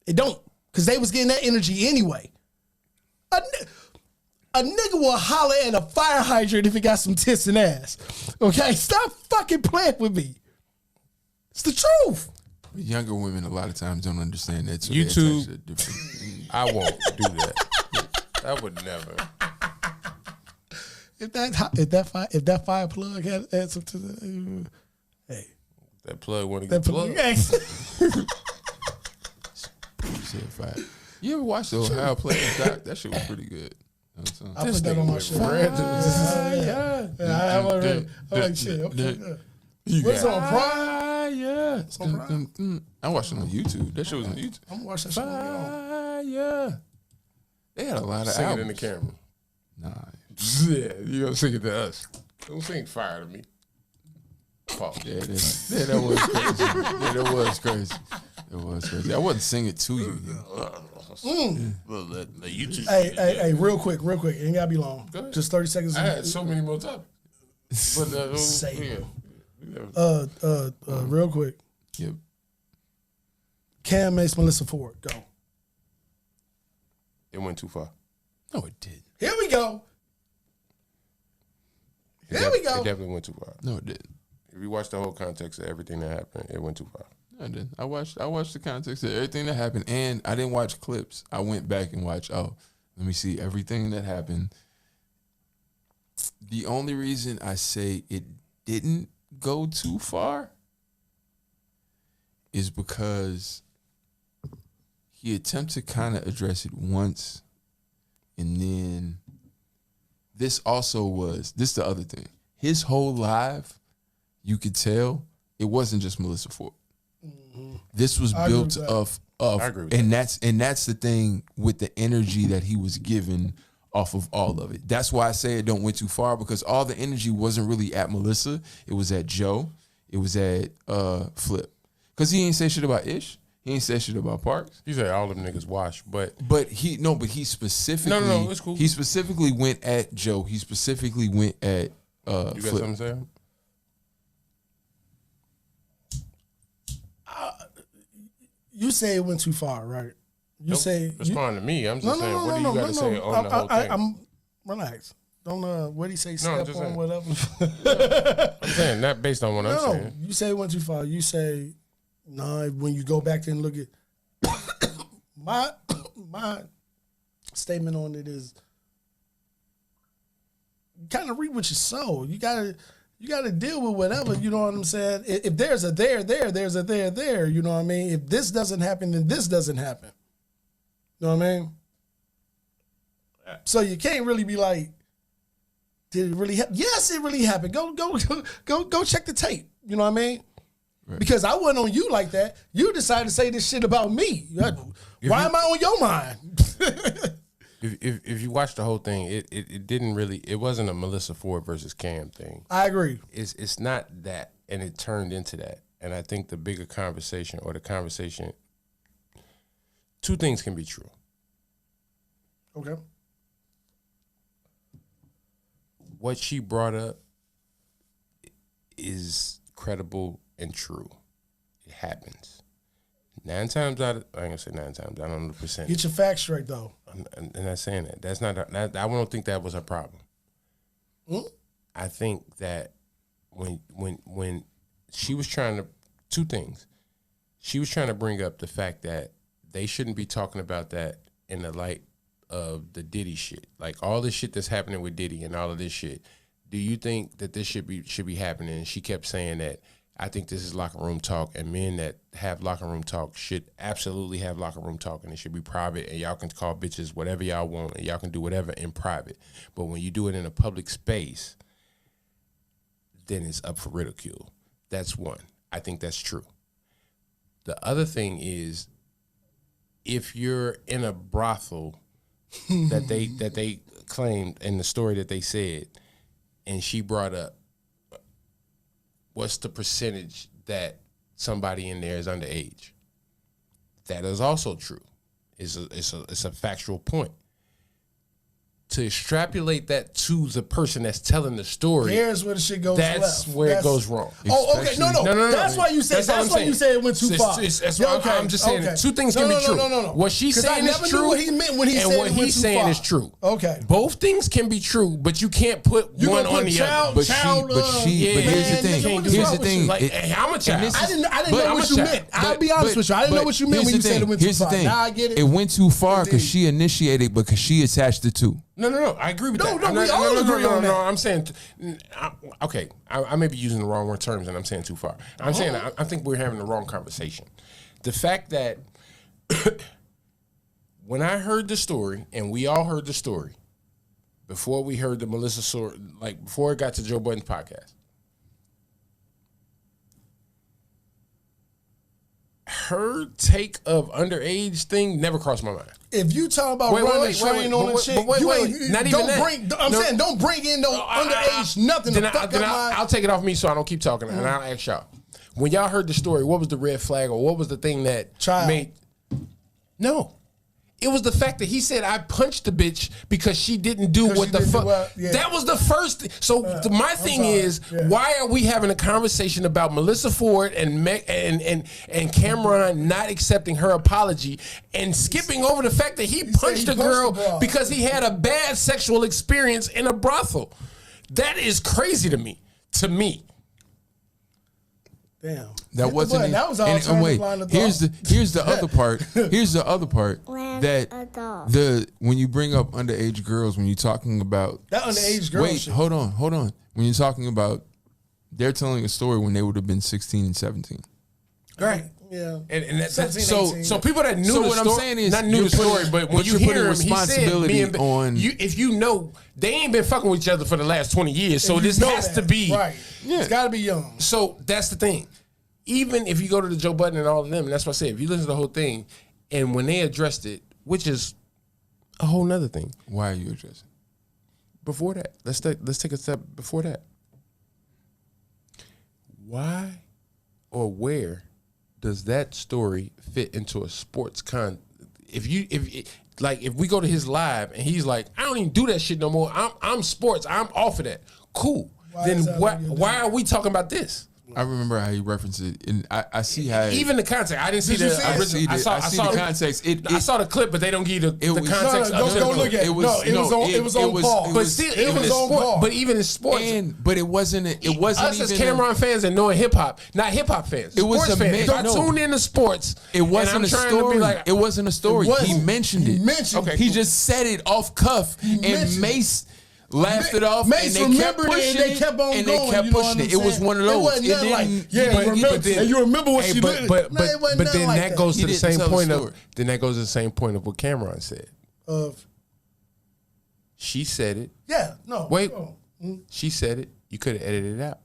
It don't, because they was getting that energy anyway. A nigga will holler at a fire hydrant if he got some tits and ass. Okay? Stop fucking playing with me. It's the truth. Younger women a lot of times don't understand that. So YouTube, they attach a different- I won't do that. I would never. If that fire plug had some tits, hey, That plug want to that get plug. plugged. Shit, fire. You ever watch the Ohio Players doc? That shit was pretty good. You know what I put that on my shit. I'm like, shit. What's on Prime? Yeah. It's on Prime. I watched it on YouTube. That shit was on YouTube. I'm gonna watch that shit on Fire. They had a lot of Sing it albums. in the camera. Nah. Yeah, you gonna sing it to us. Don't sing fire to me. Fuck. Yeah, that was crazy. Yeah, that was crazy. It was crazy. I wasn't singing to you. Well, the YouTube. Hey, real quick. It ain't gotta be long. Just 30 seconds. I had so many more topics. But Say yeah. real quick. Yep. Cam makes Melissa Ford. Go. It went too far. No, it did. Here we go. It definitely went too far. No, it didn't. If you watch the whole context of everything that happened, it went too far. I did. I watched the context of everything that happened, and I didn't watch clips. I went back and watched. Oh, let me see everything that happened. The only reason I say it didn't go too far is because he attempted to kind of address it once, and then this is the other thing. His whole live, you could tell it wasn't just Melissa Ford. This was built of I agree with and that's the thing with the energy that he was given off of all of it. That's why I say it don't went too far, because all the energy wasn't really at Melissa. It was at Joe. It was at Flip. Because he ain't say shit about Ish. He ain't say shit about Parks. You say all them niggas wash, but he specifically No, it's cool. He specifically went at Joe. He specifically went at you got Flip. something to say? You say it went too far, right? You say respond to me. I'm just saying, what do you got to say on the whole thing? I'm relax. Don't what do you say? Step just on saying. whatever. I'm saying not based on what I'm saying. You say it went too far. You say no. When you go back and look at my statement on it is, you kind of reap what you sow. You gotta deal with whatever. You know what I'm saying? If there's a there, there's a there. You know what I mean? If this doesn't happen, then this doesn't happen. You know what I mean? So you can't really be like, did it really happen? Yes, it really happened. Go check the tape. You know what I mean? Right. Because I wasn't on you like that. You decided to say this shit about me. Why am I on your mind? If you watch the whole thing, it didn't really. It wasn't a Melissa Ford versus Cam thing. I agree. It's not that, and it turned into that. And I think the bigger conversation, two things can be true. Okay. What she brought up is credible and true. It happens. 9 times out of, I ain't gonna say 9 times, I don't know the percentage. Get your facts straight though. I'm not saying that. That's not, I don't think that was her problem. I think that when she was trying to, two things. She was trying to bring up the fact that they shouldn't be talking about that in the light of the Diddy shit. Like all this shit that's happening with Diddy and all of this shit. Do you think that this should be happening? And she kept saying that I think this is locker room talk, and men that have locker room talk should absolutely have locker room talk, and it should be private, and y'all can call bitches whatever y'all want, and y'all can do whatever in private. But when you do it in a public space, then it's up for ridicule. That's one. I think that's true. The other thing is, if you're in a brothel that they claimed in the story that they said, and she brought up, what's the percentage that somebody in there is underage? That is also true. It's a factual point. To extrapolate that to the person that's telling the story, here's where the shit goes left. That's where it goes wrong. Oh, okay. No. That's why you said. That's why you said it went too far. I'm just saying two things can be true. No. What she's saying is true. What he meant when he and said what it went he's too saying far. is true. Okay. Both things can be true, but you can't put one on the other. But here's the thing. Here's the thing. Like, hey, I'm a child. I didn't know what you meant. I'll be honest with you. I didn't know what you meant when you said it went too far. Now I get it. It went too far because she initiated, because she attached the two. No. I agree with that. We all agree on that. No, I'm saying, okay, I may be using the wrong terms and I'm saying too far. I'm saying, I think we're having the wrong conversation. The fact that when I heard the story, and we all heard the story, before we heard the Melissa story, like before it got to Joe Budden's podcast, her take of underage thing never crossed my mind. If you talk about running a train on a chick, not even that. Don't bring in no underage nothing. Then I'll take it off me so I don't keep talking, and I'll ask y'all. When y'all heard the story, what was the red flag, or what was the thing that made? No. It was the fact that he said I punched the bitch because she didn't do what the fuck. That was the first. So my thing is, why are we having a conversation about Melissa Ford and Cameron not accepting her apology and skipping over the fact that he punched a girl because he had a bad sexual experience in a brothel? That is crazy to me. Damn. That wasn't. That was and wait, here's the other part. Here's the other part that when you bring up underage girls, when you're talking about that underage girl. Wait, shit. Hold on. When you're talking about, they're telling a story when they would have been 16 and 17. Right. Yeah. And that's 17, so people that knew the what story, I'm saying is, not knew the story, but when you hear him, responsibility he said, on if you know, they ain't been fucking with each other for the last 20 years, so this has to be right. Yeah. It's got to be young. So that's the thing. Even if you go to the Joe Budden and all of them, and that's what I say, if you listen to the whole thing, and when they addressed it, which is a whole nother thing. Why are you addressing? Before that, let's take a step before that. Why or where does that story fit into a sports if we go to his live and he's like, I don't even do that shit no more. I'm sports. I'm off of that. Cool. Why are we talking about this? I remember how you referenced it, and I see how even the context. I didn't see the original. I saw the context. I saw the clip, but they don't give you the context. Go look at it. It was on Paul. But still, even in sports. But even in sports, but it wasn't. It wasn't us as Cameron fans and knowing hip hop, not hip hop fans. It was fans. I tuned into sports. It wasn't a story. It wasn't a story. He mentioned it. Okay, he just said it off cuff, and Mace laughed it off, Mace and they kept pushing it, and they kept on and going. They kept pushing it. It was one of those. It wasn't nothing like, and you remember what she did. But then that goes to the same point of. Then that goes to the same point of what Cameron said. She said it. Yeah. No. Wait. She said it. You could have edited it out.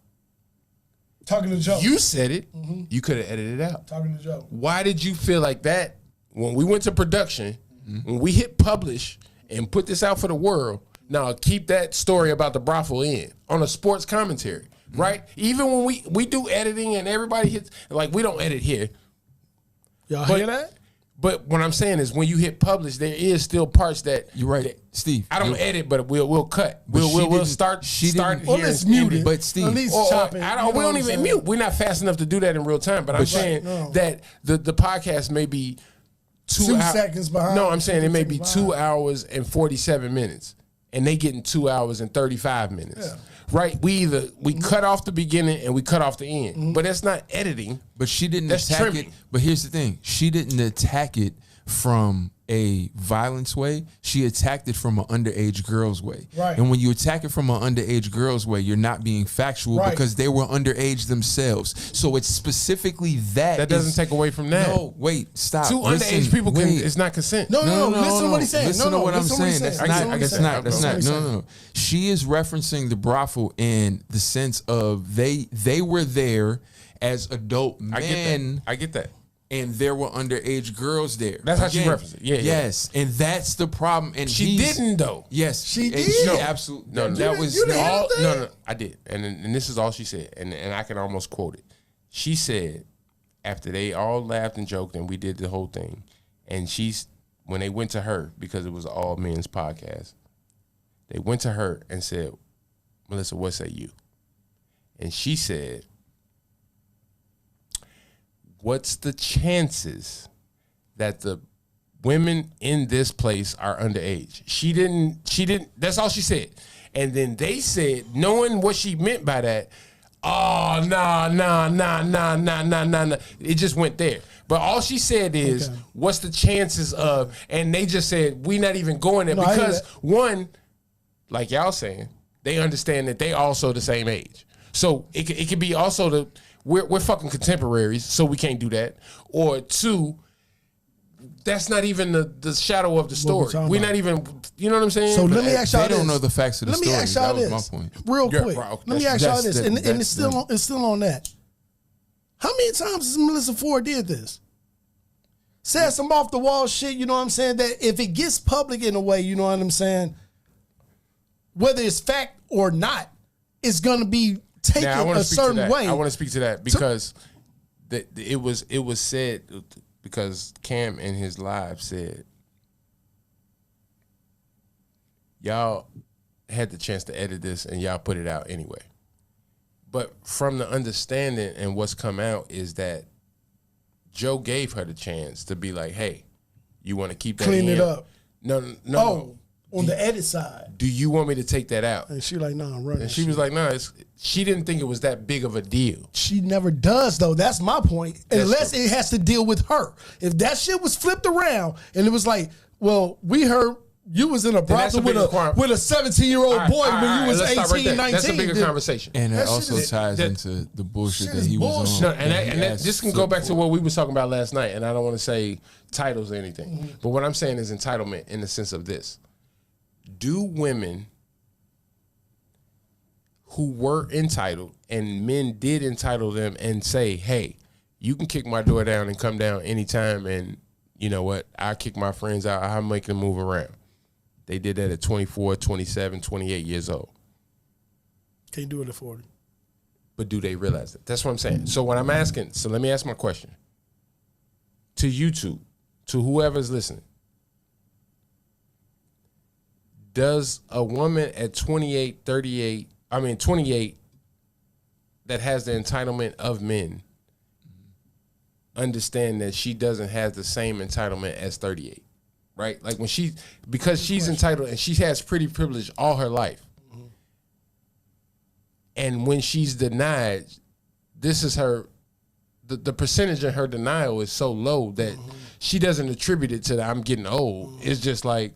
Talking to Joe. You said it. You could have edited it out. Talking to Joe. Why did you feel like that when we went to production, when we hit publish, and put this out for the world. Now keep that story about the brothel in on a sports commentary, right? Even when we do editing and everybody hits, like we don't edit here. Y'all hear that? But what I'm saying is when you hit publish, there is still parts that you're right, Steve. I don't edit, but we'll cut. We'll start here. Well, it's muted. But Steve, we don't even mute. We're not fast enough to do that in real time. But I'm saying that the podcast may be 2 seconds behind. No, I'm saying it may be 2 hours and 47 minutes, and they getting 2 hours and 35 minutes. Yeah. Right? We cut off the beginning and we cut off the end. But that's not editing. But she didn't attack it. But here's the thing. She didn't attack it from a violence way. She attacked it from an underage girl's way. Right. And when you attack it from an underage girl's way, you're not being factual because they were underage themselves. So it's specifically that. That doesn't take away from that. No, wait, stop. Two underage people it's not consent. No. Listen to what he's saying. Listen to what I'm saying. That's not. No. No. She is referencing the brothel in the sense of they were there as adult men. I get that. And there were underage girls there. That's how she referenced it. Yeah. Yes, and that's the problem. And she didn't though. Yes, she did. She absolutely. No, that was all. No, I did. And this is all she said. And I can almost quote it. She said, after they all laughed and joked and we did the whole thing, and when they went to her, because it was an all men's podcast, they went to her and said, Melissa, what say you? And she said, what's the chances that the women in this place are underage? She didn't, that's all she said. And then they said, knowing what she meant by that, oh, nah. It just went there. But all she said is, what's the chances of, and they just said, we not even going there because one, like y'all saying, they understand that they also the same age. So it could be also we're fucking contemporaries, so we can't do that. Or two, that's not even the shadow of the story. We're not even, you know what I'm saying? So let me ask y'all this. They don't know the facts of the story. Let me ask y'all this. That was my point. Real quick. Let me ask y'all this. And it's still on that. How many times has Melissa Ford did this? Said some off the wall shit, you know what I'm saying? That if it gets public in a way, you know what I'm saying? Whether it's fact or not, it's gonna be taken a certain way. I want to speak to that because it was said, because Cam in his live said, y'all had the chance to edit this and y'all put it out anyway. But from the understanding and what's come out is that Joe gave her the chance to be like, hey, you want to keep that clean it up. No. On the edit side. Do you want me to take that out? And she like, nah, I'm running. And she was like, nah, she didn't think it was that big of a deal. She never does, though. That's my point. Unless it has to deal with her. If that shit was flipped around and it was like, well, we heard you was in a brothel with a 17-year-old boy when you was 18, 19. That's a bigger conversation. And that also ties into the bullshit that he was on. No, and this can go back to what we was talking about last night, and I don't want to say titles or anything. Mm-hmm. But what I'm saying is entitlement in the sense of this. Do women who were entitled and men did entitle them and say, hey, you can kick my door down and come down anytime, and you know what? I kick my friends out. I'll make them move around. They did that at 24, 27, 28 years old. Can't do it at 40. But do they realize that? That's what I'm saying. So what I'm asking, so let me ask my question to you two, to whoever's listening. Does a woman at 28 that has the entitlement of men understand that she doesn't have the same entitlement as 38? Right? Like when because she's entitled and she has pretty privilege all her life. Mm-hmm. And when she's denied, this is the percentage of her denial is so low that she doesn't attribute it to I'm getting old. Mm-hmm. It's just like,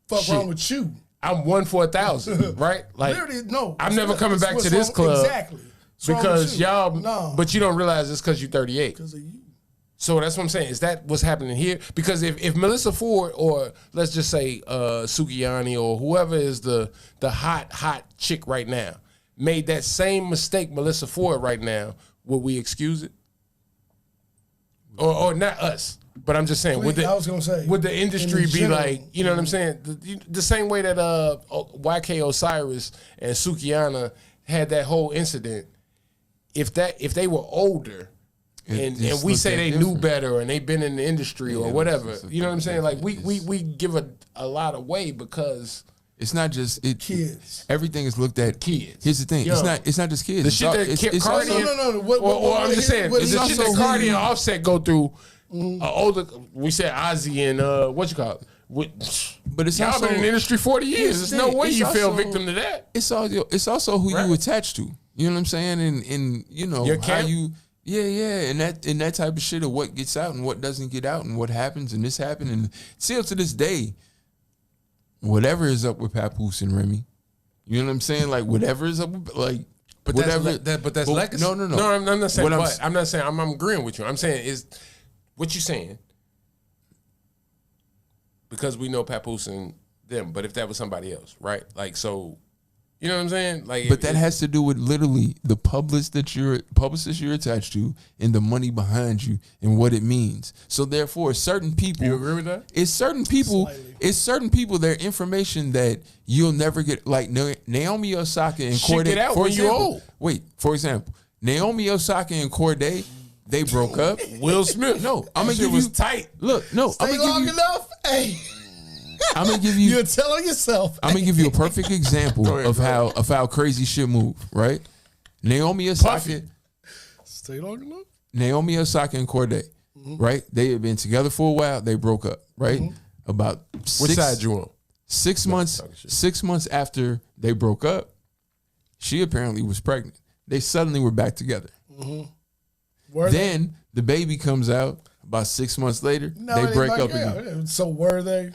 fuck wrong with you? I'm 1 for 1,000, right? Like, literally, no. I'm never coming back to this club. Exactly. Because y'all, but you don't realize it's because you're 38. Because of you. So that's what I'm saying. Is that what's happening here? Because if Melissa Ford or let's just say Sukiyani or whoever is the hot chick right now made that same mistake Melissa Ford right now, would we excuse it? Or not us? But I'm just saying, would the industry be like, you know what I'm saying? The same way that YK Osiris and Sukihana had that whole incident. If they were older, and we say they knew better and they've been in the industry or whatever, you know what I'm saying? Like we give a lot away because it's not just kids. Everything is looked at kids. Here's the thing. It's not just kids. The shit that Cardi I'm just saying, the shit that Cardi and Offset go through. Older, we said Ozzy and what you call it. But it's y'all been in the industry 40 years. There's no way you fell victim to that. It's also who you attach to. You know what I'm saying? And you know how you and that type of shit of what gets out and what doesn't get out and what happens and this happened and still to this day, whatever is up with Papoose and Remy, you know what I'm saying? Like whatever is up with but whatever. That's legacy. No. No, I'm not saying. I'm not saying. I'm agreeing with you. I'm saying is what you saying because we know Papoose and them. But if that was somebody else, right? Like so. You know what I'm saying? Like, but that has to do with literally the publicist you're attached to and the money behind you and what it means. So therefore, certain people. You agree with that? It's certain people. Slightly. It's certain people. Their information that you'll never get. Like Naomi Osaka and Cordae. Get out when you old. Wait, for example, Naomi Osaka and Cordae, they broke up. Will Smith. No, I'm gonna give you tight. Look, no, Stay I'm gonna long give you. enough. Hey. I'm gonna give you. You're telling yourself. I'm gonna give you a perfect example of how crazy shit move. Right, Naomi Osaka. Stay long enough. Naomi Osaka and Cordae. Right, they had been together for a while. They broke up. Right, about which side you on? 6 months. 6 months after they broke up, she apparently was pregnant. They suddenly were back together. Then the baby comes out. About 6 months later, they break up again. So were they?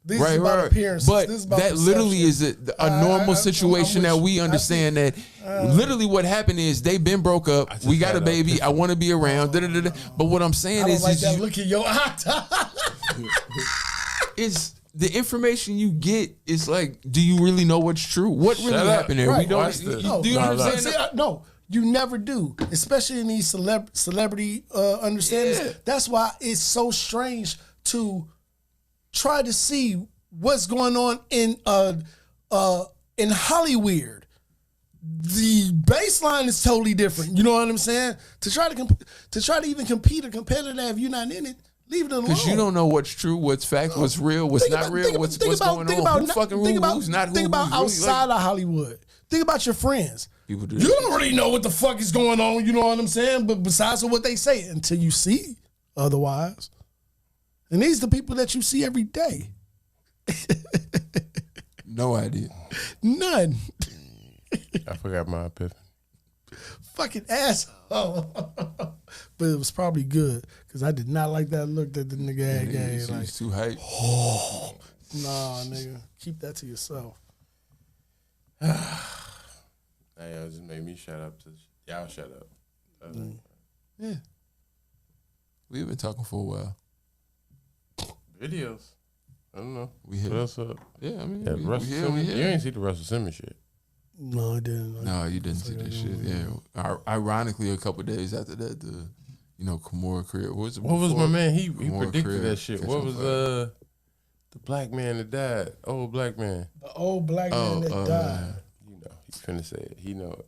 This right, is about right. appearances. But this is about that perception. literally is a normal situation that we understand that literally what happened is they been broke up. We got a baby. I want to be around. But what I'm saying is, that look in your eye. It's the information you get is like, do you really know what's true? What really happened there? Right. We don't. Do you understand? No. You never do, especially in these celebrity understandings. Yeah. That's why it's so strange to try to see what's going on in Hollywood. The baseline is totally different. You know what I'm saying? To try to even compete or competitive, if you're not in it, leave it alone. Because you don't know what's true, what's fact, what's real, what's not real, what's going on. Who fucking who's not who? Think about outside of Hollywood. Think about your friends. People do. You don't really know what the fuck is going on, you know what I'm saying? But besides what they say, until you see otherwise. And these are the people that you see every day. No idea. None. I forgot my epiphany. Fucking asshole. But it was probably good, because I did not like that look that the nigga had. He's like, too hype. Oh, nah, nigga. Keep that to yourself. Hey, it just made me shut up. Y'all shut up. Yeah. We've been talking for a while. Videos. I don't know. We hit. What else up? Yeah, I mean, you ain't see the Russell Simmons shit. No, I didn't. No, you didn't see that shit. Yeah. Ironically, a couple of days after that, the Kimura career. What was my man? He predicted that shit. What was the black man that died? Old black man. The old black man that died. You know, he's finna say it. He know it.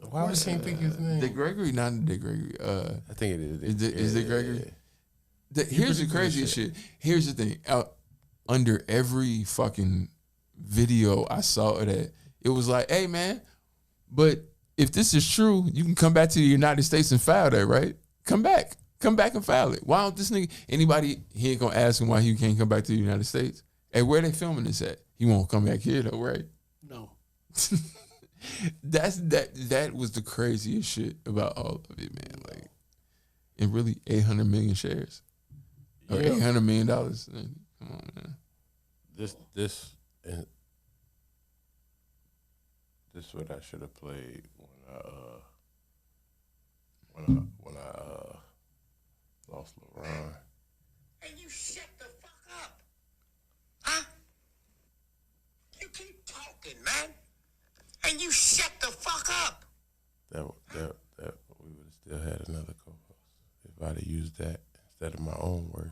Why we can't think his name? Dick Gregory, not Dick Gregory. I think it is. Is Dick Gregory? Here's the craziest shit. Here's the thing. Under every fucking video I saw of that, it was like, hey man, but if this is true, you can come back to the United States and file that, right? Come back and file it. Why don't this nigga, he ain't gonna ask him why he can't come back to the United States. Hey, where they filming this at? He won't come back here though, right? No. That was the craziest shit about all of it, man. Like, and really 800 million shares. Or $800 million. Come on, man. This is what I should have played when I lost LeBron. And you shut the fuck up, huh? You keep talking, man, and you shut the fuck up. That we would have still had another co-host if I'd have used that instead of my own words.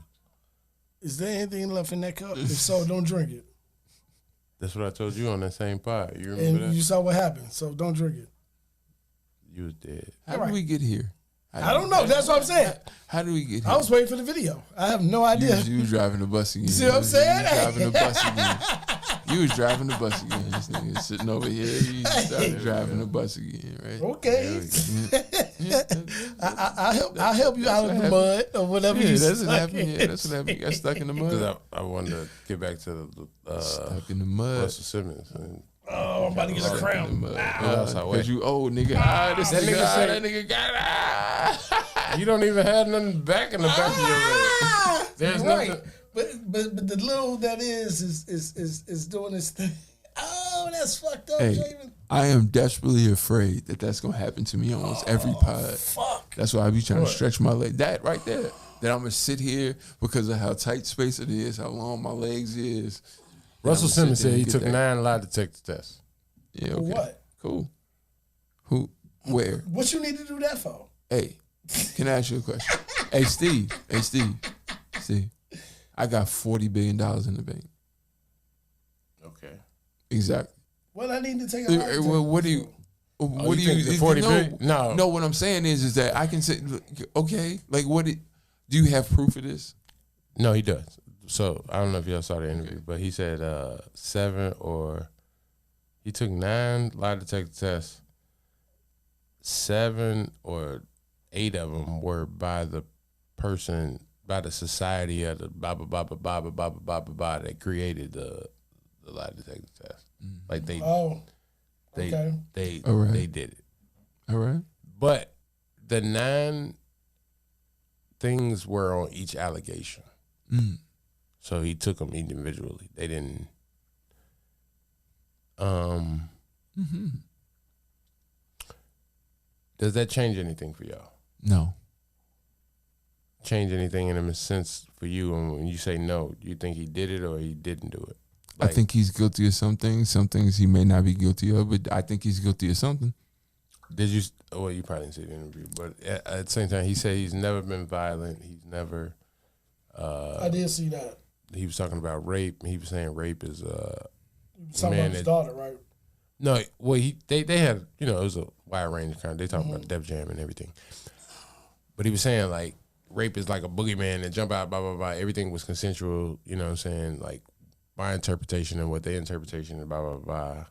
Is there anything left in that cup? If so, don't drink it. That's what I told you on that same pod. You remember that? You saw what happened, so don't drink it. You was dead. How did we get here? I don't know. That's what I'm saying. How do we get here? I was waiting for the video. I have no idea. You was driving the bus again. You see what I'm saying? You was driving the bus again. You was driving the bus again. This nigga sitting over here. You started driving the bus again, right? Okay. I'll help you out of the mud or whatever you that's what happened. Yeah, that's what happened. You got stuck in the mud. I wanted to get back to the stuck in the mud. Russell Simmons. Oh, I'm about to get a cramp. Because you old nigga. This nigga, that nigga got You don't even have nothing back in the back of your head. There's right. nothing. But the little that is doing this thing. Oh, that's fucked up, Hey, Javen. I am desperately afraid that that's gonna happen to me almost every pod. Fuck. That's why I be trying to stretch my leg. That right there. That I'm gonna sit here because of how tight space it is, how long my legs is. Russell Simmons said he took 9 lie detector tests. Yeah. For Okay. what? Cool. Who? Where? What you need to do that for? Hey, can I ask you a question? Hey, Steve. Steve. I got $40 billion in the bank. Okay. Exactly. Well, I need to take a lie detector. Well, what do you? What do think the 40 billion? No. No, what I'm saying is that I can say, okay, like do you have proof of this? No, he does. So I don't know if y'all saw the interview, but he said he took 9 lie detector tests. 7 or 8 of them were by the person, by the society of the blah blah blah blah blah blah blah blah blah that created the lie detector test. Like they did it. All right. But the 9 things were on each allegation. So he took them individually. They didn't. Does that change anything for y'all? No. Change anything in a sense for you? And when you say no, do you think he did it or he didn't do it? Like, I think he's guilty of some things he may not be guilty of, but I think he's guilty of something. Did you? Well, you probably didn't see the interview, but at the same time, he said he's never been violent. He's never. I did see that. He was talking about rape. He was saying rape is talking about his daughter, right? No, well, they had, it was a wide range of kind. They talking about Def Jam and everything, but he was saying like rape is like a boogeyman and jump out, blah blah blah. Everything was consensual. You know what I'm saying? Like my interpretation and what their interpretation and blah blah blah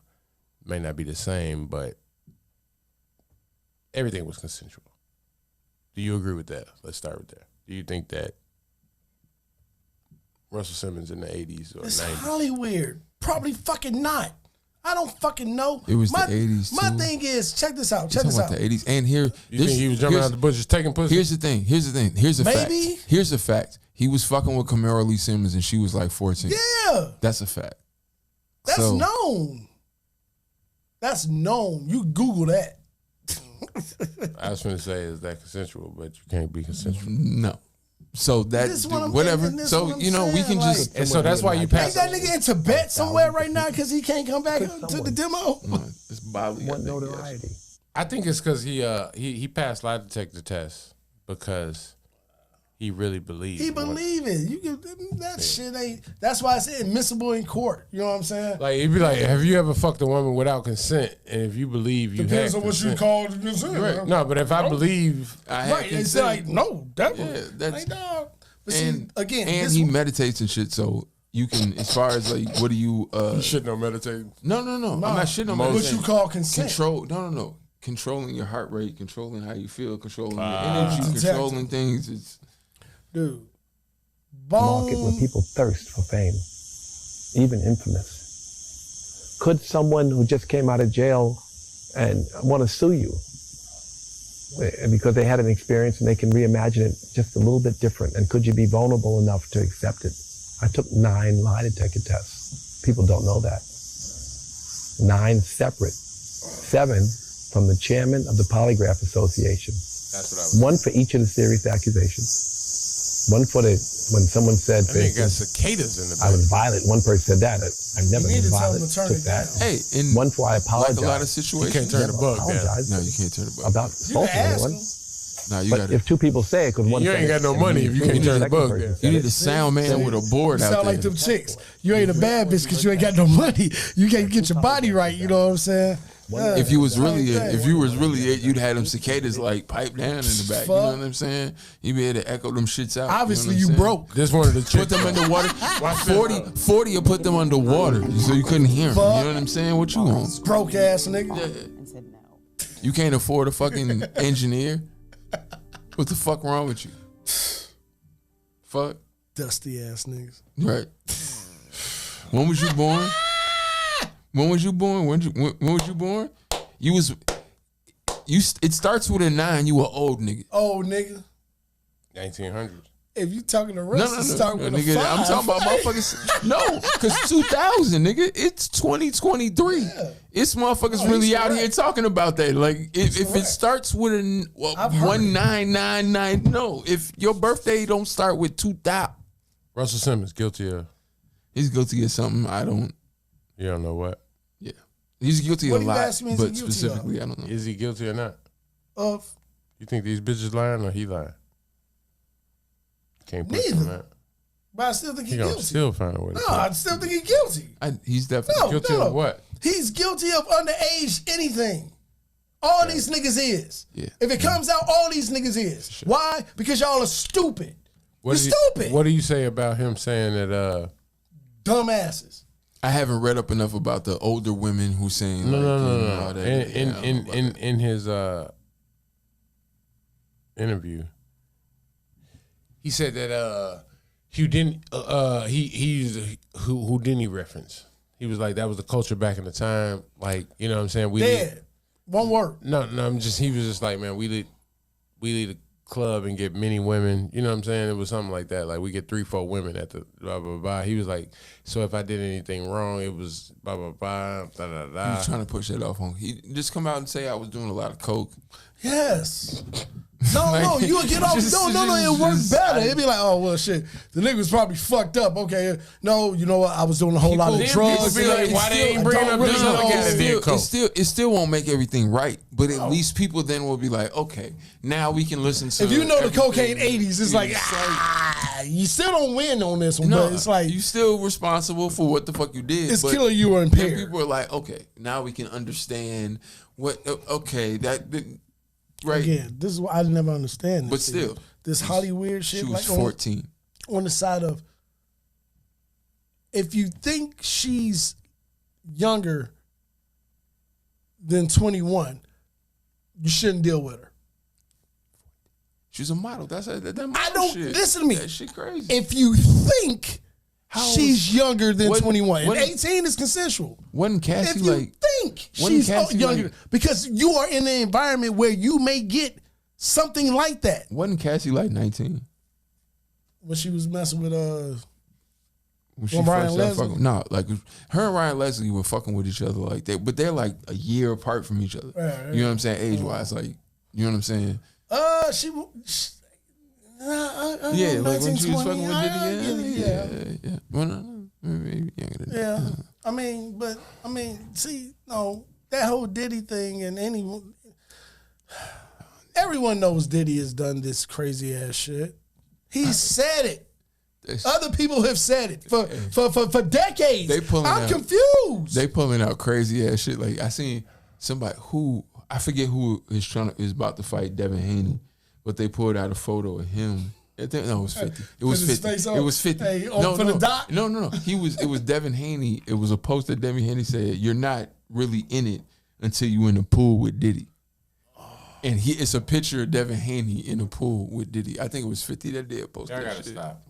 may not be the same, but everything was consensual. Do you agree with that? Let's start with that. Do you think that Russell Simmons in the 80s or 90s? It's highly weird. Probably fucking not. I don't fucking know. It was the 80s My too. thing is, check this out. About the 80s. And here, you think he was jumping out the bushes taking pussy? Here's the thing. Here's a fact. Here's a fact. He was fucking with Camara Lee Simmons and she was like 14. Yeah. That's a fact. That's known. That's known. You Google that. I was going to say, is that consensual? But you can't be consensual. No. So that's whatever. So we can just. And so that's why you pass. Ain't that nigga in Tibet somewhere right now because he can't come back to the demo? No, it's Bali. Want notoriety. I think it's because he passed lie detector tests because he really believed. He believe it. Shit ain't. That's why I said admissible in court. You know what I'm saying? Like he'd be like, "Have you ever fucked a woman without consent?" And if you believe you depends had on what consent, you call consent. right. No, but if I believe I had Right, it's consent, like no, that's like dog. But and see, again, and this he one- meditates and shit. So you can, as far as like, what do you? you shouldn't know meditating. No. I'm not shitting on what meditating. you call consent. Control. No. Controlling your heart rate, controlling how you feel, controlling your energy, controlling things. It's Dude. Market where people thirst for fame, even infamous. Could someone who just came out of jail and want to sue you because they had an experience and they can reimagine it just a little bit different? And could you be vulnerable enough to accept it? I took 9 lie detector tests. People don't know that. 9 separate. 7 from the chairman of the Polygraph Association. That's what I was. 1 for each of the serious accusations. 1 for when someone said, I think got cicadas in the I back. was violent. One person said that. I've never You need been to tell violent. them to turn Took it that. down. hey, in 1 for I apologize. like a lot of situations. You can't turn the bug down. Apologize No, you can't turn the bug. about You can assaulting ask anyone. him. Nah, you But gotta. if two people say it, because one You ain't got no money if you can't turn the bug down. You need a sound man with a board You out sound there. like them chicks. You ain't a bad bitch because you ain't got no money. You can't get your body right. You know what I'm saying? If you was really it, you'd have them cicadas like pipe down in the back. You know what I'm saying? You be able to echo them shits out. Obviously, you, know you broke. This one of the Put them underwater. 40 will put them underwater so you couldn't hear them. You know what I'm saying? What you want? Broke ass nigga. You can't afford a fucking engineer. What the fuck wrong with you? Fuck. Dusty ass niggas. Right. When was you born? When was you born? When was you born? It starts with a 9. You an old nigga. Old nigga. 1900s. If you talking to Russ, start with nigga, a 5. I'm talking about motherfuckers. No, because 2000, nigga, it's 2023. Yeah. It's motherfuckers really out here talking about that. Like, if it starts with a 1999, no. If your birthday don't start with 2000. Russell Simmons, guilty of. He's guilty of something. You don't know what? Yeah. He's guilty of a lot, me, but specifically, I don't know. Is he guilty or not? Of? You think these bitches lying or he lying? Can't put him that. But I still think he's He gonna guilty. still find a way to No, I still think he's guilty. He's definitely guilty of what? He's guilty of underage anything. All these niggas is. Yeah. If it comes out, all these niggas is. Sure. Why? Because y'all are stupid. You're What stupid. do you say about him saying that? Dumbasses. I haven't read up enough about the older women who saying No. that. In his interview, he said that Houdini he used a Houdini reference. He was like, that was the culture back in the time. Like, you know what I'm saying? Dead. One word. No, he was just like, man, we lead a club and get many women. You know what I'm saying? It was something like that. Like, we get 3-4 women at the blah, blah, blah. He was like, so if I did anything wrong, it was blah, blah, blah, da, da, da. He was trying to push that off on. He just come out and say I was doing a lot of coke. Yes. No, you would get off. No, it worked better. It'd be like, oh, well, shit. The nigga was probably fucked up. Okay, no, you know what? I was doing a whole lot of drugs. Be like, why they ain't bringing up this other guy that did coke? It still won't make everything right, but at least people then will be like, okay, now we can listen to. If you know the cocaine 80s, it's like, you still don't win on this one, but it's like you still responsible for what the fuck you did. It's killing you or impaired. People are like, okay, now we can understand what. Okay, that. Right. Again, this is what I never understand. But still, this Hollywood shit. She was like 14. On the side of, if you think she's younger than 21, you shouldn't deal with her. She's a model. That's that model I don't shit. Listen to me. That shit crazy. If you think she's younger than 21, and 18 is consensual. Wasn't Cassie if you like? Think she's younger, like, because you are in an environment where you may get something like that. Wasn't Cassie like 19? When she was messing with when she Ryan Leslie? No, like her and Ryan Leslie were fucking with each other like that, but they're like a year apart from each other. Right. You know what I'm saying? Age wise, like, you know what I'm saying? Yeah, like when she was fucking with Diddy. Yeah. Well, no, maybe younger than that. Yeah, I mean, see, no, that whole Diddy thing, and everyone knows Diddy has done this crazy ass shit. He said it. Other people have said it for decades. I'm confused. They pulling out crazy ass shit. Like, I seen somebody who, I forget who is about to fight Devin Haney, but they pulled out a photo of him. It was 50. It was 50. It was 50. Hey, the doc? No. It was Devin Haney. It was a post that Devin Haney said, "You're not really in it until you in the pool with Diddy." And it's a picture of Devin Haney in the pool with Diddy. I think it was 50 that did post that gotta shit. stop.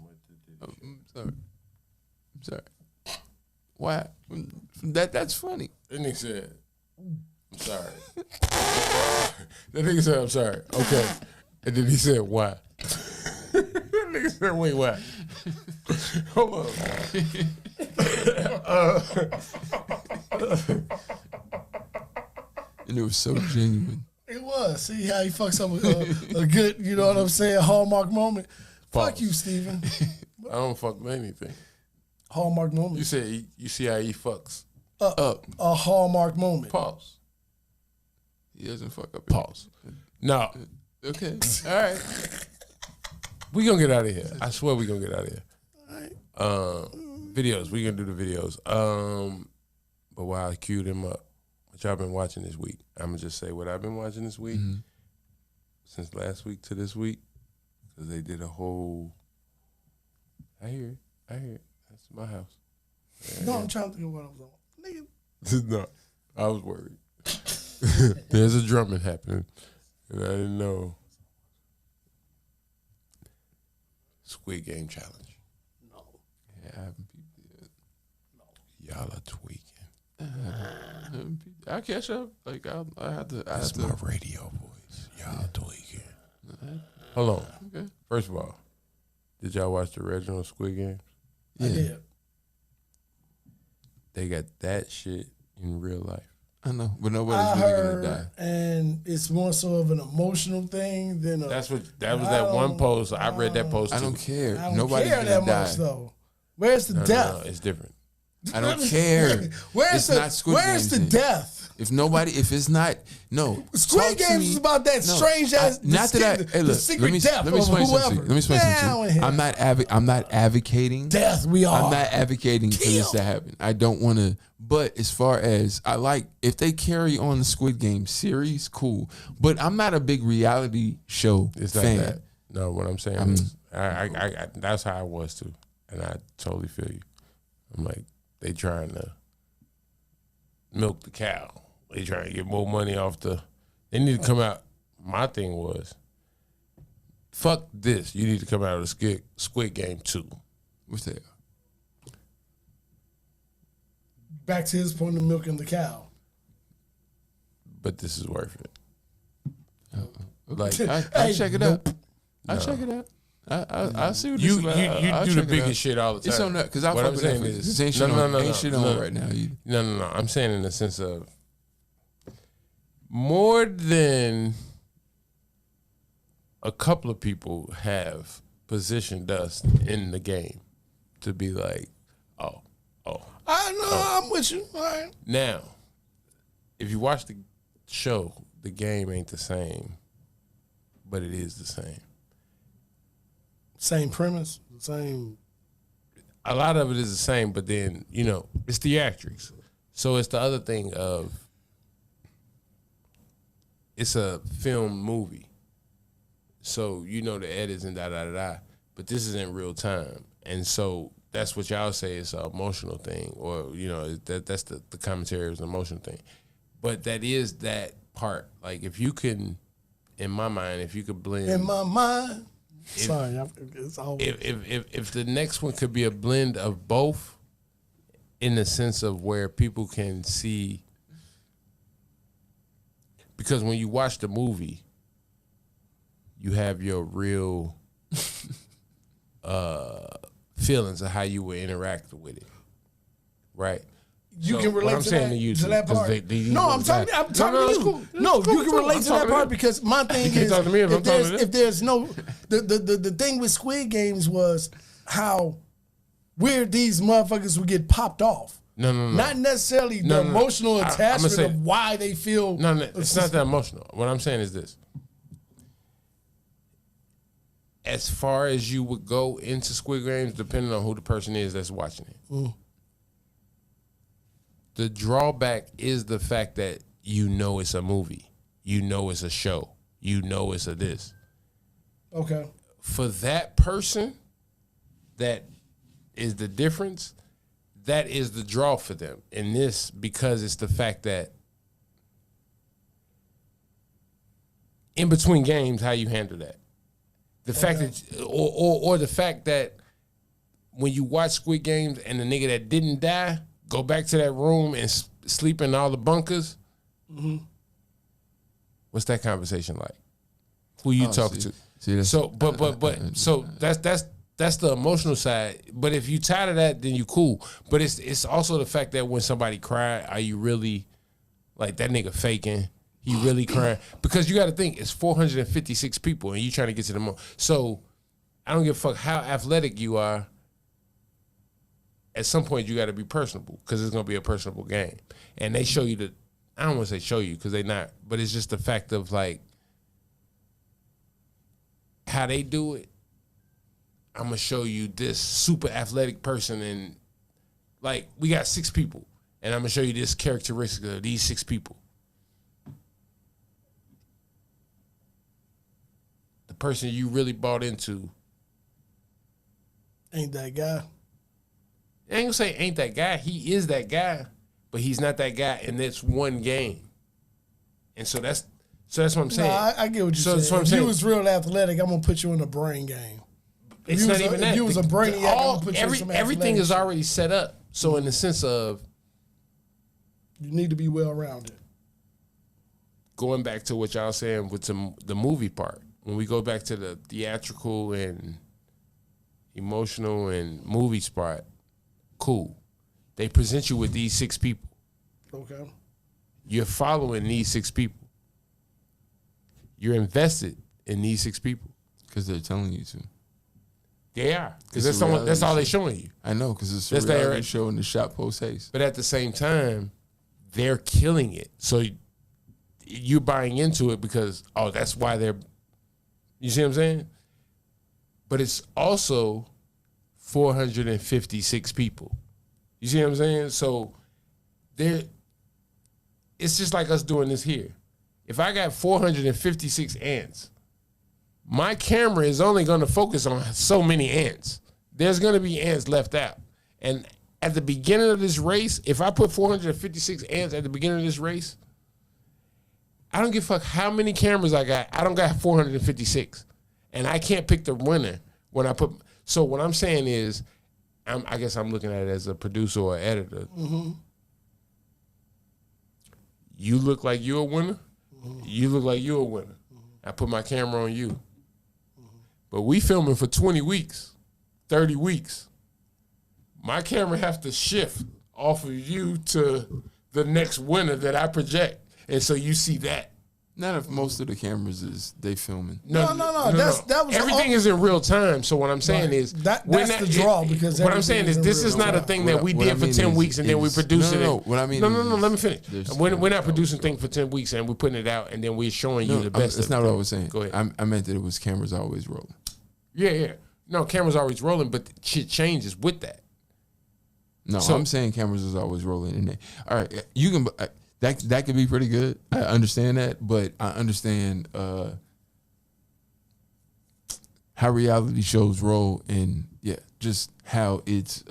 I'm sorry. Why? That's funny. That nigga said, I'm sorry. That nigga said, I'm sorry. Okay. And then he said, why? That nigga said, wait, why? Hold on. And it was so genuine. It was. See how he fucks up a good, you know what I'm saying, Hallmark moment. Pause. Fuck you, Steven. I don't fuck with anything. Hallmark moment. You said you see how he fucks. Up. A Hallmark moment. Pause. He doesn't fuck up. Pause. No. Okay. All right. We gonna get out of here. I swear we gonna get out of here. All right. Videos. We gonna do the videos. But while I queue them up, what y'all been watching this week? I'm gonna just say what I've been watching this week since last week to this week, because they did a whole. I hear it. That's my house. No, I'm trying to think of what I was on. Nigga. No, I was worried. There's a drumming happening, and I didn't know. Squid Game challenge. No. Yeah, I haven't peeped it. No. Y'all are tweaking. I'll catch up. Like I have to. That's my radio voice. Y'all tweaking. Hold on. Okay. First of all, did y'all watch the original Squid Games? Yeah. I did. They got that shit in real life. I know, but nobody's really gonna die. And it's more so of an emotional thing than a. That was that one post. I read that post. I too. don't care. I don't Nobody's care gonna that die. much though. Where's the death? No, it's different. I don't care. Where's the death? If it's not, no. Squid Games is about that strange ass. Not that I. Hey, look. Let me explain something. Let me explain something. I'm not advocating death. I'm not advocating for this to happen. I don't want to. But as far as I like, if they carry on the Squid Game series, cool. But I'm not a big reality show fan. That. No, what I'm saying is, I that's how I was too, and I totally feel you. I'm like, they trying to milk the cow. They trying to get more money off the. They need to come out. My thing was, fuck this. You need to come out of the Squid Game 2. What's that? Back to his point of milking the cow. But this is worth it. Like I check it out. I check it out. I see what you about. You do the biggest shit all the time. It's on that because I fuck with that. This ain't shit on right now. No. I'm saying in the sense of more than a couple of people have positioned us in the game to be like, oh. I know, I'm with you. All right. Now, if you watch the show, the game ain't the same, but it is the same. Same premise, same. A lot of it is the same, but then, it's theatrics. So it's the other thing of it's a film movie. So the edits and da-da-da-da, but this is in real time. And so that's what y'all say is an emotional thing, or, that's the commentary is an emotional thing. But that is that part. Like, if you can, in my mind, if you could blend. In my mind. Sorry, it's all. If the next one could be a blend of both, in the sense of where people can see, because when you watch the movie, you have your real feelings of how you would interact with it, right? You can relate to that part. I'm talking to you. Cool. No, you can relate to that part because my thing is, talk to me if there's no, the thing with Squid Games was how weird these motherfuckers would get popped off. No. Not necessarily the emotional attachment of why they feel. No, it's not that emotional. What I'm saying is this. As far as you would go into Squid Games, depending on who the person is that's watching it. The drawback is the fact that it's a movie. It's a show. It's a this. Okay. For that person, that is the difference. That is the draw for them in this, because it's the fact that in between games, how you handle that. The fact that, or the fact that when you watch Squid Games and the nigga that didn't die go back to that room and sleep in all the bunkers. Mm-hmm. What's that conversation like? Who you talking to? So that's the emotional side. But if you tired of that, then you cool. But it's also the fact that when somebody cry, are you really like that nigga faking? He really crying? Because you got to think it's 456 people and you trying to get to the most. So I don't give a fuck how athletic you are. At some point, you got to be personable because it's going to be a personable game. And they show you I don't want to say show you because they not, but it's just the fact of like, how they do it, I'm gonna show you this super athletic person, and like we got 6 people, and I'm gonna show you this characteristic of these 6 people. The person you really bought into ain't that guy. I ain't gonna say ain't that guy. He is that guy, but he's not that guy in this one game. And so that's what I'm saying. No, I get what you're saying. If you was real athletic, I'm gonna put you in a brain game. It's not even that. If you was a brainiac, I'm gonna put you in some everything is shit. already set up. So in the sense of you need to be well rounded. Going back to what y'all saying with the movie part, when we go back to the theatrical and emotional and movie part, cool. They present you with these 6 people. Okay. You're following these 6 people. You're invested in these 6 people. Because they're telling you to. They are. Because that's all they're showing you. I know, because it's a reality show and the shot post haste. But at the same time, they're killing it. So you're buying into it because, that's why they're... You see what I'm saying? But it's also 456 people. You see what I'm saying? So it's just like us doing this here. If I got 456 ants, my camera is only going to focus on so many ants. There's going to be ants left out. And at the beginning of this race, if I put 456 ants at the beginning of this race, I don't give a fuck how many cameras I got. I don't got 456. And I can't pick the winner when I put... So what I'm saying is, I guess I'm looking at it as a producer or editor. Mm-hmm. You look like you're a winner. Mm-hmm. You look like you're a winner. Mm-hmm. I put my camera on you. Mm-hmm. But we filming for 20 weeks, 30 weeks. My camera has to shift off of you to the next winner that I project. And so you see that. Not if most of the cameras is they filming. No. That was everything is in real time. So what I'm saying is that's the draw because what I'm saying is this is not a thing that we did for 10 weeks and then we produce it. No. What I mean, no. Let me finish. We're not producing things for 10 weeks and we're putting it out and then we're showing you the best. That's not what I was saying. Go ahead. I meant that it was cameras always rolling. Yeah. No, cameras always rolling, but shit changes with that. No, so I'm saying cameras is always rolling in there. All right, you can. That could be pretty good. I understand that, but I understand how reality shows roll and just how it's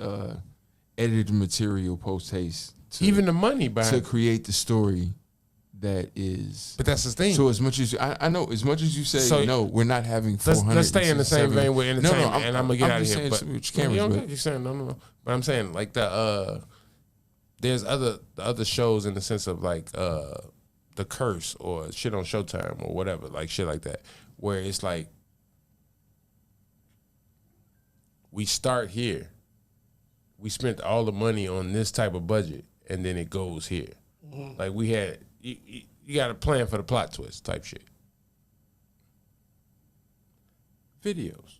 edited material post haste. Even the money behind to create the story that is. But that's the thing. So as much as I know, as much as you say no, we're not having 400. Let's stay in the same vein with entertainment, and I'm gonna get out of here. But you're saying no. But I'm saying like there's the other shows in the sense of like The Curse or shit on Showtime or whatever, like shit like that, where it's like we start here, we spent all the money on this type of budget, and then it goes here. Mm-hmm. Like we had, you got a plan for the plot twist type shit. Videos.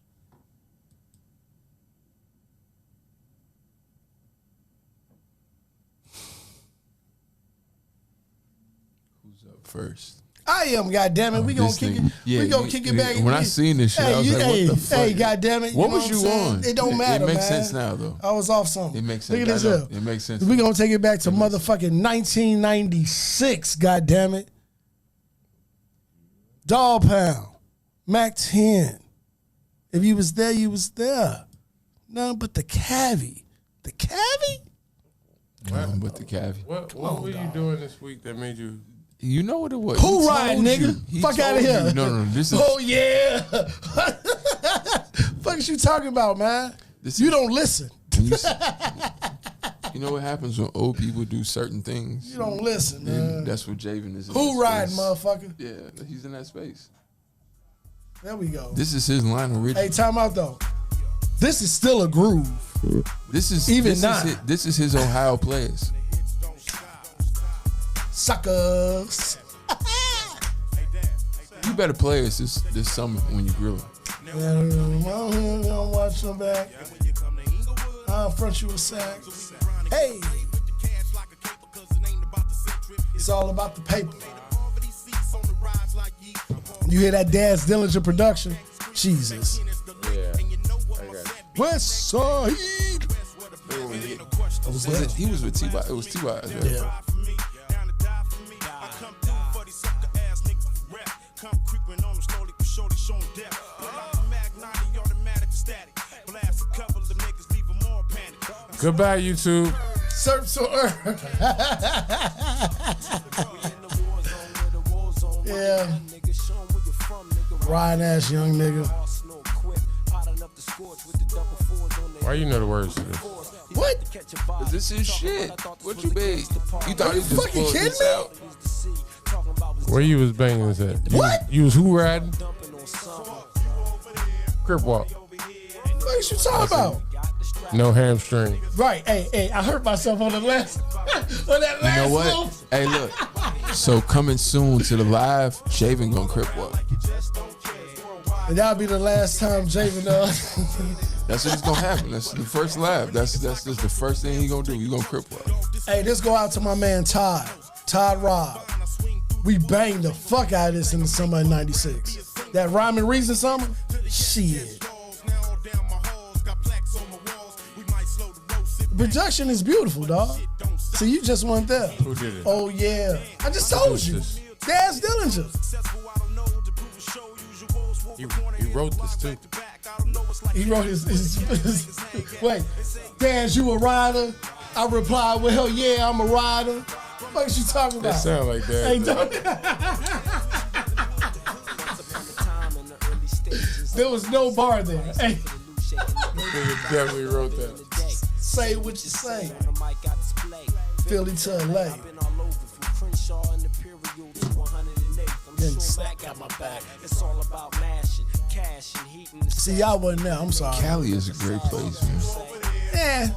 First, I am. Goddammit, we gonna kick it. We gonna kick it back. When I seen this shit, I was like, "What the fuck?" Hey, goddammit, what was you on? It don't matter, man. It makes sense now, though. I was off something. It makes sense. Look at this. It makes sense. We gonna take it back to motherfucking 1996. Goddammit, Dog Pound, Mac 10. If you was there, you was there. None but the cavi. The cavi. None but the cavi. What were you doing this week that made you? You know what it was. Who ride, nigga? Fuck out of here. No. This is. Oh yeah. Fuck is you talking about, man? You don't listen. You know what happens when old people do certain things? You don't listen, man. That's what Javen is. Who riding, motherfucker? Yeah, he's in that space. There we go. This is his line originally. Hey, time out though. This is still a groove. This is this is his Ohio players. Suckers. You better play us this summer when you grill it. I'm gonna watch them back. I'll front you a sack. Hey. It's all about the paper. You hear that Daz Dillinger production? Jesus. Yeah. I got you. West Side. He was with T-Boy. It was T-Boy. Yeah. Goodbye, YouTube. Surf so yeah. Riding ass young nigga. Why you know the words to this? What? This is shit. What you mean? You thought you just fucking pulled kidding this me? out? Where you was banging this at? What? You was who riding? Crip walk. What is you talking about? No hamstring. Right. Hey, I hurt myself on the last on that last You know little- what? Hey, look. So coming soon to the live, Shaven gonna crip walk. And that'll be the last time Javen That's what's gonna happen. That's the first live. That's just the first thing he gonna do. You gonna crip walk. Hey, this go out to my man Todd Robb. We banged the fuck out of this in the summer of '96. That Rhyme and Reason summer? Shit. Production is beautiful, dog. See, you just weren't there. Who did it? Oh, yeah. I just told you. Daz Dillinger. He wrote this too. He wrote his wait, Daz, you a rider? I replied, well, yeah, I'm a rider. What is you talking about? That sound like that. Hey, don't. There was no bar there. Hey. Nigga definitely wrote that. Say what you say. Philly to LA. See, y'all wasn't there. I'm sorry. Cali is a great place, man. Yeah.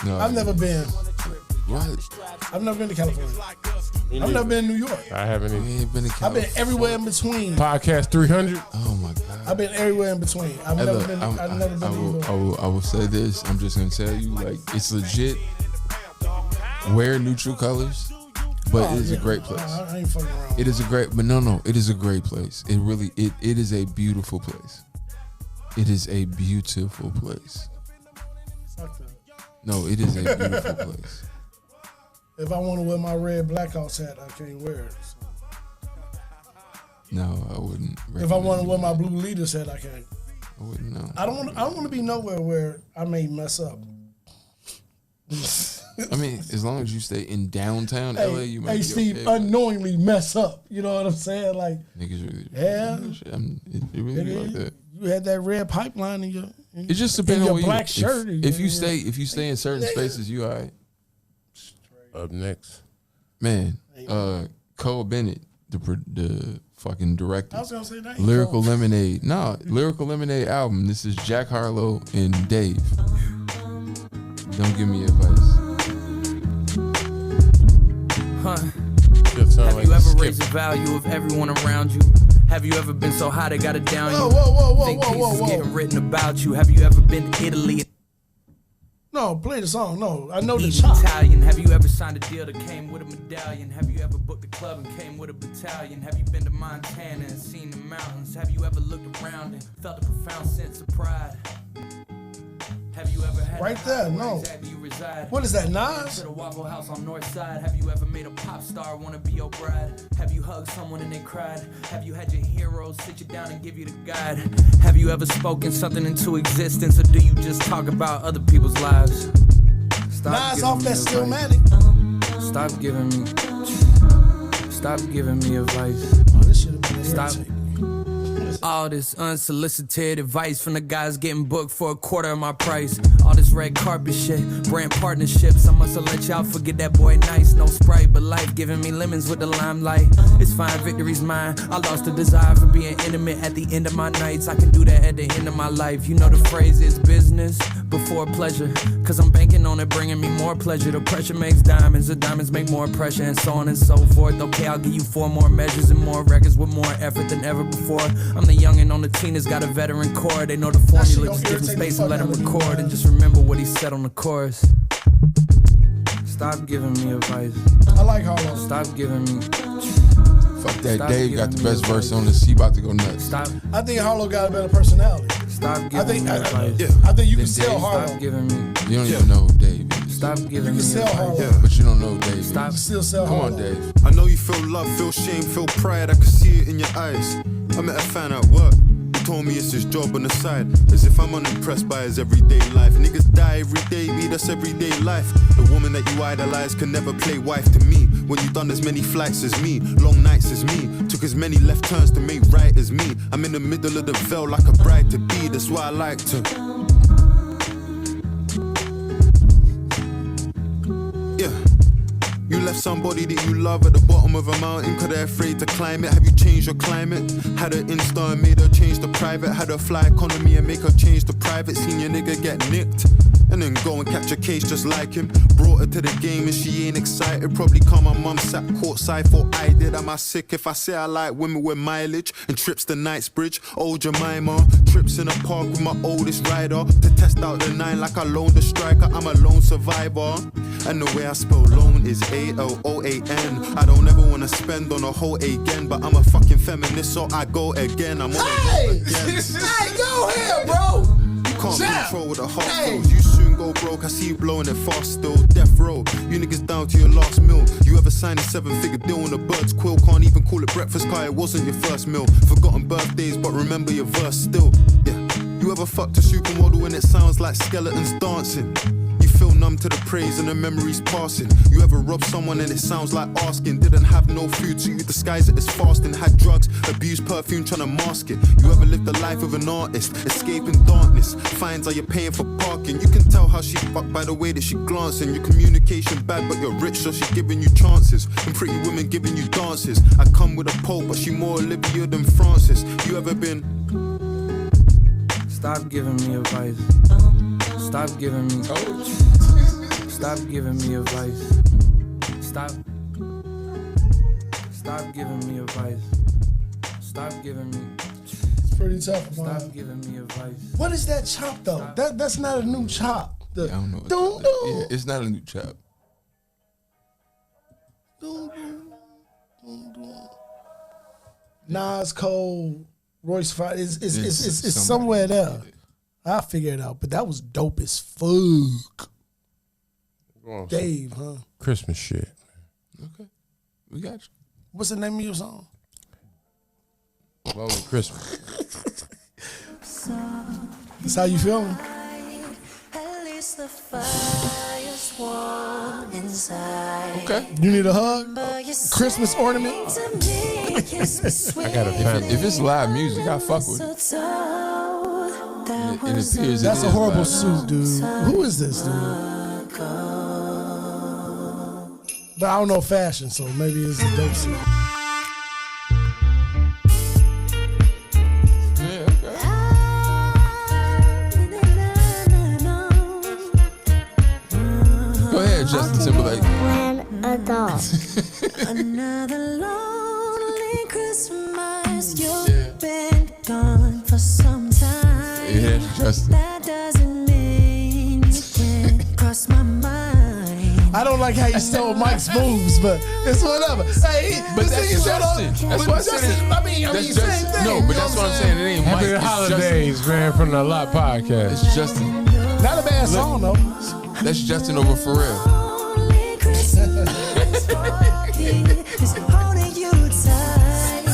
No, I've never been. What? I've never been to California. I've never been to New York. I haven't even. You ain't been to I've California. been everywhere in between. Podcast 300. Oh my God. I've been everywhere in between. I've Hey, never look, been. I've never been to New York. I will say this. I'm just gonna tell you, like, it's legit. Wear neutral colors, but it is a great place. I ain't fucking around. It is a great, but no, it is a great place. It really, it is a beautiful place. It is a beautiful place. Fuck that. No, it is a beautiful place. If I want to wear my red Blackhawks hat, I can't wear it. So. No, I wouldn't. If I want to wear my Blue Leaders hat, I can't. I wouldn't know. I don't want to be nowhere where I may mess up. I mean, as long as you stay in downtown LA, you might Hey, be Steve, okay, but unknowingly mess up. You know what I'm saying? Like, niggas really, yeah. it really be like that. You had that red pipeline in your. It just depends your on black shirt. If you stay in certain spaces, you all right. Up next, Man, Cole Bennett, the fucking director. I was gonna say that. Lyrical Lemonade. No, Lyrical Lemonade album. This is Jack Harlow and Dave. Don't give me advice. Huh? that sound Have like you ever Skip. raised the value of everyone around you? Have you ever been so high they got it down you? Whoa, Think pieces getting written about you? Have you ever been to Italy? No, play the song. No, I know the Eating chop. Italian. Have you ever signed a deal that came with a medallion? Have you ever booked a club and came with a battalion? Have you been to Montana and seen the mountains? Have you ever looked around and felt a profound sense of pride? Have you ever had Right a there, high where no. exactly you reside? What is that, Nas? To the Waffle House on North Side. Have you ever made a pop star wanna be your bride? Have you hugged someone and they cried? Have you had your heroes sit you down and give you the guide? Have you ever spoken something into existence, or do you just talk about other people's lives? Stop Nas giving off me that advice. Stillmatic. Stop giving me advice. Oh, this should have been Stop. irritating. All this unsolicited advice from the guys getting booked for a quarter of my price. All this red carpet shit, brand partnerships. I must have let y'all forget that boy nice. No Sprite, but life giving me lemons with the limelight. It's fine, victory's mine. I lost the desire for being intimate at the end of my nights. I can do that at the end of my life. You know the phrase is business before pleasure. Cause I'm banking on it bringing me more pleasure. The pressure makes diamonds, the diamonds make more pressure, and so on and so forth. Okay, I'll give you 4 more measures and more records with more effort than ever before. I'm the youngin' on the team that's got a veteran core. They know the formula, just give him space and let him record. And just remember what he said on the chorus. Stop giving me advice. I like Harlow. Stop giving me. Fuck that. Dave got the best verse on this. He about to go nuts. I think Harlow got a better personality. Stop I giving think me I think you can Then sell Dave, Harlow. Stop giving me. You don't even know who Dave is. Stop giving You me. can sell Harlow. advice. But you don't know who Dave is. Stop. You can still sell Come Harlow. on, Dave. I know you feel love, feel shame, feel pride. I can see it in your eyes. I met a fan at work. He told me it's his job on the side. As if I'm unimpressed by his everyday life. Niggas die every day, me, that's everyday life. The woman that you idolize can never play wife to me. When you done as many flights as me, long nights as me, took as many left turns to make right as me. I'm in the middle of the veil like a bride to be. That's why I like to. Yeah. You left somebody that you love at the bottom of a mountain cause they're afraid to climb it. Have you changed your climate? Had her Insta and made her change to private. Had her fly economy and make her change to private. Seen your nigga get nicked and then go and catch a case just like him. Brought her to the game and she ain't excited. Probably cause my mum sat courtside for I did. Am I sick if I say I like women with mileage and trips to Knightsbridge? Old Jemima, trips in a park with my oldest rider to test out the 9 like I loaned a striker. I'm a lone survivor. And the way I spell loan is A-L-O-A-N. I don't ever wanna spend on a whole again, but I'm a fucking feminist, so I go again. I'm on Hey! the road again. Hey, go ahead, bro! You can't Jam. control with the heart Hey. flows. You soon go broke, I see you blowing it fast still. Death row, you niggas down to your last meal. You ever signed a 7-figure deal on a bird's quill? Can't even call it breakfast, cause it wasn't your first meal. Forgotten birthdays, but remember your verse still. Yeah. You ever fucked a supermodel and it sounds like skeletons dancing? You feel numb to the praise and the memories passing. You ever rob someone and it sounds like asking? Didn't have no food, so you disguise it as fasting. Had drugs, abused perfume, trying to mask it. You ever lived the life of an artist, escaping darkness? Fines are you paying for parking? You can tell how she fucked by the way that she glancing. Your communication bad, but you're rich, so she giving you chances. And pretty women giving you dances. I come with a Pope, but she more Olivia than Francis. You ever been? Stop giving me advice. Stop giving me. Stop giving me advice. Stop. Stop giving me advice. Stop giving me. It's pretty tough, man. Stop giving me advice. What is that chop though? That's not a new chop. The, I don't know. Dun, Yeah, it's not a new chop. Nas, Cole, Royce, it's somewhere there. I'll figure it out. But that was dope as fuck. Dave, huh? Christmas shit. Okay. We got you. What's the name of your song? Lonely Christmas. That's how you feeling? Okay. You need a hug? Christmas ornament? I got a fan. If it's live music, I fuck with it. And it appears That's it a is horrible live. suit, dude. Who is this, dude? But I don't know fashion, so maybe it's a dope suit. Yeah, okay. Go ahead, Justin Timberlake. When a dog. Another lonely Christmas. You've been gone for some time. Yeah, Justin. That doesn't mean you can't cross my mind. I don't like how you stole Mike's moves, but it's whatever. Hey, But this that's nigga showed up. Justin. That's But why I said Justin, it. I mean, That's same Justin. thing. No, you but know that's what I'm saying? saying. It ain't Mike. Happy It's holidays, man, from the Lot Justin. Podcast. It's Justin. Not a bad song, though. That's Justin over Pharrell. Only Christmas for you is holding you tight.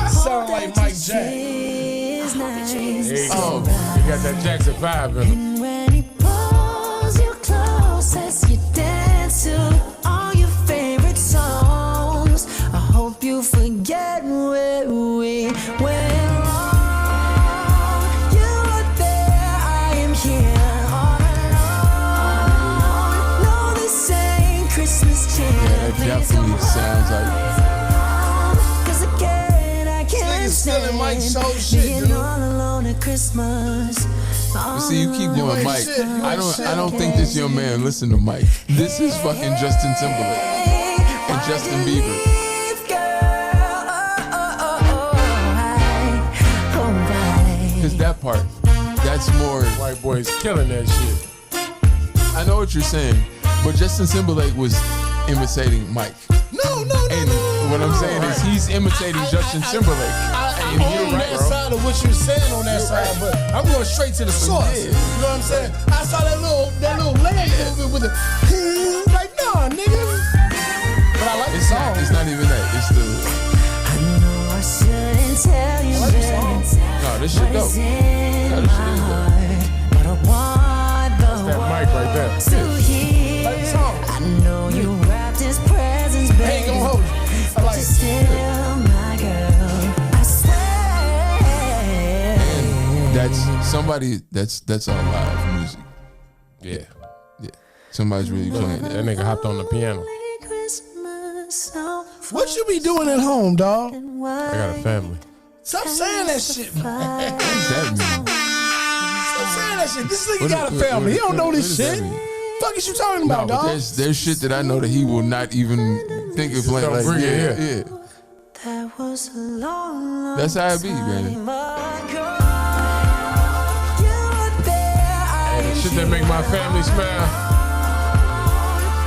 Sound like Mike Jack. Is nice. There you go. You got that Jackson 5 in him. And when he pulls you close as you dance to all your favorite songs, I hope you forget where we went wrong. You are there, I am here all alone. No, this ain't Christmas Yeah, that definitely sounds like. 'Cause again, I can't Niggas stealing Mike's show shit, being dude. all alone at Christmas. But see, you keep going, ain't Mike. shit. You I ain't don't think this young man listen to Mike. This is fucking Justin Timberlake and Justin Bieber. Cause that part, that's more. White boys killing that shit. I know what you're saying, but Justin Timberlake was imitating Mike. No. And what I'm saying is he's imitating Justin Timberlake. I'm on that side of what you're saying on that side, but I'm going straight to the source. You know what I'm saying? I saw that little leg movement with the like, nah, nigga. But I like the song. It's not even that. It's the. I know I shouldn't tell you this. No, this shit dope. No, this shit is dope. But I want the that mic right there. to hear. Like the song. I know you wrapped his presents, baby. I ain't gonna hold you. I But like you're it. still my girl. I swear. And that's somebody. That's all live music. Yeah. Somebody's really playing That it. nigga hopped on the piano. What you be doing at home, dog? I got a family. Stop saying that shit, man. What does that mean? Stop saying that shit. This nigga What- got a what- family. He don't know what this does that shit. mean? Fuck is you talking No, about, but dog? there's shit that I know that he will not even think of playing. don't Like, bring it yeah, here. yeah. That was a long, long That's how it be, man. time ago. You were there, I Hey, the shit that make my family smile.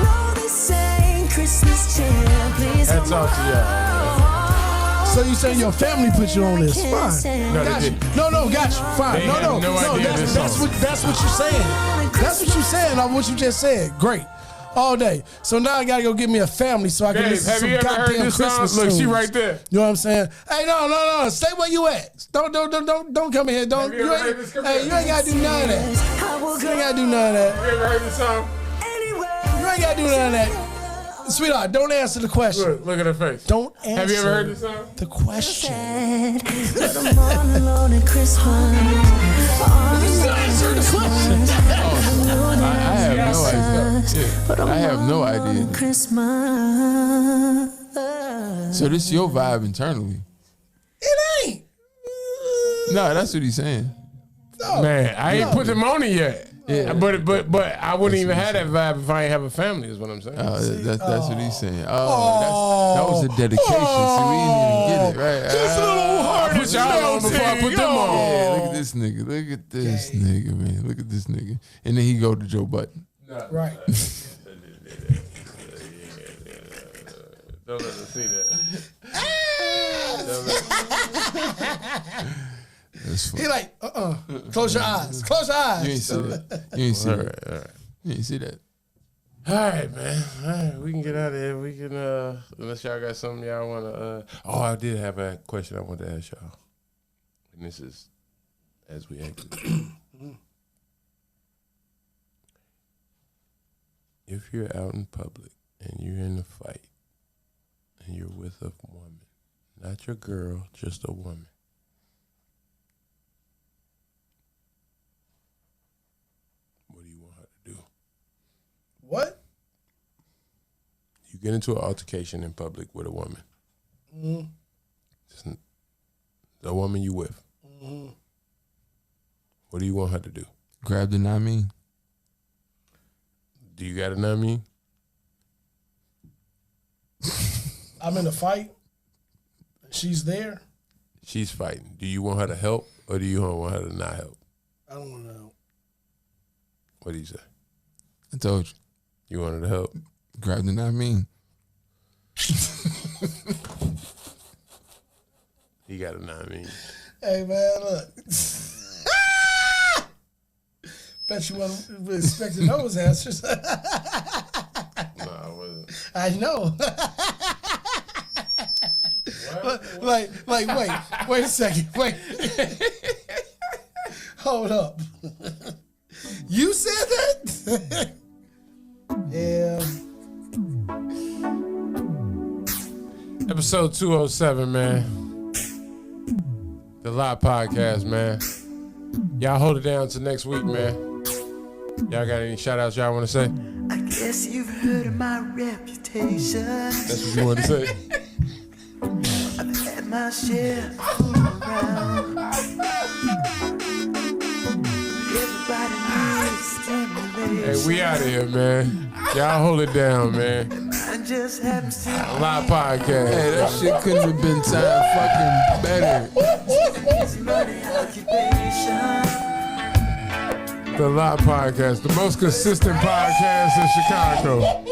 know this ain't Christmas cheer, please Hats come off to y'all. So you saying your family put you on this? Fine. No, they Got you. didn't. No, got you. Fine. They No, had no, no idea this that's song. what you're saying. That's what you're saying on what you just said. Great. All day. So now I gotta go get me a family so I can Dave, listen to have some you ever heard goddamn this song? Christmas Look, she tunes. right there. You know what I'm saying? Hey, no. Stay where you at. Don't come in here. Don't. Have you ever heard this? Come Hey, here. you ain't gotta do none of that. You ain't gotta do none of that. You ever heard this song? You ain't gotta do none of that. Sweetheart, don't answer the question. Look at her face. Don't answer. Have you ever heard this song? the question? But I'm all alone at Christmas. Answer the question. I have no idea. Yeah, I have no idea. Christmas. So this is your vibe internally. It ain't. No, that's what he's saying. Man, I ain't put them on it yet. Yeah. But I wouldn't even have that vibe if I ain't have a family, is what I'm saying. That's what he's saying. Oh, that was a dedication. See, we didn't even get it right. Just a little hard. I put y'all on before I put them on. Yeah, look at this nigga. Look at this nigga, man. Look at this nigga. And then he go to Joe Button. Right. Don't let them see that. That's funny. He like, close your eyes. Close your eyes. You ain't see that. You ain't see All that. right. You ain't see that. All right, man. All right, we can get out of here. We can, unless y'all got something y'all want to. Oh, I did have a question I wanted to ask y'all. And this is as we exit. If you're out in public and you're in a fight and you're with a woman, not your girl, just a woman, what do you want her to do? What? You get into an altercation in public with a woman. Mm-hmm. Just the woman you with. Mm-hmm. What do you want her to do? Grab the Nami. Do you got a nummy? I'm in a fight. She's there. She's fighting. Do you want her to help or do you want her to not help? I don't want to know. What do you say? I told you. You want her to help? Grab the Nami. He got a nummy. Hey, man, look. Bet you wasn't expecting those answers. No, I wasn't. I know. Like, wait a second. Wait. Hold up. You said that? Yeah. Episode 207, man. The Lot Podcast, man. Y'all hold it down till next week, man. Y'all got any shout outs y'all want to say? I guess you've heard of my reputation. That's what you want to say? I've had my share of fooling around. Everybody needs stimulation. Hey, we out of here, man. Y'all hold it down, man. I just haven't seen Live podcast. Hey, that shit couldn't have been timed fucking better. this money occupation. The Live podcast, the most consistent podcast in Chicago.